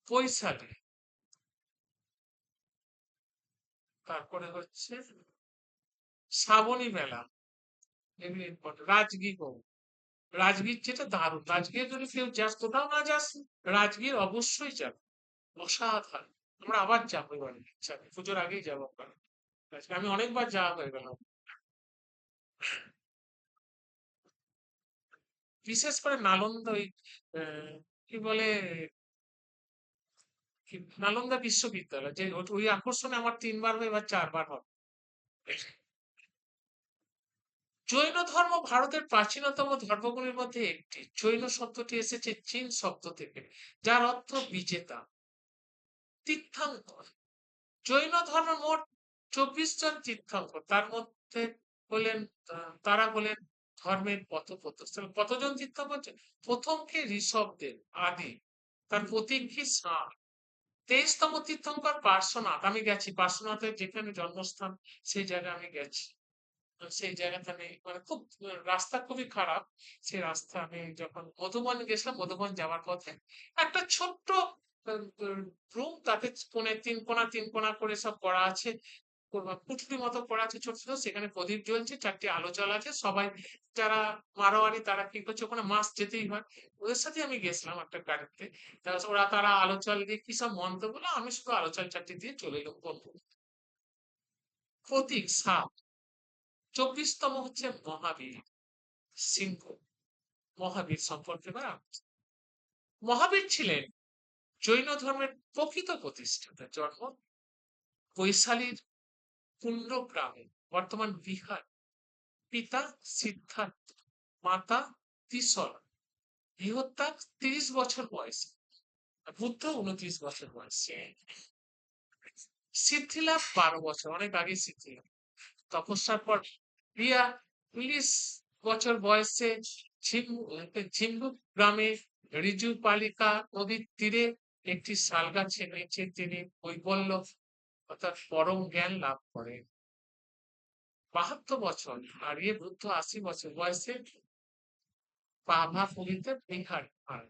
বৈশালী, তারপরে হচ্ছে শ্রাবণী মেলা, এগুলি important। রাজগীর গৌ, রাজগীর যেটা দারুণ, রাজগীর যদি কেউ যাস, কোথাও না যাস, রাজগীর অবশ্যই যাবে, অসাধারণ। আমরা আবার যাবো এবার, ইচ্ছা নেই, পুজোর আগেই যাবো আমরা রাজগীর। আমি অনেকবার যাওয়া হয়ে গেল, বিশেষ করে নালন্দা, ওই কি বলে, নালন্দা বিশ্ববিদ্যালয়, যে ওই আকর্ষণে আমার 3বার হয়, এবার 4বার হবে। জৈন ধর্ম ভারতের প্রাচীনতম ধর্মগুলির মধ্যে একটি। জৈন শব্দটি এসেছে চীন শব্দ থেকে, যার অর্থ বিজেতা, তীর্থঙ্কর। জৈন ধর্ম মোট 24 জন তীর্থঙ্কর, তার মধ্যে হলেন তারা হলেন ধর্মের পথপ্রদর্শক। কতজন তীর্থঙ্কর? প্রথম কে? ঋষভদেব আদি, তার প্রতীক কি? ষাঁড়। 23তম তীর্থঙ্কর পার্শ্বনাথ, আমি গেছি পার্শ্বনাথের যেখানে জন্মস্থান, সেই জায়গায় আমি গেছি। সেই জায়গাতে আমি মানে খুব রাস্তা খুবই খারাপ, সেই রাস্তা আমি যখন মধুবন গেছিলাম, মধুবন যাওয়ার পথে একটা ছোট্ট রুম, তাতে কোণে 3 কোণা করে সব করা আছে, পুঁটুলি মতো করা আছে ছোট ছোট, সেখানে প্রদীপ জ্বলছে, 4টি আলো জ্বলা আছে, সবাই যারা মারোয়ারি তারা কি করছে, ওখানে মাস যেতেই হয়, ওদের সাথে আমি গেছিলাম একটা গাড়িতে। তারা আলো চাল দিয়ে কি সব মন্ত্র বলে, আমি শুধু আলো চাল 4টি দিয়ে চলে এলাম বলবো। প্রতীক সাপ। 24তম হচ্ছে মহাবীর সিংহ, মহাবীর সম্পর্কে মহাবীর ছিলেন জৈন ধর্মের প্রকৃত প্রতিষ্ঠাতা। জন্ম বৈশালীর পুণ্য গ্রামে, বর্তমান বিহার। পিতা সিদ্ধার্থ, মাতা তিসরা। গৃহত্যাগ 30 বছর বয়সে, বুদ্ধ 29 বছর বয়সে। সিদ্ধিলাভ 12 বছর, অনেক আগে সিদ্ধিলাভ। তপস্যার পর প্রিয়া 40 বছর বয়সে ঝিমরুক গ্রামে ঋজু পালিকা নদীর তীরে একটি শাল গাছের নিচে তিনি কৈবল্য অর্থাৎ পরম জ্ঞান লাভ করেন। 72 বছর, আর ইয়ে বুদ্ধ 80 বছর বয়সে পাভাপুরীতে বিহার হয়।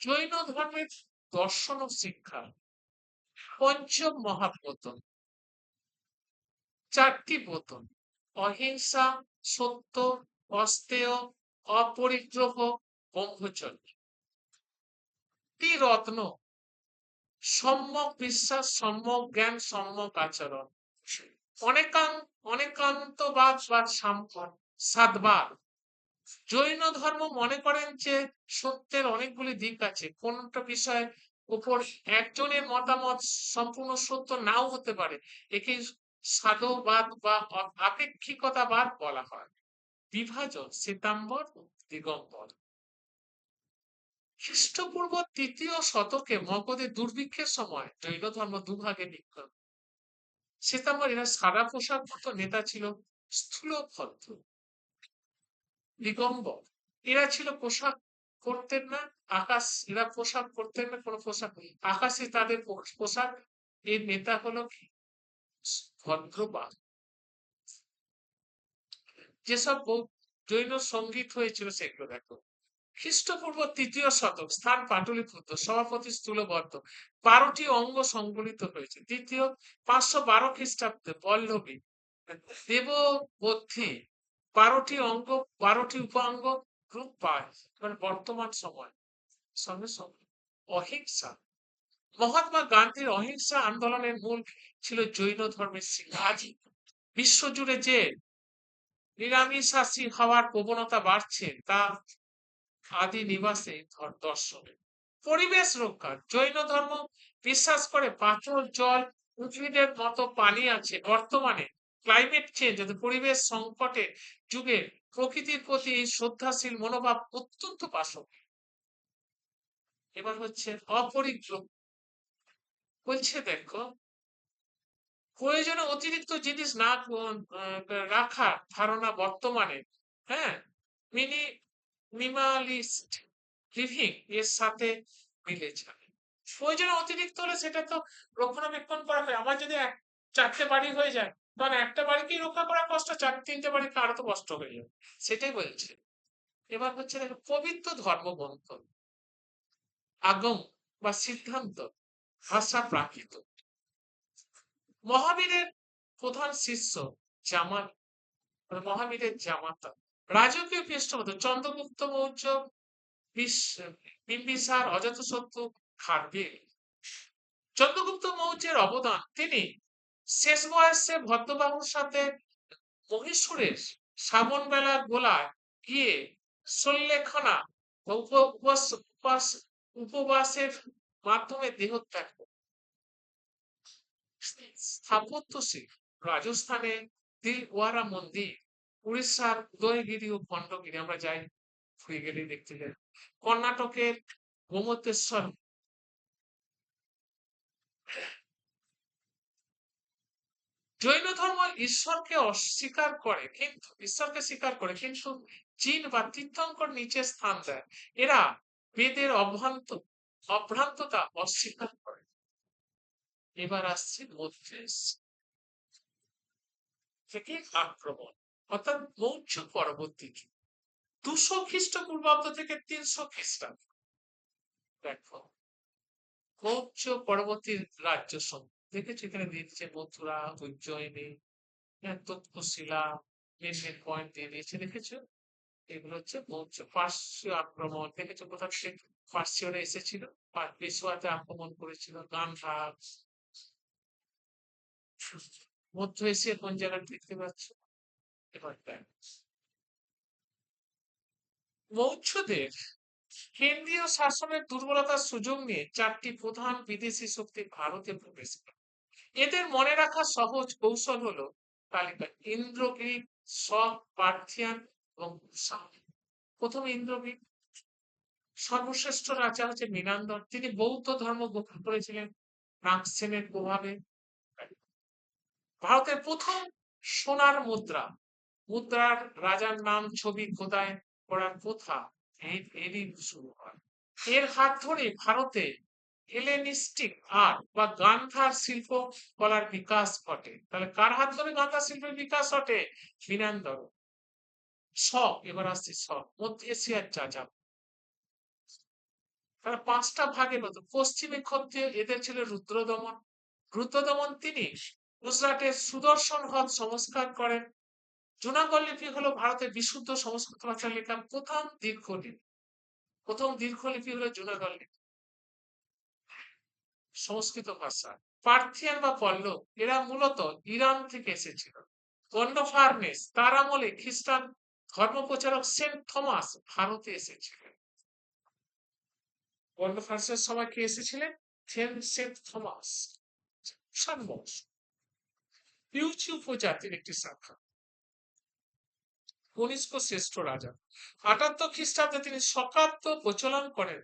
জৈন ধর্মের দর্শন ও শিক্ষা, পঞ্চম মহাব্রত, 4টি ব্রত: অহিংসা, সত্য, অস্তেয়, অপরিগ্রহ, ব্রহ্মচর্য। রত্ন: সম্যক বিশ্বাস, সম্যক জ্ঞান, সম্যক আচরণ। অনেকান্তবাদ বা সাতবার। জৈন ধর্ম মনে করেন যে সত্যের অনেকগুলি দিক আছে, কোনটা বিষয়ের উপর একজনের মতামত সম্পূর্ণ সত্য নাও হতে পারে, একে সাধুবাদ বা আপেক্ষিকতাবাদ বলা হয়। বিভাজন: শ্বেতাম্বর, দিগম্বর। খ্রিস্টপূর্ব 3য় শতকে মগধে দুর্ভিক্ষের সময় জৈন ধর্ম দুভাগে বিক্ষত। শ্বেতাম্বর, এরা সাদা পোশাক পরত, নেতা ছিল স্থূলভদ্র। দিগম্বর, এরা ছিল পোশাক পরতেন না, এরা পোশাক পরতেন না, কোনো পোশাক আকাশে তাদের পোশাক। এর নেতা হলো কি? ভদ্রবাদ। যেসব জৈন সঙ্গীত হয়েছিল সেগুলো দেখো। খ্রিস্টপূর্ব 3য় শতক, স্থান পাটলিপুত্র, সভাপতি স্থূলবদ্ধ, 12টি অঙ্গ সংবলিত হয়েছে। দ্বিতীয় 512 খ্রিস্টাব্দে পল্লবী দেববুদ্ধি 12টি অঙ্গ, 12টি উপাঙ্গ রূপ পায় মানে বর্তমান সময়। সঙ্গে সঙ্গে অহিংসা, মহাত্মা গান্ধীর অহিংসা আন্দোলনের মূল ছিল জৈন ধর্মের শিক্ষা। আজ বিশ্বজুড়ে যে নিরামিষাশী হওয়ার প্রবণতা বাড়ছে তা আদি নিবাসে দর্শনে। পরিবেশ রক্ষা, জৈন ধর্ম বিশ্বাস করে পাথর, জল, উদ্ভিদের মতো পানি আছে। বর্তমানে ক্লাইমেট চেঞ্জ পরিবেশ সংকটের যুগে প্রকৃতির প্রতি এই শ্রদ্ধাশীল মনোভাব অত্যন্ত প্রাসঙ্গিক। এবার হচ্ছে অপরিগ্রহ, বলছে দেখো প্রয়োজনে অতিরিক্ত জিনিস না রাখার ধারণা বর্তমানে, হ্যাঁ, মিনিমালিস্ট লিভিং এর সাথে মিলে যাবে। প্রয়োজনে অতিরিক্ত হলে সেটা তো রক্ষণাবেক্ষণ করা হয়। আমার যদি 4টে বাড়ি হয়ে যায় তখন একটা বাড়িকেই রক্ষা করা কষ্ট, 3টে বাড়িতে আরো তো কষ্ট হয়ে যাবে, সেটাই বলছে। এবার হচ্ছে দেখো পবিত্র ধর্মগ্রন্থ, আগম বা সিদ্ধান্ত, ভাষা প্রাকৃত। মহাবীরের প্রধান শিষ্য জামাল, মহাবীরের জামাতা, রাজকীয় পৃষ্ঠপোষক চন্দ্রগুপ্ত মৌর্য, বিম্বিসার, অজাতশত্রু, খারবেল। চন্দ্রগুপ্ত মৌর্যের অবদান, তিনি শেষ বয়সে ভদ্রবাহুর সাথে মহীশূরের শ্রাবণ বেলার গোলায় গিয়ে শল্যেখনা উপবাসের মাধ্যমে দেহত্যাগ করেন। স্থাপত্য শিল্প, রাজস্থানে দিলওয়ারা মন্দির, উড়িষ্যার উদয়গিরি ও খণ্ডগিরি আমরা যাই, ঘুরে গেলে দেখতে যাই। কর্ণাটকের গোমতেশ্বর। জৈন ধর্ম ঈশ্বরকে অস্বীকার করে, কিন্তু ঈশ্বরকে স্বীকার করে কিন্তু চীন বা তীর্থঙ্কর নিচে স্থান দেয়। এরা বেদের অভ্রান্ততা অস্বীকার করে। এবার আসছে মধ্যে থেকে আক্রমণ, অর্থাৎ মৌর্য পরবর্তী যুগ 200 খ্রিস্টপূর্বাব্দ থেকে 300 খ্রিস্টাব্দ। দেখো মৌর্য পরবর্তী রাজ্য সমূহ দেখেছো, এখানে দিচ্ছে Mathura, Ujjayini, Taxila, main main point দিয়ে দিয়েছে, দেখেছো? এগুলো হচ্ছে মৌর্য। পার্শ্বীয় আক্রমণ দেখেছো কোথা থেকে পার্শ্বীয়রা এসেছিল, পেশোয়াতে আক্রমণ করেছিল। গান্ধার, মধ্য এশিয়ার কোন জায়গায় দেখতে পাচ্ছ? এবার দেখ মৌর্যদের কেন্দ্রীয় শাসনের দুর্বলতার সুযোগ নিয়ে 4টি প্রধান বিদেশি শক্তি ভারতে প্রবেশ করে। এদের মনে রাখা সহজ কৌশল হলো তালিকা: ইন্দ্রগ্রীক, শক, পার্থিয়ান এবং কুষাণ। প্রথম ইন্দ্রগ্রীক, সর্বশ্রেষ্ঠ রাজা হচ্ছে মিনান্দর, তিনি বৌদ্ধ ধর্ম গ্রহণ করেছিলেন নাগসেনের প্রভাবে। ভারতের প্রথম সোনার মুদ্রা, মুদ্রার রাজার নাম ছবি খোদাই করার প্রথা এরই শুরু হয়। এর হাত ধরে ভারতে হেলেনিস্টিক আর্ট বা গান্ধার শিল্প কলার বিকাশ ঘটে। তাহলে কার হাত ধরে গান্ধার শিল্পের বিকাশ ঘটে? মিনান্দর। শক, এবার আসছে শক, মধ্য এশিয়ার যাযাবর। তারা 5টা ভাগে হতো। পশ্চিমে ক্ষত্রিয়, এদের ছিল রুদ্রদমন। রুদ্রদমন তিনি গুজরাটের সুদর্শন হ্রদ সংস্কার করেন। জুনাগড় লিপি হলো ভারতের বিশুদ্ধ সংস্কৃত ভাষায় লেখা প্রথম দীর্ঘলিপি। প্রথম দীর্ঘলিপি হলো জুনাগড় লিপি, সংস্কৃত ভাষা। পার্থিয়ান বা পল্লব, এরা মূলত ইরান থেকে এসেছিল। গন্ডফার্নেস, তার আমলে খ্রিস্টান ধর্মপ্রচারক সেন্ট থমাস ভারতে এসেছিলেন। গন্ডফার্সের সময় কে এসেছিলেন? Saint Thomas. কুষাণ বংশ পিউচি উপজাতির একটি শাখা। কনিষ্ক শ্রেষ্ঠ রাজা 78 খ্রিস্টাব্দে তিনি শকাব্দ প্রচলন করেন,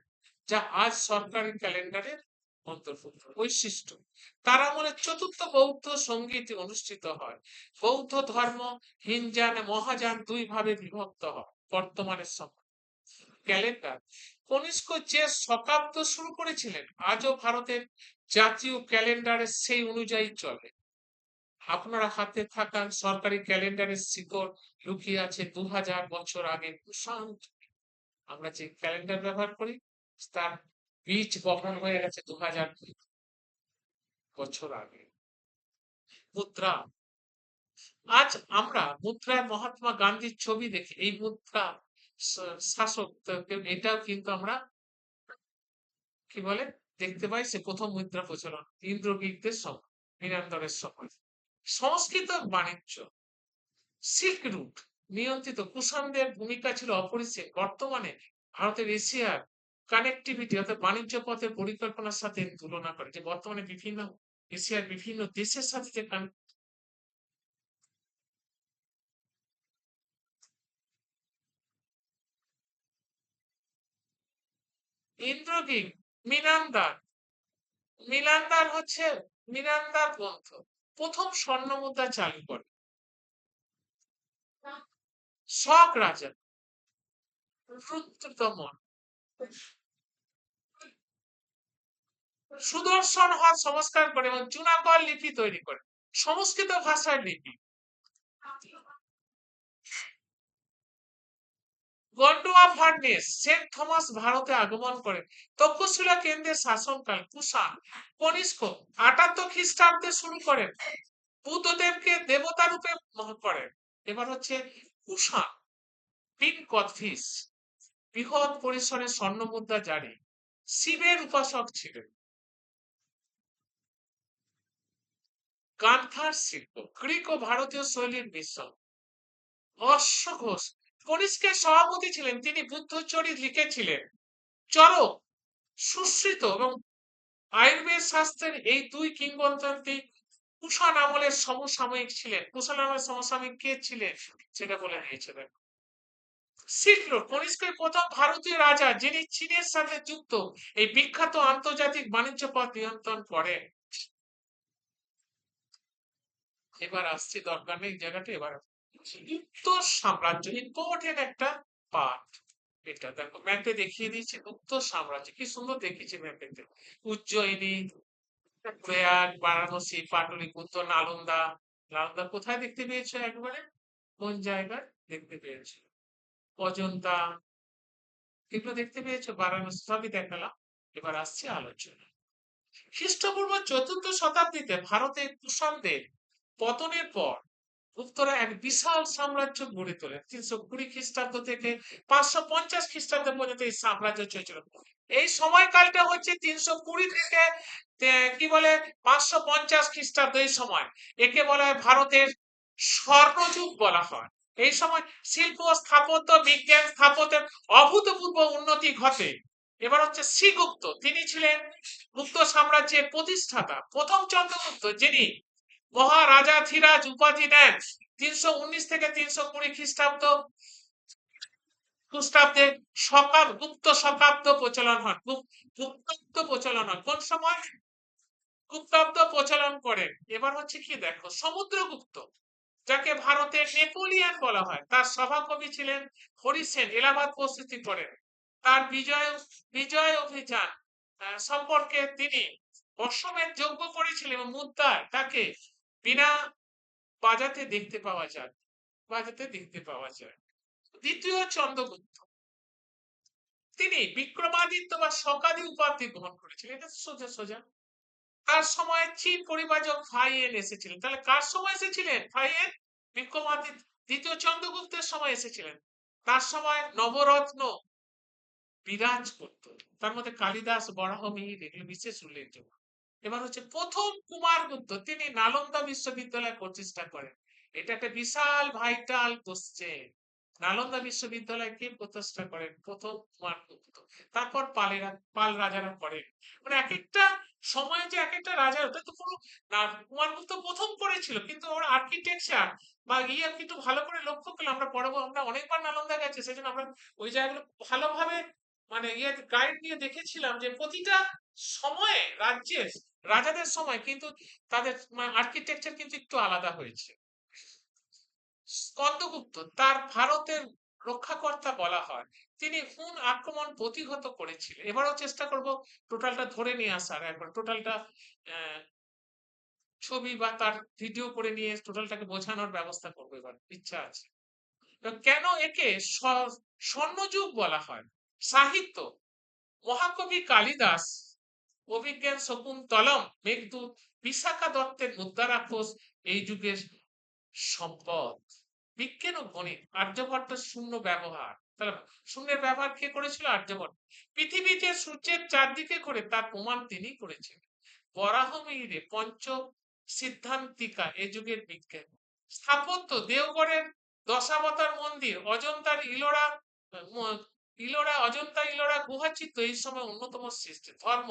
যা আজ সরকারি ক্যালেন্ডারের অন্তর্ভুক্ত। বৈশিষ্ট্য, তার আমলে চতুর্থ বৌদ্ধ সঙ্গীত অনুষ্ঠিত হয়। বৌদ্ধ ধর্ম হিনজান মহাযান 2 ভাবে বিভক্ত হয় বর্তমানের সময়। ক্যালেন্ডার, কনিষ্ক যে শকাব্দ শুরু করেছিলেন আজও ভারতের জাতীয় ক্যালেন্ডারের সেই অনুযায়ী চলে। আপনারা হাতে থাকা সরকারি ক্যালেন্ডারের শিকড় লুকিয়ে আছে 2000 বছর আগে কুষাণ। আমরা যে ক্যালেন্ডার ব্যবহার করি তার বীজ বপন হয়ে গেছে 2000 বছর আগে। মুদ্রা, আজ আমরা মুদ্রায় মহাত্মা গান্ধীর ছবি দেখি, এই মুদ্রা শাসক এটাও কিন্তু আমরা কি বলে দেখতে পাই, সে প্রথম মুদ্রা প্রচলন ইন্দ্রগিকদের সময়, মীনান্দরের সময়। সংস্কৃত বাণিজ্য, সিল্ক রুট নিয়ন্ত্রিত কুষাণদের ভূমিকা ছিল অপরিসীম। বর্তমানে ভারতের এশিয়ার কানেক্টিভিটি অর্থাৎ বাণিজ্য পথের পরিকল্পনার সাথে তুলনা করে, যে বর্তমানে বিভিন্ন এশিয়ার বিভিন্ন দেশের সাথে যে ইন্দ্রগিক, মিনান্দার, মিনান্দার হচ্ছে মিনান্দার গ্রন্থ প্রথম স্বর্ণ মুদ্রা চালু করে। শক রাজা রুদ্রদমন, সুদর্শন হ্রদ সংস্কার করে এবং চুনাকল লিপি তৈরি করে, সংস্কৃত ভাষার লিপি। গন্ডোয়া ফার্নেস, সেন্ট থমাস ভারতে আগমন করেন। তক্ষশিলা কেন্দ্রের শাসনকাল কুষাণ কনিষ্ক 78 খ্রিস্টাব্দে শুরু করেন, বুদ্ধদেবকে দেবতা রূপে করেন। এবার হচ্ছে কুষাণ তিন কথিস বৃহৎ পরিসরে স্বর্ণ মুদ্রা জারি, শিবের উপাসক ছিলেন। গান্ধার শিল্প গ্রিক ও ভারতীয় শৈলীর মিশ্রণ। অশ্ব ঘোষ কনিষ্কের সভাপতি ছিলেন, তিনি বুদ্ধচরিত লিখেছিলেন। চরক সুশ্রিত এবং আয়ুর্বেদ শাস্ত্রের এই দুই কিংবদন্তি কুষাণ আমলের সমসাময়িক ছিলেন। কুষাণ আমলের সমসাময়িক কে ছিলেন সেটা বলে দিয়েছিলেন। সিল্ক রোড কনিষ্কের প্রথম ভারতীয় রাজা, যিনি চীনের সাথে যুক্ত এই বিখ্যাত আন্তর্জাতিক বাণিজ্য পথ নিয়ন্ত্রণ করেন। এবার আসছি, দরকার নেই জায়গাটা। এবার গুপ্ত সাম্রাজ্য ইম্পর্টেন্ট একটা পার্ট। এটা দেখো ম্যাপে দেখিয়ে দিয়েছি, গুপ্ত সাম্রাজ্য কি সুন্দর দেখিয়েছি ম্যাপেতে। উজ্জয়িনী, প্রয়াগ, বারাণসী, পাটলিপুত্র, নালন্দা। নালন্দা কোথায় দেখতে পেয়েছো একবারে, কোন জায়গায় দেখতে পেয়েছো? অজন্তা, এগুলো দেখতে পেয়েছো, বারাণসী সবই দেখালাম। এবার আসছে আলোচনা। খ্রিস্টপূর্ব 4th শতাব্দীতে ভারতে কুষাণদের পতনের পর গুপ্তরা এক বিশাল সাম্রাজ্য গড়ে তোলেন। 320 খ্রিস্টাব্দ থেকে 550 খ্রিস্টাব্দ পর্যন্ত এই সাম্রাজ্য চলেছিল। এই সময়কালটা হচ্ছে 320 থেকে কি বলে 550 খ্রিস্টাব্দ, এই সময় একে বলা হয় ভারতের স্বর্ণযুগ বলা হয়। এই সময় শিল্প, স্থাপত্য, বিজ্ঞান, স্থাপত্যের অভূতপূর্ব উন্নতি ঘটে। এবার হচ্ছে শ্রীগুপ্ত, তিনি ছিলেন গুপ্ত সাম্রাজ্যের প্রতিষ্ঠাতা, প্রথম চন্দ্রগুপ্ত, যিনি মহারাজাধিরাজ উপাধি নেন 319 থেকে 320 খ্রিস্টাব্দে। গুপ্ত শকাব্দ প্রচলন হয়, গুপ্তাব্দ প্রচলন হয়। কোন সময় গুপ্তাব্দ প্রচলন করেন? এবার হচ্ছে কি দেখো, সমুদ্রগুপ্ত, যাকে ভারতের নেপোলিয়ান বলা হয়, তার সভাকবি ছিলেন হরি সেন, এলাহাবাদ প্রস্তুতি করেন। তার বিজয় বিজয় অভিযান সম্পর্কে তিনি অশ্বমেধ যজ্ঞ করেছিলেন এবং মুদ্রায় তাকে বিনা বাজাতে দেখতে পাওয়া যায়, বাজাতে দেখতে পাওয়া যায়। দ্বিতীয় চন্দ্রগুপ্ত, তিনি বিক্রমাদিত্য বা শকাদি উপাধি গ্রহণ করেছিলেন। এটা সোজা সোজা। তার সময় চীন পরিবাজক ফাইয়েন এসেছিলেন। তাহলে কার সময় এসেছিলেন ফাইয়েন? বিক্রমাদিত্য দ্বিতীয় চন্দ্রগুপ্তের সময় এসেছিলেন। তার সময় নবরত্ন বিরাজ করত, তার মধ্যে কালিদাস, বরাহমিহির এগুলো বিশেষ উল্লেখযোগ্য। এবার হচ্ছে প্রথম কুমারগুপ্ত, তিনি নালন্দা বিশ্ববিদ্যালয় প্রতিষ্ঠা করেন। এটা একটা বিশাল ভাইটাল কোশ্চেন। নালন্দা বিশ্ববিদ্যালয় কে প্রতিষ্ঠা করেন? প্রথম কুমারগুপ্ত। তারপর পাল রাজারা করেন। মানে এক একটা সময়ে যে এক একটা রাজা, ওটা তো পুরো কুমারগুপ্ত প্রথম করেছিল, কিন্তু ওর আর্কিটেকচার বা ইয়ে একটু ভালো করে লক্ষ্য করলে আমরা পড়াবো, আমরা অনেকবার নালন্দা গেছি, সেই জন্য আমরা ওই জায়গাগুলো ভালোভাবে মানে ইয়ে গাইড নিয়ে দেখেছিলাম যে প্রতিটা সময়ে রাজ্যের রাজাদের সময় কিন্তু তাদের আর্কিটেকচার কিন্তু একটু আলাদা হয়েছে। স্কন্দগুপ্ত, তার ভারতের রক্ষাকর্তা বলা হয়। তিনি হুন আক্রমণ প্রতিহত করেছিলেন। এবারও চেষ্টা করব টোটালটা ধরে নিয়ে আসার, একবার টোটালটা ছবি বা তার ভিডিও করে নিয়ে টোটালটাকে বোঝানোর ব্যবস্থা করবো, এবার ইচ্ছা আছে। তো কেন একে স্বর্ণযুগ বলা হয়? সাহিত্য, মহাকবি কালিদাস, অভিজ্ঞান শকুন্তলম, মেঘদূত, বিশাখা দত্তের মুদ্রা রাক্ষস এই যুগের সম্পদ, বিজ্ঞান ও গণিত, আর্যভট্ট শূন্য ব্যবহার। তাহলে শূন্যের ব্যবহার কে করেছিল? আর্যভট্ট। পৃথিবী যে সূর্যের চারদিকে ঘোরে তার প্রমাণ তিনি করেছিলেন। বরাহমিহিরে পঞ্চ সিদ্ধান্তিকা এ যুগের বিজ্ঞান। স্থাপত্য, দেওঘরের দশাবতার মন্দির, অজন্তার ইলোরা, অজন্তা ইলোরা গুহাচিত্র এই সময় অন্যতম সৃষ্টি। ধর্ম,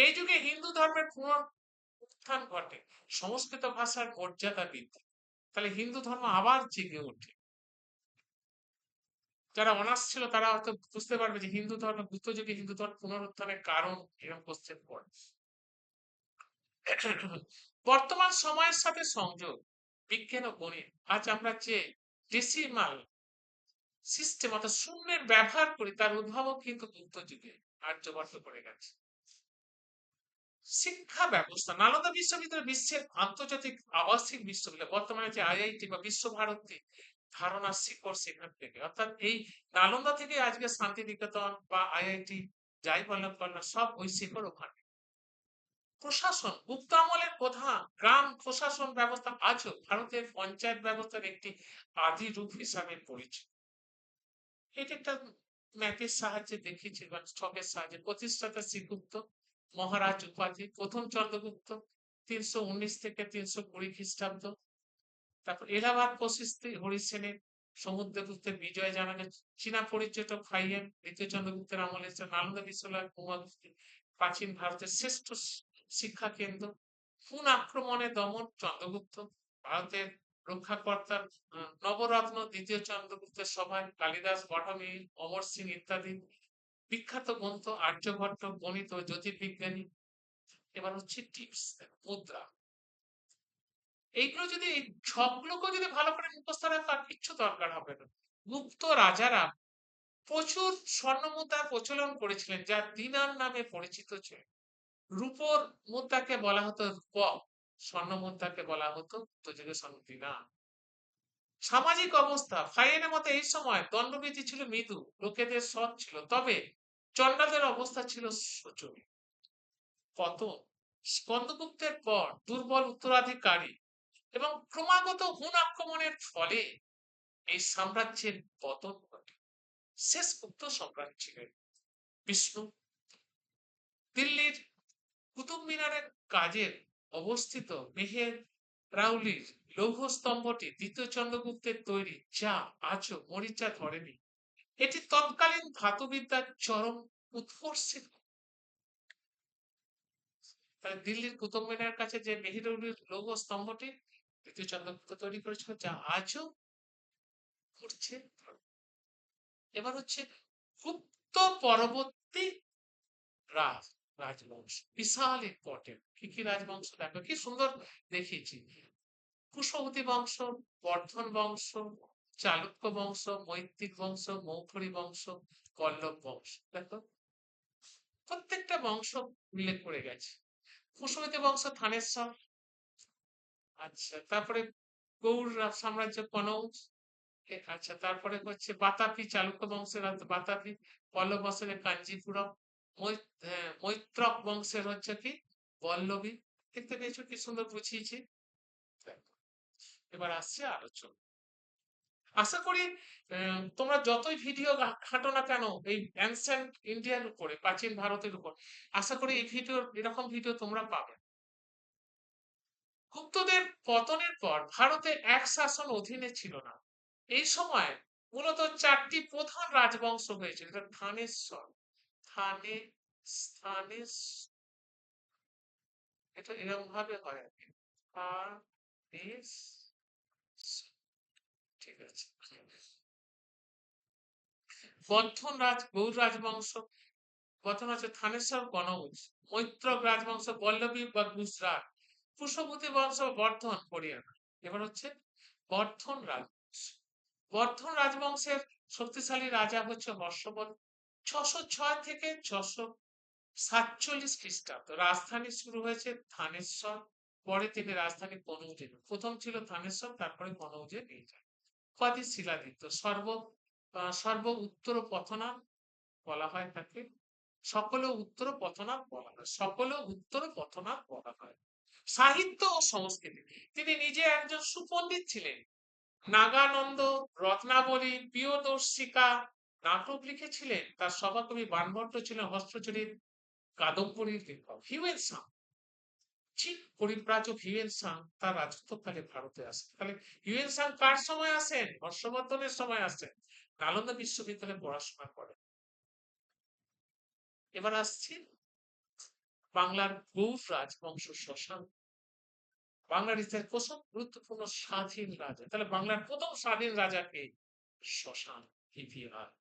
এই যুগে হিন্দু ধর্মের পুনরুত্থান ঘটে, সংস্কৃত ভাষার মর্যাদা বৃদ্ধি। তাহলে হিন্দু ধর্ম আবার জেগে ওঠে। যারা অনার্স ছিল তারা হয়তো বুঝতে পারবে যে হিন্দু ধর্ম, গুপ্ত যুগে হিন্দু ধর্ম পুনরুত্থানের কারণ এরকম কোশ্চেন পড়ে। বর্তমান সময়ের সাথে সংযোগ, বিজ্ঞান ও গণিত। আজ আমরা যে ডেসিমাল সিস্টেম অর্থাৎ শূন্যের ব্যবহার করি তার উদ্ভাবক কিন্তু গুপ্ত যুগে আর্যভট্ট করে গেছে। শিক্ষা ব্যবস্থা, নালন্দা বিশ্ববিদ্যালয় বিশ্বের আন্তর্জাতিক আবাসিক বিশ্ববিদ্যালয়, বর্তমানে যে আইআইটি বা বিশ্বভারতী ধারণার শিকড় সেখান থেকে। অর্থাৎ এই নালন্দা থেকে আজকে শান্তিনিকেতন বা আইআইটি যাই বললাম সব ওই শিকড় ওখানে। প্রশাসন, গুপ্ত আমলের প্রধান গ্রাম প্রশাসন ব্যবস্থা আজও ভারতের পঞ্চায়েত ব্যবস্থার একটি আদি রূপ হিসাবে পরিচিত। এটা একটা ম্যাপের সাহায্যে দেখিয়েছি বা ছকের সাহায্যে। প্রতিষ্ঠাতা শ্রীগুপ্ত, মহারাজ উপাধি, প্রথম চন্দ্রগুপ্ত 319 থেকে 320 খ্রিস্টাব্দ। তারপর এলাহাবাদ প্রশস্তি হরিসেনের, সমুদ্রগুপ্তের বিজয় জানা যাচ্ছে। চীনা পর্যটক ফাইয়েন দ্বিতীয় চন্দ্রগুপ্তের আমলে নালন্দা বিশ্ববিদ্যালয় কুমারগুপ্তি প্রাচীন ভারতের শ্রেষ্ঠ শিক্ষা কেন্দ্র। হুন আক্রমণে দমন চন্দ্রগুপ্ত, ভারতের রক্ষাকর্তার নবরত্ন দ্বিতীয় চন্দ্রগুপ্তের সভায়, কালিদাস, বটমি, অমর সিং ইত্যাদি। বিখ্যাত গ্রন্থ আর্যভট্ট, গণিত ও জ্যোতির্বিজ্ঞানী। এবার হচ্ছে টিপস, মুদ্রা। এইগুলো যদি এই সবগুলোকে যদি ভালো করে মুখস্থ রাখো আর কিচ্ছু দরকার হবে না। গুপ্ত রাজারা প্রচুর স্বর্ণ মুদ্রার প্রচলন করেছিলেন যা দিনার নামে পরিচিত ছিল। রূপোর মুদ্রাকে বলা হতো রূপক, স্বর্ণ মুদ্রাকে বলা হতো গুপ্তযুগের স্বর্ণ দিনার। সামাজিক অবস্থা, ফাইয়েনের মতে এই সময় দণ্ডবিধি ছিল মৃদু, লোকেদের সৎ ছিল, তবে চন্ডালদের অবস্থা ছিল শোচনীয়। পতন, স্কন্দগুপ্তের পর দুর্বল উত্তরাধিকারী এবং ক্রমাগত হুন আক্রমণের ফলে এই সাম্রাজ্যের পতন ঘটে। শেষ গুপ্ত সম্রাট ছিলেন বিষ্ণু। দিল্লির কুতুব মিনারের কাজের অবস্থিত মেহের রাউলির লৌহ স্তম্ভটি দ্বিতীয় চন্দ্রগুপ্তের তৈরি, যা আজও মরিচা ধরেনি। এটি তৎকালীন ধাতুবিদ্যার চরম উৎকর্ষের। দিল্লির কুতুব মিনারের কাছে যে মেহেরউলির লৌহ স্তম্ভটি দ্বিতীয় চন্দ্রগুপ্ত তৈরি করেছিল, যা আজও ঘুরছে। এবার হচ্ছে গুপ্ত পরবর্তী রাজবংশ, বিশাল ইম্পর্টেন্ট। কি কি রাজবংশ দেখো কি সুন্দর দেখিয়েছি। কুশবতী বংশ, বর্ধন বংশ, চালুক্য বংশ, মৈত্রিক বংশ, মৌখরী বংশ, পল্লব বংশ। দেখো প্রত্যেকটা বংশ উল্লেখ করে গেছে। কুশবতী বংশ থানেশ্বর। আচ্ছা, তারপরে গৌড় সাম্রাজ্য কনৌজ। আচ্ছা, তারপরে হচ্ছে বাতাপি, চালুক্য বংশের বাতাপি, পল্লব বংশের কাঞ্জিপুরম, মৈত্রক বংশের হচ্ছে কি বল্লবী। দেখতে পেয়েছো কি সুন্দর বুঝিয়েছি। এবার আসছে আলোচনা। আশা করি তোমরা যতই ভিডিও ঘাটো না কেন এই অ্যানসেন্ট ইন্ডিয়ার উপরে, প্রাচীন ভারতের উপর, আশা করি এই ভিডিও, এরকম ভিডিও তোমরা পাবে। গুপ্তদের পতনের পর ভারতে এক শাসন অধীনে ছিল না। এই সময় মূলত 4টি প্রধান রাজবংশ হয়েছিল। এটা থানেশ্বর, থানেস, এটা এরকম ভাবে হয় আর কি। ঠিক আছে। বর্ধন গৌড় রাজবংশ, বর্ধন হচ্ছে থানেশ্বর কনৌজ, মৈত্রক রাজবংশ বল্লবী বা গুজরাট, কুশবতী বংশ বর্ধন হরিয়ানা। এবার হচ্ছে বর্ধন রাজবংশ। বর্ধন রাজবংশের শক্তিশালী রাজা হচ্ছে হর্ষবর্ধন। 606 থেকে 647 খ্রিস্টাব্দ। রাজধানী শুরু হয়েছে থানেশ্বর, পরে তিনি রাজধানী কনৌজে, প্রথম ছিল থানেশ্বর, তারপরে কনৌজে নিয়ে যান। উপাধি শিলাদিত্য, সর্ব উত্তর পথনা বলা হয় তাকে, সকলে উত্তর পথনাথ বলা হয়, সকলে উত্তর পথনাথ বলা হয়। সাহিত্য ও সংস্কৃতি তিনি নিজে একজন সুপণ্ডিত ছিলেন। নাগানন্দ, রত্নাবলী, প্রিয়দর্শিকা নাটক লিখেছিলেন। তার সভাকবি বাণভট্ট ছিলেন হস্তচরিত কাদম্বরীর লেখক। হিউয়েন সাং, চীন পরিব্রাজক হিউয়েন সাং তার রাজত্বকালে ভারতে আসেন। তাহলে হিউয়েন সাং কার সময় আসেন? হর্ষবর্ধনের সময় আসেন। নালন্দা বিশ্ববিদ্যালয়ে পড়াশোনা করেন। এবার আসছি বাংলার গৌড় রাজবংশ শশাঙ্ক। বাংলার ইতিহাসে প্রথম গুরুত্বপূর্ণ স্বাধীন রাজা। তাহলে বাংলার প্রথম স্বাধীন রাজাকে শশাঙ্ক ইতিহাস।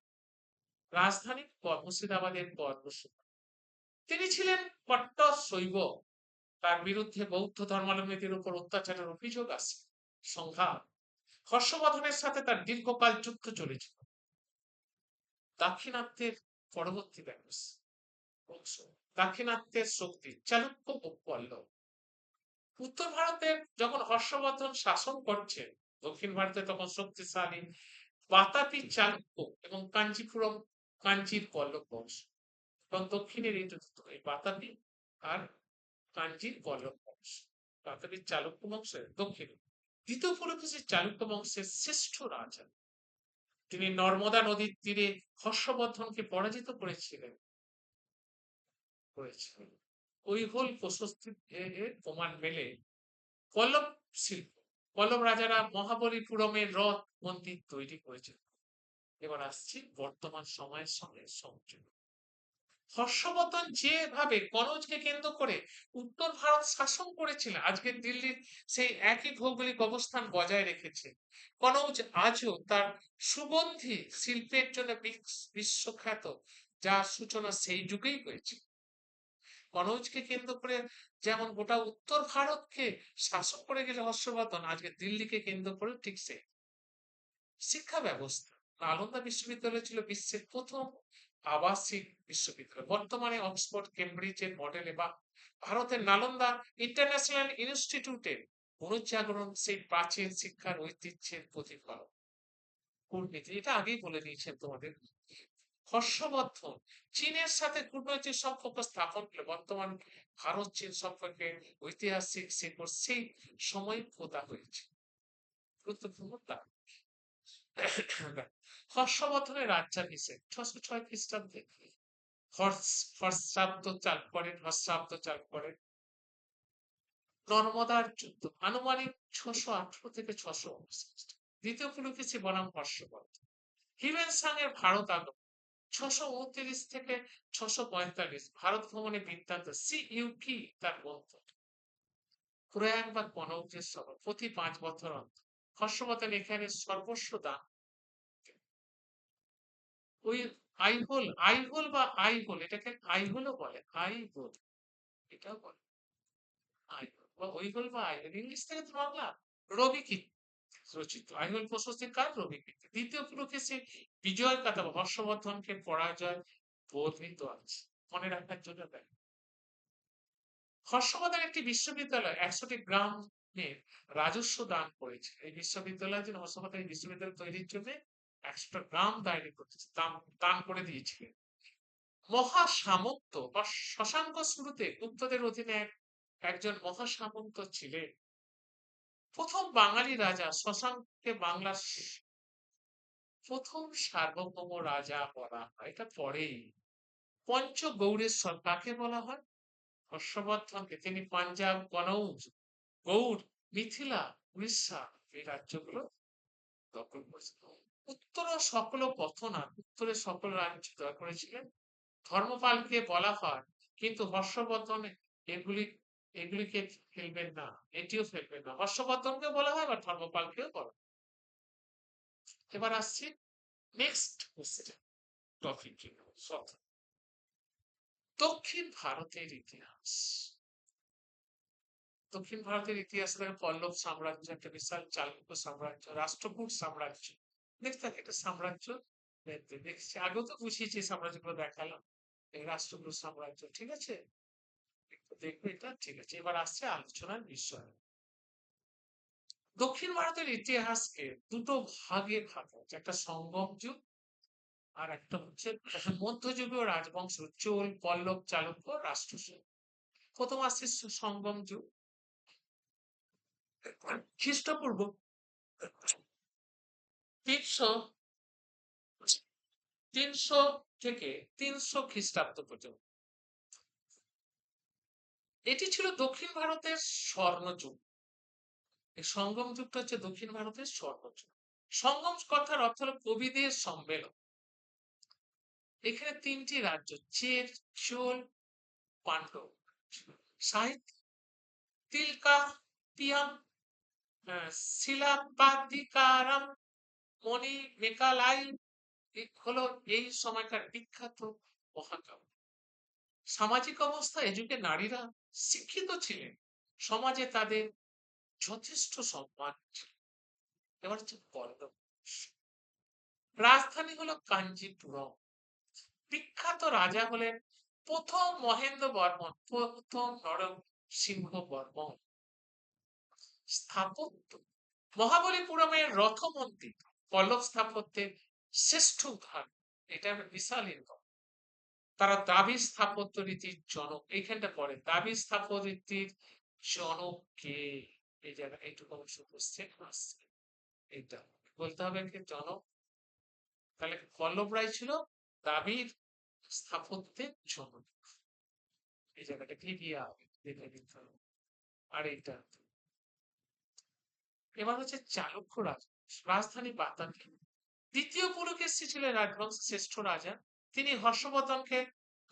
রাজধানী মুর্শিদাবাদের পর তিনি ছিলেন কট্টর শৈব। তার বিরুদ্ধে বৌদ্ধ ধর্মাবলম্বীদের উপর অত্যাচারের অভিযোগ আছে। সংঘাত। হর্ষবর্ধনের সাথে তার দীর্ঘকাল যুদ্ধ চলেছিল। দাক্ষিণাত্যের পরবর্তী বংশ, দাক্ষিণাত্যের শক্তি চালুক্য ও পল্লব। উত্তর ভারতে যখন হর্ষবর্ধন শাসন করছেন, দক্ষিণ ভারতে তখন শক্তিশালী বাতাপি চালুক্য এবং কাঞ্চিপুরম কাঞ্চির পল্লব বংশ। এবং দক্ষিণের এই বাতাপি আর কাঞ্চির পল্লব বংশ। বাতাপির চালুক্য বংশের দক্ষিণে। দ্বিতীয় পুলকেশী চালুক্য বংশের শ্রেষ্ঠ রাজা। তিনি নর্মদা নদীর তীরে হর্ষবর্ধনকে পরাজিত করেছিলেন। ঐহোল প্রশস্তি প্রমাণ মেলে। পল্লব শিল্প, পল্লব রাজারা মহাবলীপুরমের রথ মন্দির তৈরি করেছিল। এবার আসছি বর্তমান সময়ের সঙ্গে সংযোগ। হর্ষবর্ধন যেভাবে কনৌজকে কেন্দ্র করে উত্তর ভারত শাসন করেছিলেন, আজকের দিল্লির সেই একই ভৌগোলিক অবস্থান বজায় রেখেছে। কনৌজ আজও তার সুগন্ধি শিল্পের জন্য বিশ্বখ্যাত, যার সূচনা সেই যুগেই হয়েছে। কনৌজকে কেন্দ্র করে যেমন গোটা উত্তর ভারতকে শাসন করে গেলে হর্ষবর্ধন, আজকে দিল্লিকে কেন্দ্র করে ঠিক সেই। শিক্ষা ব্যবস্থা, নালন্দা বিশ্ববিদ্যালয় ছিল বিশ্বের প্রথম আবাসিক বিশ্ববিদ্যালয়। বর্তমানে অক্সফোর্ড কেমব্রিজের মডেলে বা ভারতের নালন্দা ইন্টারন্যাশনাল ইনস্টিটিউটের পুনর্জাগরণ সেই প্রাচীন শিক্ষার ঐতিহ্যের প্রতিফলন। কূটনীতি, এটা আগেই বলে দিয়েছেন তোমাদের। হর্ষবর্ধন চীনের সাথে কূটনৈতিক সম্পর্ক স্থাপন করে বর্তমান ভারত চীন সম্পর্কে ঐতিহাসিক শিকড় সেই সময় খোদা হয়েছে। গুরুত্বপূর্ণ তা হর্ষবর্ধনের রাজ্যাভিষেক 606 খ্রিস্টাব্দে হর্ষাব্দ চালু করেন। নর্মদার যুদ্ধ আনুমানিক 618 থেকে 659। দ্বিতীয় পুলকেশী বনাম হর্ষবর্ধন। হিউয়েন সাং এর ভারত আগমন 629 থেকে 645। ভারত ভ্রমণে বৃত্তান্ত। সিইউকি তার গ্রন্থ। প্রয়াগ বা কনৌজের সভা প্রতি 5 বছর অন্তর। হর্ষবর্ধন এখানে সর্বস্ব দান। ওই আইহোল এটাকে আইহোলও বলে, আইহোল এটাও বলে আইহোল বা ঐহোল বা আইহোল। ইংলিশ থেকে তো বাংলা। রবি কীর্তি রচিত আইহোল প্রশস্তি কার? রবি কীর্তি। দ্বিতীয় পুলকেশী বিজয় কথা হর্ষবর্ধনকে পরাজয় বর্ণিত আছে, মনে রাখার জন্য দেয়। হর্ষবর্ধন একটি বিশ্ববিদ্যালয় 100টি গ্রামের রাজস্ব দান করেছে। এই বিশ্ববিদ্যালয়ের জন্য হর্ষবর্ধন এই বিশ্ববিদ্যালয় তৈরির জন্য 100টা গ্রাম দান করে দিয়েছিলেন। মহাসামন্ত বা শশাঙ্ক শুরুতে গুপ্তদের অধীনে একজন মহাসামন্ত ছিলেন। প্রথম বাঙালি রাজা শশাঙ্ককে বাংলার প্রথম সার্বভৌম রাজা বলা হয়। এটা পরেই পঞ্চগৌড়েশ্বর কাকে বলা হয়? হর্ষবর্ধনকে। তিনি পাঞ্জাব, কনৌজ, গৌড়, মিথিলা, উড়িষ্যা এই রাজ্যগুলো দখল করেছিলেন। উত্তরের সকল রাজ্য জয় করেছিলেন। ধর্মপালকে বলা হয়, কিন্তু হর্ষবর্ধন এগুলিকে ফেলবেন না, এটিও ফেলবেন না। হর্ষবর্ধনকে বলা হয় বা ধর্মপালকেও বলা হয়। এবার আসছি নেক্সট টপিক, দক্ষিণ ভারতের ইতিহাস। দক্ষিণ ভারতের ইতিহাস থেকে পল্লব সাম্রাজ্য একটা বিশাল, চালুক্য সাম্রাজ্য, রাষ্ট্রকূট সাম্রাজ্য, দেখতে একটা সাম্রাজ্য দেখছি। আগেও তো বুঝিয়েছি সাম্রাজ্যগুলো দেখালাম। এই রাষ্ট্রকূট সাম্রাজ্য, ঠিক আছে, দেখবে এটা, ঠিক আছে। এবার আসছে আলোচনার বিষয়। দক্ষিণ ভারতের ইতিহাসকে দুটো ভাগে ভাগ আছে, একটা সঙ্গম যুগ আর একটা হচ্ছে মধ্যযুগীয় রাজবংশ, চোল, পল্লব, চালুক্য, রাষ্ট্রকূট। প্রথম আসছে সঙ্গম যুগ। খ্রিস্টপূর্ব 300 300 থেকে 300 খ্রিস্টাব্দ পর্যন্ত এটি ছিল দক্ষিণ ভারতের স্বর্ণযুগ। এই সঙ্গম যুগটা হচ্ছে দক্ষিণ ভারতের স্বর্ণযুগ। সঙ্গম কথার অর্থ হলো কবিদের সম্মেলন। এখানে 3টি রাজ্য চের, চোল, পাণ্ডব, সাহিত্য তিলকা তিয়াম, শিলাপাদিকারাম, মণি মেকালাই হলো এই সময়কার বিখ্যাত মহাকাব্য। সামাজিক অবস্থা এ যুগে নারীরা শিক্ষিত ছিলেন, সমাজে তাদের যথেষ্ট সম্মান ছিল। এবার হচ্ছে পল্লব। রাজধানী হলো কাঞ্চিপুরম। বিখ্যাত রাজা হলেন প্রথম মহেন্দ্র বর্মন, প্রথম নরসিংহ বর্মন। স্থাপত্য মহাবলীপুরমের রথ মন্দির পল্লব স্থাপত্যের শ্রেষ্ঠ উদাহরণ। এটা বিশাল ইনকাম। তারা দাবি স্থাপত্য রীতির জনক। এইখানটা পড়ে দাবি স্থাপত্য রীতির জনক কে? এই জায়গায় এইটুকু অংশ কোশ্চেন আসছে। এইটা বলতে হবে কি জনক। তাহলে পল্লব রায় ছিল দাবির স্থাপত্যের জনক। এই জায়গাটা ক্লিয়ার দেখে নিতে হবে। আর এইটা এবার হচ্ছে চালুক্য রাজা, রাজধানী বাতানকে। দ্বিতীয় পুলকেশী ছিলেন রাজবংশের শ্রেষ্ঠ রাজা। তিনি হর্ষবর্ধনকে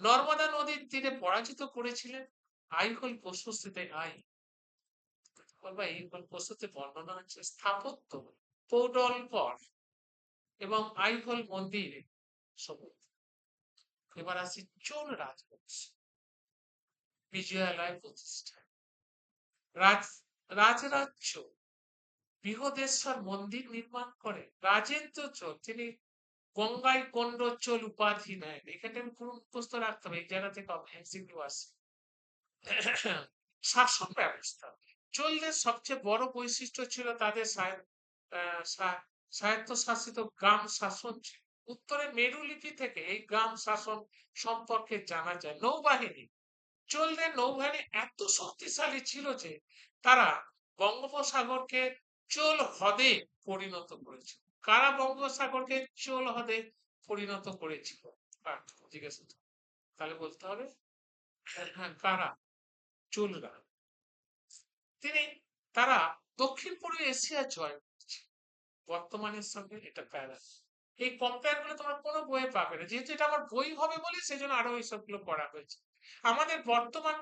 নর্মদা নদীর তীরে পরাজিত করেছিলেন। আইহোল প্রশস্তিতে এই প্রস্তুতি বর্ণনা হচ্ছে স্থাপত্য পৌডলকর এবং আইহোল মন্দিরে সবুজ। এবার আসি চোল রাজবংশ বিজয়ালয় প্রতিষ্ঠা। রাজরাজ্য বৃহদেশ্বর মন্দির নির্মাণ করে রাজেন্দ্র চোল। তিনি গঙ্গাই কোন্ড চোল উপাধি নেন। এখানে আমি পুরো মুখস্থ রাখতে হবে, এই জায়গা থেকে এমসিকিউ আসে। শাসন ব্যবস্থা চোলদের সবচেয়ে বড় বৈশিষ্ট্য ছিল তাদের স্বায়ত্তশাসিত গ্রাম শাসন ছিল। উত্তরে মেরুলিপি থেকে এই গ্রাম শাসন সম্পর্কে জানা যায়। নৌবাহিনী চোলদের নৌবাহিনী এত শক্তিশালী ছিল যে তারা বঙ্গোপসাগরকে চোল হ্রদে পরিণত করেছিল। কারা বঙ্গোপসাগরকে চোল হ্রদে পরিণত করেছিল? জিজ্ঞেস তাহলে বলতে হবে কারা? চোলরা। তারা দক্ষিণ পূর্ব এশিয়া জয় করেছে। বর্তমানের সঙ্গে এটা প্যারা। এই কম্পেয়ার গুলো তোমার কোনো বইয়ে পাবে না, যেহেতু এটা আমার বই হবে বলে সেই জন্য আরো এইসব গুলো করা হয়েছে। আমাদের বর্তমান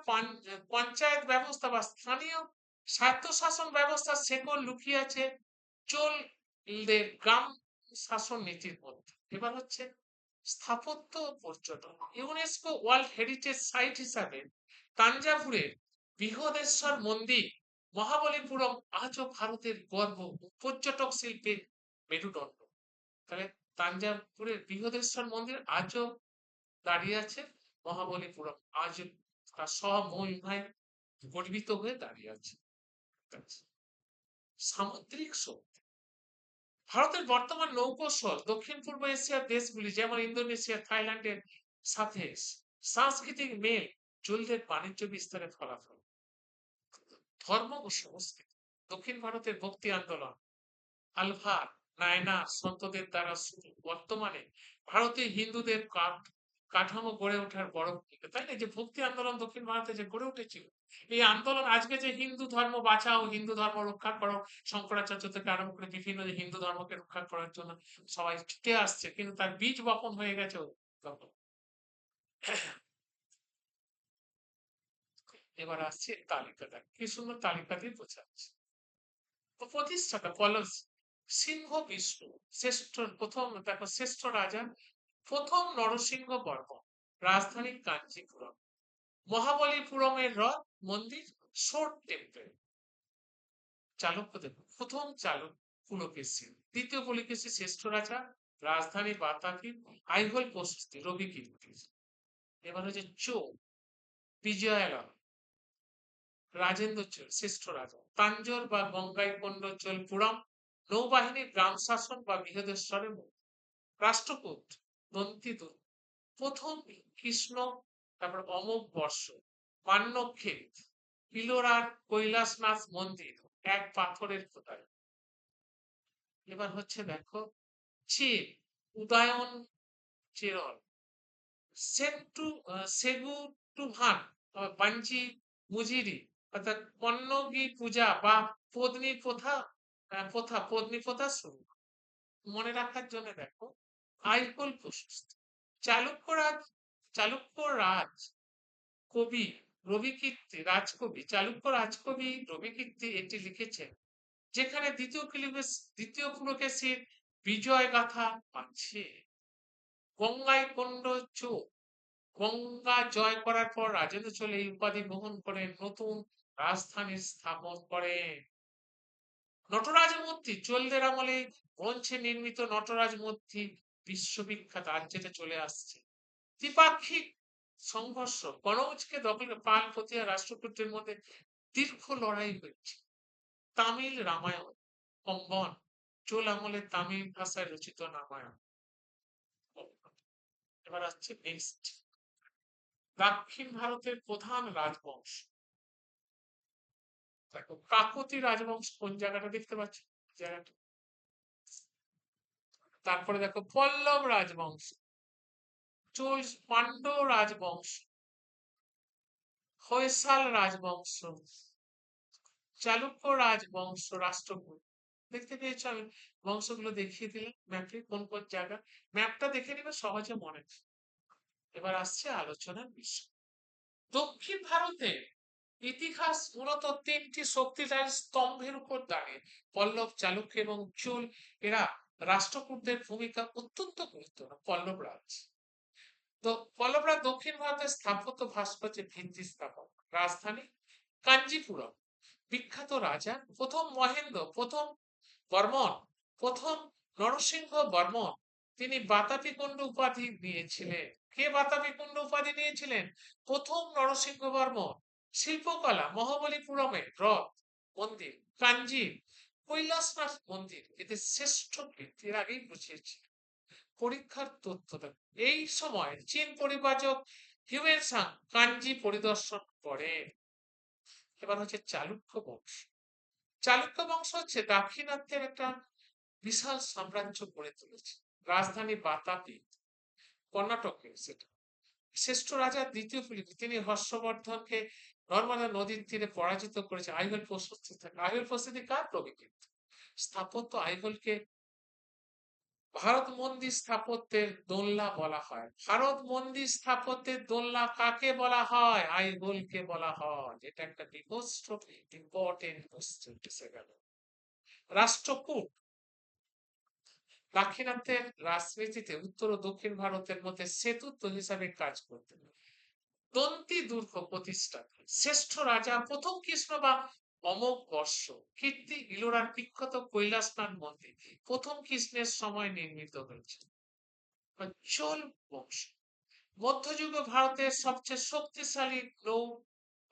পঞ্চায়েত ব্যবস্থা বা স্থানীয় স্বায়ত্তশাসন ব্যবস্থার শেকড় লুকিয়ে আছে চোলদের গ্রাম শাসন নীতির মধ্যে। এবার হচ্ছে স্থাপত্য পর্যটন। ইউনেস্কো ওয়ার্ল্ড হেরিটেজ সাইট হিসাবে তাঞ্জাভুরের বৃহদেশ্বর মন্দির, মহাবলীপুরম আজও ভারতের গর্ব, পর্যটক শিল্পের মেরুদণ্ড। তাহলে তাঞ্জাভুরের বৃহদেশ্বর মন্দির আজও দাঁড়িয়ে আছে, মহাবলীপুরম আজ তার স্বমহিমায় গর্বিত হয়ে দাঁড়িয়ে আছে। সামুদ্রিক শক্তি ভারতের বর্তমান নৌকৌশল দক্ষিণ পূর্ব এশিয়ার দেশগুলি যেমন ইন্দোনেশিয়া, থাইল্যান্ডের সাথে সাংস্কৃতিক মেল চোলদের বাণিজ্য বিস্তারের ফলাফল। ধর্ম ও সংস্কৃতি দক্ষিণ ভারতের ভক্তি আন্দোলন আলভার নায়নার সন্তদের দ্বারা শুরু। বর্তমানে ভারতে হিন্দুদের কাঠামো গড়ে ওঠার বড় ভূমিকা। তাই না? যে ভক্তি আন্দোলন দক্ষিণ ভারতে যে গড়ে উঠেছিল, এই আন্দোলন আজকে যে হিন্দু ধর্ম বাঁচাও, হিন্দু ধর্ম রক্ষা করো, শঙ্করাচার্য থেকে আরম্ভ করে বিভিন্ন যে হিন্দু ধর্মকে রক্ষা করার জন্য সবাই ছুটে আসছে, কিন্তু তার বীজ বপন হয়ে গেছে তখন। এবার আসছে তালিকাটা, কি সুন্দর তালিকা দিয়ে বোঝাচ্ছে। তো প্রতিষ্ঠাতা পলস সিংহ বিষ্ণু শ্রেষ্ঠ, প্রথম দেখো শ্রেষ্ঠ রাজা প্রথম নরসিংহ বর্মন, রাজধানী কাঞ্চিপুরম, মহাবলীপুরমের রথ মন্দির, শোর টেম্পল। চালুক্য দেখো প্রথম চালুক পুলকেশী, দ্বিতীয় পুলকেশী শ্রেষ্ঠ রাজা, রাজধানী বাতাকি, আইহোল প্রশস্তি রবি কীর্তি। এবার হচ্ছে চো বিজয়ালয়, রাজেন্দ্র চোল শ্রেষ্ঠ রাজা, তাঞ্জোর বা গঙ্গাইকোন্ড চোলপুরম, নৌবাহিনীর গ্রাম শাসন বা বৃহদেশ্বরের মধ্যে। রাষ্ট্রকূট দন্তিদূত প্রথম কৃষ্ণ, তারপর অমোঘ বর্ষ, মান্যক্ষেপ, পিলোরার কৈলাসনাথ মন্দির, এক পাথরের খোদাই। এবার হচ্ছে দেখো চীন, উদয়ন চিরল, সেন্টু সেগু টুহান, বাঞ্জি মুজিরি, অর্থাৎ পন্নগী পূজা বা পত্নী প্রথা, পত্নী প্রথা শুরু। মনে রাখার জন্য দেখো আইহোল প্রশস্ত, চালুক্য রাজ, চালুক্য রাজ কবি রবিকীর্তি, রাজকবি চালুক্য রাজকবি রবিকীর্তি এটি লিখেছেন, যেখানে দ্বিতীয় পুলকেশীর বিজয় গাথা আছে। গঙ্গায় কোন্ড চোখ, গঙ্গা জয় করার পর রাজেন্দ্র চোল এই উপাধি গ্রহণ করে নতুন রাজধানী স্থাপন করেন। নটরাজ মূর্তি, চোলদের আমলে ব্রোঞ্জে নির্মিত নটরাজ মূর্তি বিশ্ববিখ্যাত, আজ যেটা চলে আসছে। দ্বিপাক্ষিক সংঘর্ষ, কনৌজকে দখলে পাল প্রতিয়া রাষ্ট্রকূটের মধ্যে দীর্ঘ লড়াই হয়েছে। তামিল রামায়ণ, কম্বন, চোল আমলে তামিল ভাষায় রচিত রামায়ণ। এবার আসছে নেক্সট, দক্ষিণ ভারতের প্রধান রাজবংশ। দেখো কাকতি রাজবংশ কোন জায়গাটা দেখতে পাচ্ছ, জায়গাটা। তারপরে দেখো পল্লব রাজবংশ, চোল পাণ্ডব রাজবংশ, হৈসাল রাজবংশ, চালুক্য রাজবংশ, রাষ্ট্রকূট। দেখতে পেয়েছো, আমি বংশগুলো দেখিয়ে দিলাম ম্যাপে কোন কোন জায়গা। ম্যাপটা দেখে নিবে, সহজে মনে থাকবে। এবার আসছে আলোচনার বিষয়। দক্ষিণ ভারতে ইতিহাস মূলত তিনটি শক্তিশালী স্তম্ভের উপর দাঁড়িয়ে। পল্লব, চালুক্য এবং চোল, এরা রাষ্ট্রকূটদের ভূমিকা অত্যন্ত গুরুত্বপূর্ণ। পল্লব রাজ, তো পল্লবরা দক্ষিণ ভারতের স্থাপত্য ভাস্কর্যের ভিত্তি স্থাপক। রাজধানী কাঞ্জিপুরম, বিখ্যাত রাজা প্রথম মহেন্দ্র, প্রথম বর্মন, প্রথম নরসিংহ বর্মন, তিনি বাতাপিকুণ্ড উপাধি নিয়েছিলেন। কে বাতাপিকুণ্ড উপাধি নিয়েছিলেন? প্রথম নরসিংহ বর্মন। শিল্পকলা, মহাবলীপুরমের হ্রদ মন্দির, কাঞ্জি কৈলাসনাথ মন্দির এদের শ্রেষ্ঠ কীর্তি, এর আগেই বুঝিয়েছি। পরীক্ষার তথ্য দেখো, এই সময় চীন পরিবাচক হিউয়েন সাং কাঞ্জি পরিদর্শন করেন। এবার হচ্ছে চালুক্য বংশ। চালুক্য বংশ হচ্ছে দাক্ষিণাত্যের একটা বিশাল সাম্রাজ্য গড়ে তুলেছে। রাজধানী বাতাপি, কর্ণাটকে সেটা। শ্রেষ্ঠ রাজা দ্বিতীয় ফিলিপ, তিনি হর্ষবর্ধনকে নর্মদা নদীর তীরে পরাজিত করেছে। আইহোল প্রশস্তি থাকে, আইহোল প্রশস্তি কার প্রকৃতি? স্থাপত্য আইহোলকে ভারত মন্দির স্থাপত্যের দোলনা বলা হয়। ভারত মন্দির স্থাপত্যের দোলনা কাকে বলা হয়? আইহোলকে বলা হয়। এটা একটা বিভৎস ইম্পর্টেন্ট কোশ্চেন এসে গেল। রাষ্ট্রকূট দাক্ষিণাত্যের রাজনীতিতে উত্তর ও দক্ষিণ ভারতের মধ্যে সেতুত্ব হিসাবে কাজ করতেন। দন্তি দুর্গ প্রতিষ্ঠা, শ্রেষ্ঠ রাজা প্রথম কৃষ্ণ বা অমোঘ বর্ষ, কীর্তি ইলোরার বিখ্যাত কৈলাসনাথ মন্দির প্রথম কৃষ্ণের সময় নির্মিত হয়েছে। চোল বংশ, মধ্যযুগে ভারতের সবচেয়ে শক্তিশালী নৌ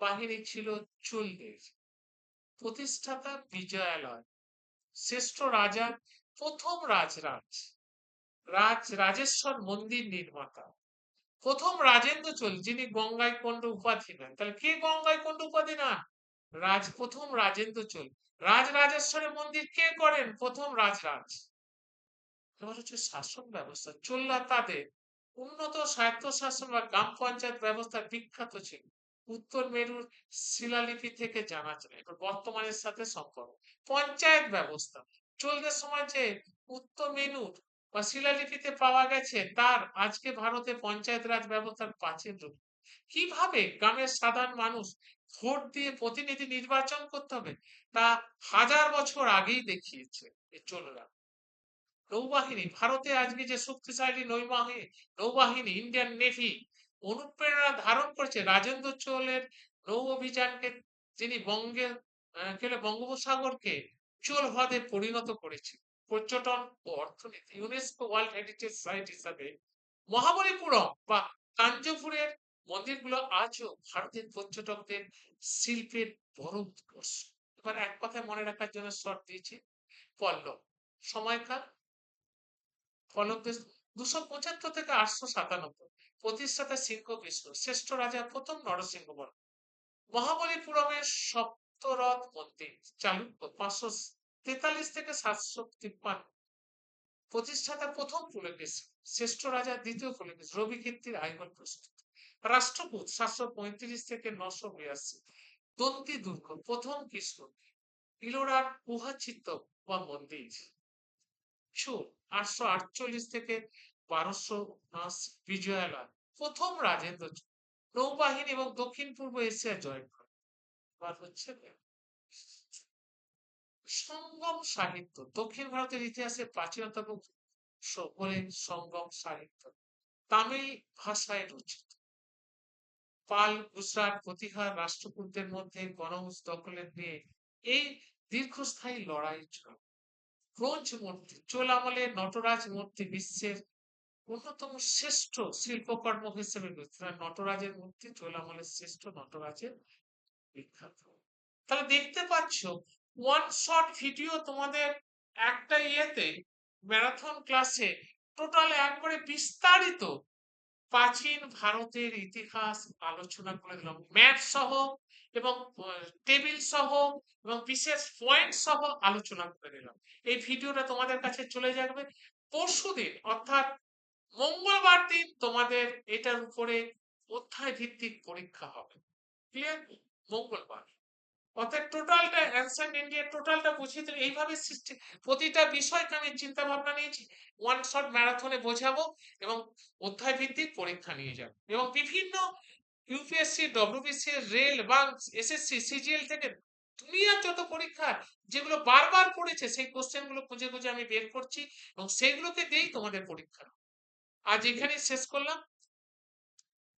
বাহিনী ছিল চোলদের। প্রতিষ্ঠাতা বিজয়ালয়, শ্রেষ্ঠ রাজা প্রথম রাজেশ্বর মন্দির নির্মাতা, প্রথম রাজেন্দ্র চোল, যিনি গঙ্গায় কোন্ড উপাধি নেন। তাহলে কে গঙ্গায় কোন্ড উপাধি নেন? প্রথম রাজেন্দ্র চোল। রাজেশ্বরের মন্দির কে করেন? প্রথম রাজরাজ। এবার হচ্ছে শাসন ব্যবস্থা। চোলরা তাদের উন্নত স্বায়ত্ত শাসন বা গ্রাম পঞ্চায়েত ব্যবস্থা বিখ্যাত ছিল। উত্তর মেরুর শিলালিপি থেকে জানা যায়। এবার বর্তমানের সাথে সম্পর্ক, পঞ্চায়েত ব্যবস্থা চোলদের সময় যে উত্তর মেরুর বা শিলালিপিতে পাওয়া গেছে, তার আজকে ভারতে পঞ্চায়েত রাজ ব্যবস্থার প্রাচীন রূপ। কিভাবে গ্রামের সাধারণ মানুষ ভোট দিয়ে প্রতিনিধি নির্বাচন করতে হবে, তা হাজার বছর আগেই দেখিয়েছে এই চোলরা। নৌবাহিনী, ভারতে আজকে যে শক্তিশালী নৌবাহিনী ইন্ডিয়ান নেভি অনুপ্রেরণা ধারণ করেছে রাজেন্দ্র চোলের নৌ অভিযানকে, যিনি বঙ্গোপসাগরকে চোল হ্রদে পরিণত করেছে। পর্যটন ও অর্থনীতি, ইউনেস্কো ওয়ার্ল্ড হেরিটেজ সাইট হিসাবে মহাবলীপুরম বা তাঞ্জোপুরের মন্দিরগুলো আজও ভারতের পর্যটকদের শিল্পের বড় উৎকর্ষ। এবার এক কথায় মনে রাখার জন্য শর্ট দিয়েছি, পল্লব সময়কাল ফলকদেশ 275 থেকে 897, প্রতিষ্ঠাতা সিংহ বিষ্ণু, শ্রেষ্ঠ রাজা প্রথম নরসিংহ বর্মন। মহাবলীপুরমের সত্যরথ মন্দির চালুক্য 543 থেকে 753, প্রতিষ্ঠাতা প্রথম পুলকেশী, শ্রেষ্ঠ রাজা দ্বিতীয় পুলকেশী, রবি কীর্তির আইহোল প্রস্তুত, রাষ্ট্রকূট 735 থেকে 982, দন্তি দুর্গ প্রথম কৃষ্ণ, ইলোরার গুহাচিত্ত বা মন্দির, চুর 848 থেকে 1280, বিজয়ালয় প্রথম রাজেন্দ্র চোল, নৌবাহিনী এবং দক্ষিণ পূর্ব এশিয়া জয় করে। এবার হচ্ছে সঙ্গম সাহিত্য, দক্ষিণ ভারতের ইতিহাসে প্রাচীনতম বলে সঙ্গম সাহিত্য, তামিল ভাষায় রচিত, পাল, গুজরাট, প্রতিহার রাষ্ট্রকূটদের মধ্যে গণজ দখলের নিয়ে এই দীর্ঘস্থায়ী লড়াই চলে। ব্রোঞ্জ মূর্তি, চোল আমলে নটরাজ মূর্তি বিশ্বের অন্যতম শ্রেষ্ঠ শিল্পকর্ম হিসেবে নটরাজের মূর্তি চোল আমলের শ্রেষ্ঠ নটরাজের বিখ্যাত। তাহলে দেখতে পাচ্ছ ওয়ান শট ভিডিও তোমাদের একটা ইয়েতে ম্যারাথন ক্লাসে টোটাল একবারে বিস্তারিত প্রাচীন ভারতের ইতিহাস আলোচনা করে দিলাম, ম্যাপ সহ এবং টেবিল সহ এবং বিশেষ পয়েন্ট সহ আলোচনা করে দিলাম। এই ভিডিওটা তোমাদের কাছে চলে যাবে পরশুদিন, অর্থাৎ মঙ্গলবার দিন তোমাদের এটার উপরে অধ্যায় ভিত্তিক পরীক্ষা হবে। ক্লিয়ার? মঙ্গলবার। অর্থাৎ টোটালটা অ্যানসার ইন্ডিয়া টোটালটা বুঝিয়ে দিলে এইভাবে প্রতিটা বিষয়কে আমি চিন্তা ভাবনা নিয়েছি ওয়ান শট ম্যারাথনে বোঝাবো এবং অধ্যায় ভিত্তিক পরীক্ষা নিয়ে যাব এবং বিভিন্ন ইউপিএসসি, ডব্লিউবিসি, রেল বা এসএসসি, সিজিএল থেকে দুনিয়ার যত পরীক্ষা যেগুলো বারবার পড়েছে সেই কোশ্চেন গুলো খুঁজে খুঁজে আমি বের করছি এবং সেইগুলোকে দিয়েই তোমাদের পরীক্ষা। আজ এখানেই শেষ করলাম।